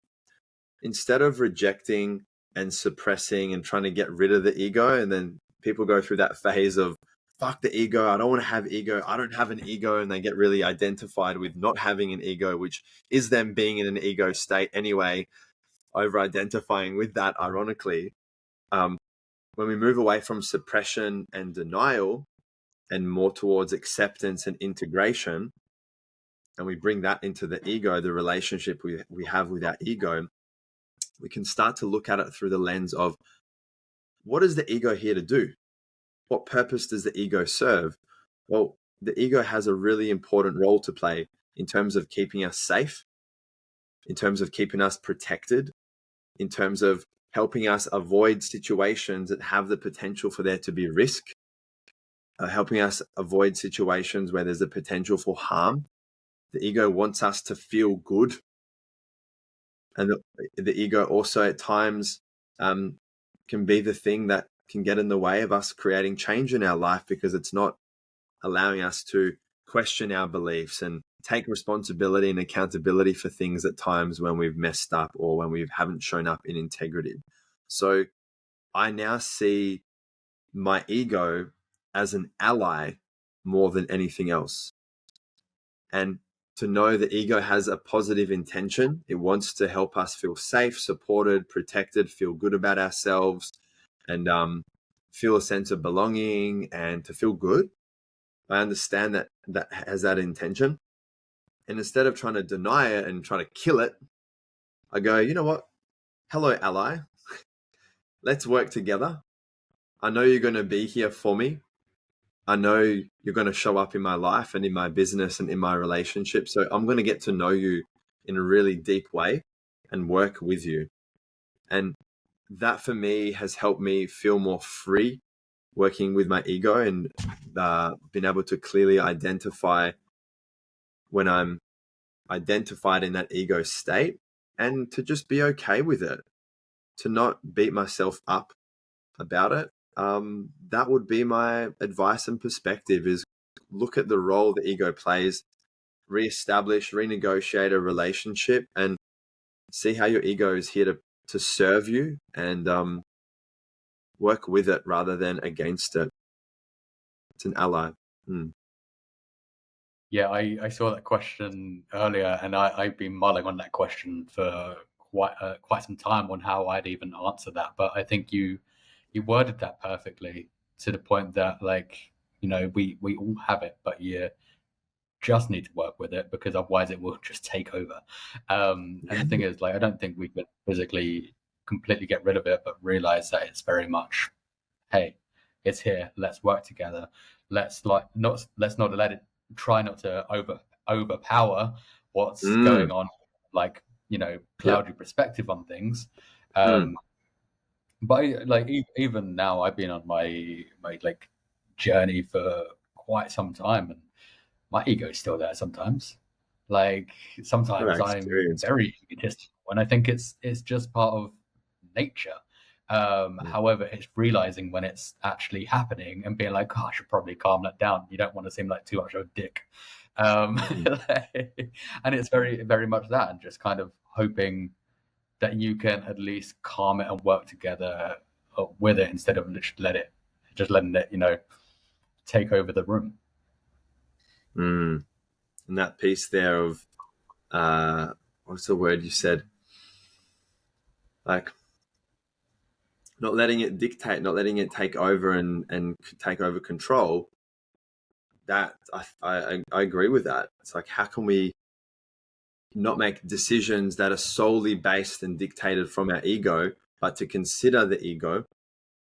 instead of rejecting and suppressing and trying to get rid of the ego. And then people go through that phase of, fuck the ego, I don't want to have ego, I don't have an ego, and they get really identified with not having an ego, which is them being in an ego state anyway, over identifying with that, ironically. When we move away from suppression and denial and more towards acceptance and integration, and we bring that into the ego, the relationship we have with our ego, we can start to look at it through the lens of, what is the ego here to do? What purpose does the ego serve? Well, the ego has a really important role to play in terms of keeping us safe, in terms of keeping us protected, in terms of helping us avoid situations that have the potential for there to be risk, helping us avoid situations where there's a potential for harm. The ego wants us to feel good. And the ego also at times can be the thing that can get in the way of us creating change in our life, because it's not allowing us to question our beliefs and take responsibility and accountability for things at times when we've messed up or when we haven't shown up in integrity. So I now see my ego as an ally more than anything else. And to know the ego has a positive intention, it wants to help us feel safe, supported, protected, feel good about ourselves, and feel a sense of belonging and to feel good. I understand that has that intention. And instead of trying to deny it and try to kill it, I go, you know what? Hello, ally. Let's work together. I know you're going to be here for me. I know you're going to show up in my life and in my business and in my relationship. So I'm going to get to know you in a really deep way and work with you. And that for me has helped me feel more free working with my ego, and been able to clearly identify when I'm identified in that ego state, and to just be okay with it, to not beat myself up about it. That would be my advice and perspective, is look at the role the ego plays, reestablish, renegotiate a relationship, and see how your ego is here to serve you, and work with it rather than against it. It's an ally. Yeah, I saw that question earlier, and I've been mulling on that question for quite some time on how I'd even answer that. But I think you worded that perfectly, to the point that, like, we all have it, but you just need to work with it, because otherwise it will just take over. And the thing is, like, I don't think we can physically completely get rid of it, but realize that it's very much, hey, it's here. Let's work together. Let's not let it, try not to overpower what's going on, like, cloudy perspective on things. But like, even now, I've been on my like journey for quite some time, and my ego is still there sometimes. Like, sometimes I'm very egotistical, and I think it's just part of nature. However, it's realizing when it's actually happening and being like, oh, I should probably calm that down. You don't want to seem like too much of a dick. And it's very, very much that, and just kind of hoping that you can at least calm it and work together with it, instead of just letting it, take over the room. And that piece there of, what's the word you said? Like, not letting it dictate, not letting it take over and take over control. That I agree with that. It's like, how can we not make decisions that are solely based and dictated from our ego, but to consider the ego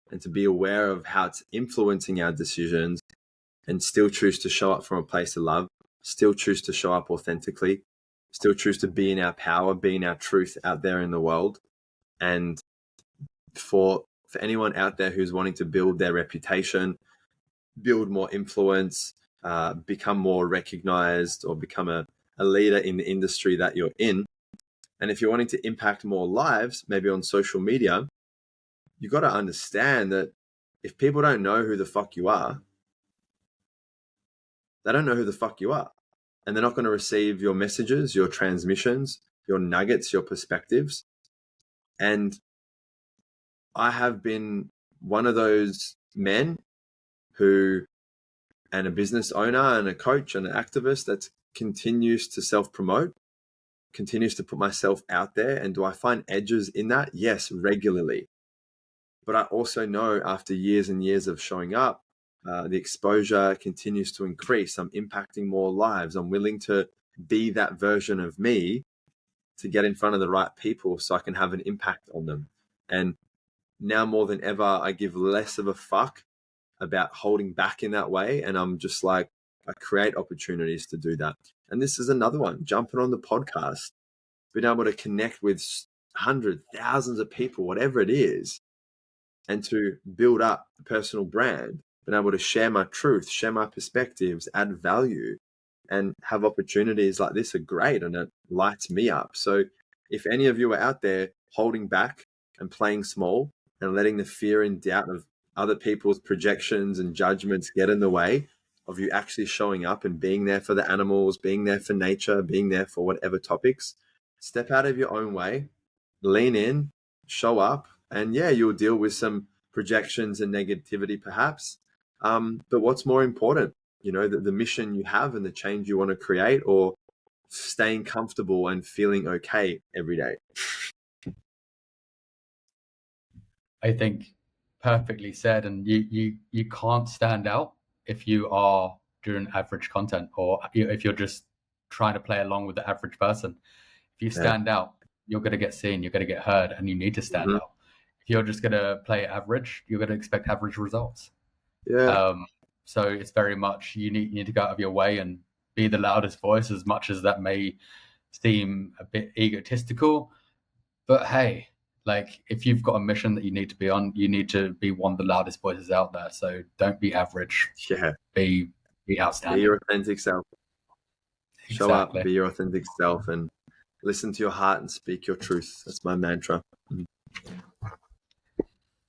and to be aware of how it's influencing our decisions, and still choose to show up from a place of love, still choose to show up authentically, still choose to be in our power, be in our truth out there in the world. And for anyone out there who's wanting to build their reputation, build more influence, become more recognized, or become a leader in the industry that you're in, And if you're wanting to impact more lives, maybe on social media, you got to understand that if people don't know who the fuck you are, they don't know who the fuck you are. And they're not going to receive your messages, your transmissions, your nuggets, your perspectives. And I have been one of those men who, and a business owner and a coach and an activist that continues to self-promote, continues to put myself out there. And do I find edges in that? Yes, regularly. But I also know after years and years of showing up, the exposure continues to increase. I'm impacting more lives. I'm willing to be that version of me to get in front of the right people so I can have an impact on them. And now more than ever, I give less of a fuck about holding back in that way. And I'm just like, I create opportunities to do that. And this is another one, jumping on the podcast, being able to connect with hundreds, thousands of people, whatever it is, and to build up a personal brand, being able to share my truth, share my perspectives, add value, and have opportunities like this are great, and it lights me up. So if any of you are out there holding back and playing small and letting the fear and doubt of other people's projections and judgments get in the way of you actually showing up and being there for the animals, being there for nature, being there for whatever topics, step out of your own way, lean in, show up, and yeah, you'll deal with some projections and negativity perhaps. But what's more important, you know, the mission you have and the change you want to create, or staying comfortable and feeling okay every day? I think perfectly said. And you can't stand out if you are doing average content, or if you're just trying to play along with the average person. If you stand out, you're going to get seen, you're going to get heard, and you need to stand out. If you're just going to play average, you're going to expect average results. So it's very much you need to go out of your way and be the loudest voice, as much as that may seem a bit egotistical. But hey, like, if you've got a mission that you need to be on, you need to be one of the loudest voices out there. So don't be average. Yeah. Be outstanding. Be your authentic self. Exactly. Show up, be your authentic self, and listen to your heart and speak your truth. That's my mantra.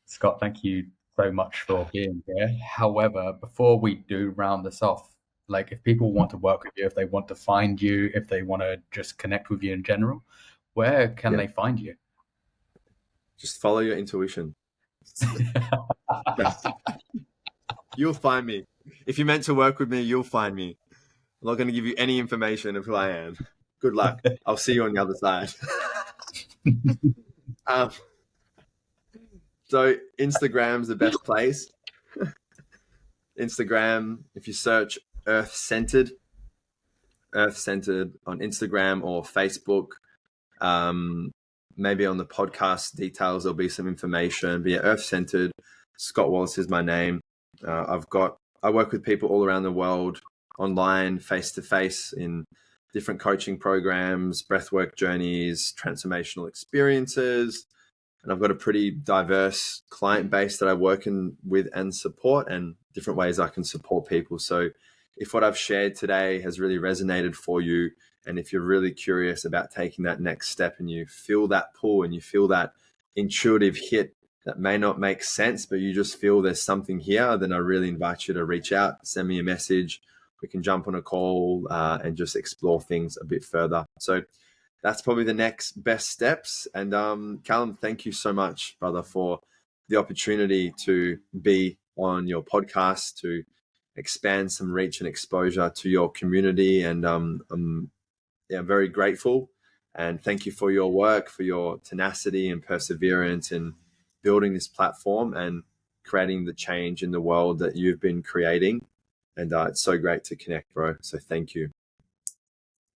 Scott, thank you so much for being here. However, before we do round this off, like, if people want to work with you, if they want to find you, if they want to just connect with you in general, where can they find you? Just follow your intuition. You'll find me. If you're meant to work with me, you'll find me. I'm not going to give you any information of who I am. Good luck. I'll see you on the other side. So Instagram's the best place. Instagram, if you search Earth-Centered on Instagram or Facebook, maybe on the podcast details, there'll be some information. But yeah, Earth-Centered, Scott Wallace is my name. I work with people all around the world, online, face-to-face, in different coaching programs, breathwork journeys, transformational experiences. And I've got a pretty diverse client base that I work with and support, and different ways I can support people. So if what I've shared today has really resonated for you, and if you're really curious about taking that next step, and you feel that pull and you feel that intuitive hit that may not make sense, but you just feel there's something here, then I really invite you to reach out, send me a message. We can jump on a call and just explore things a bit further. So that's probably the next best steps. And Callum, thank you so much, brother, for the opportunity to be on your podcast, to expand some reach and exposure to your community. And I'm very grateful. And thank you for your work, for your tenacity and perseverance in building this platform and creating the change in the world that you've been creating. And it's so great to connect, bro. So thank you.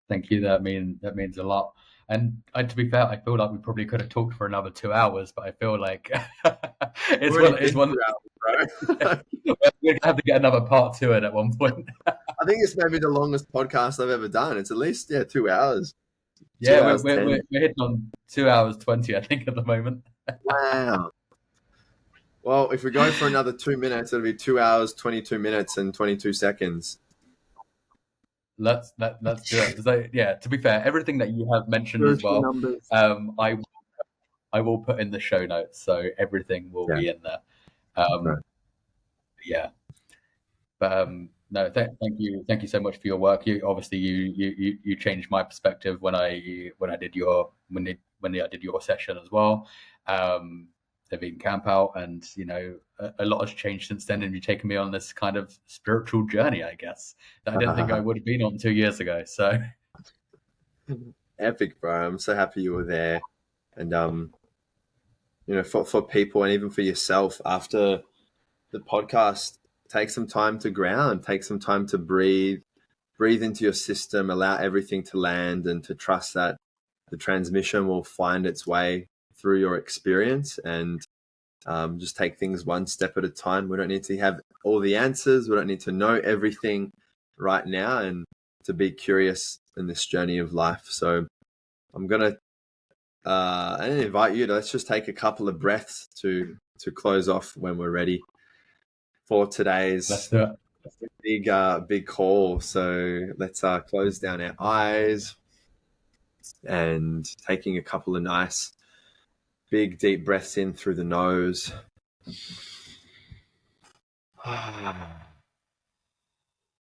Thank you. That means a lot. And to be fair, I feel like we probably could have talked for another 2 hours, but I feel like it's one. 2 hours, bro. We're gonna have to get another part to it at one point. I think it's maybe the longest podcast I've ever done. It's at least 2 hours. Yeah, we're hitting on 2 hours 20, I think, at the moment. Wow. Well, if we go for another 2 minutes, it'll be 2 hours, 22 minutes and 22 seconds. let's do it. So yeah, to be fair, everything that you have mentioned as Spiritual well, numbers. I will put in the show notes, so everything will be in there. Right. Yeah, but no, thank you so much for your work. You obviously you changed my perspective when I did your when I did your session as well. The vegan camp out, and a lot has changed since then, and you've taken me on this kind of spiritual journey, I guess, that I didn't think I would have been on 2 years ago. So Epic, bro. I'm so happy you were there. And for people and even for yourself, after the podcast, take some time to ground, take some time to breathe into your system, allow everything to land, and to trust that the transmission will find its way through your experience. And just take things one step at a time. We don't need to have all the answers. We don't need to know everything right now, and to be curious in this journey of life. So I'm going to invite you to, let's just take a couple of breaths to close off when we're ready for today's let's do it. big call. So let's close down our eyes and taking a couple of nice big deep breaths in through the nose.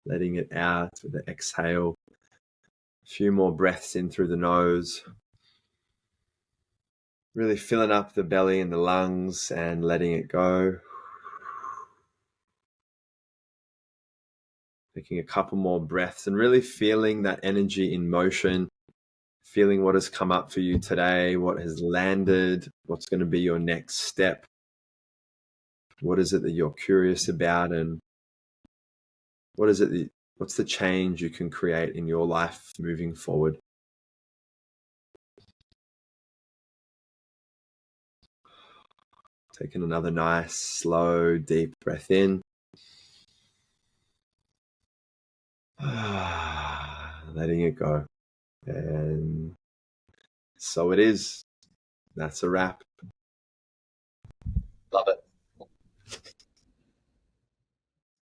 Letting it out with the exhale. A few more breaths in through the nose. Really filling up the belly and the lungs and letting it go. Taking a couple more breaths and really feeling that energy in motion, feeling what has come up for you today, what has landed, what's going to be your next step. What is it that you're curious about, and what's the change you can create in your life moving forward? Taking another nice, slow, deep breath in. Letting it go. And so it is. That's a wrap. Love it.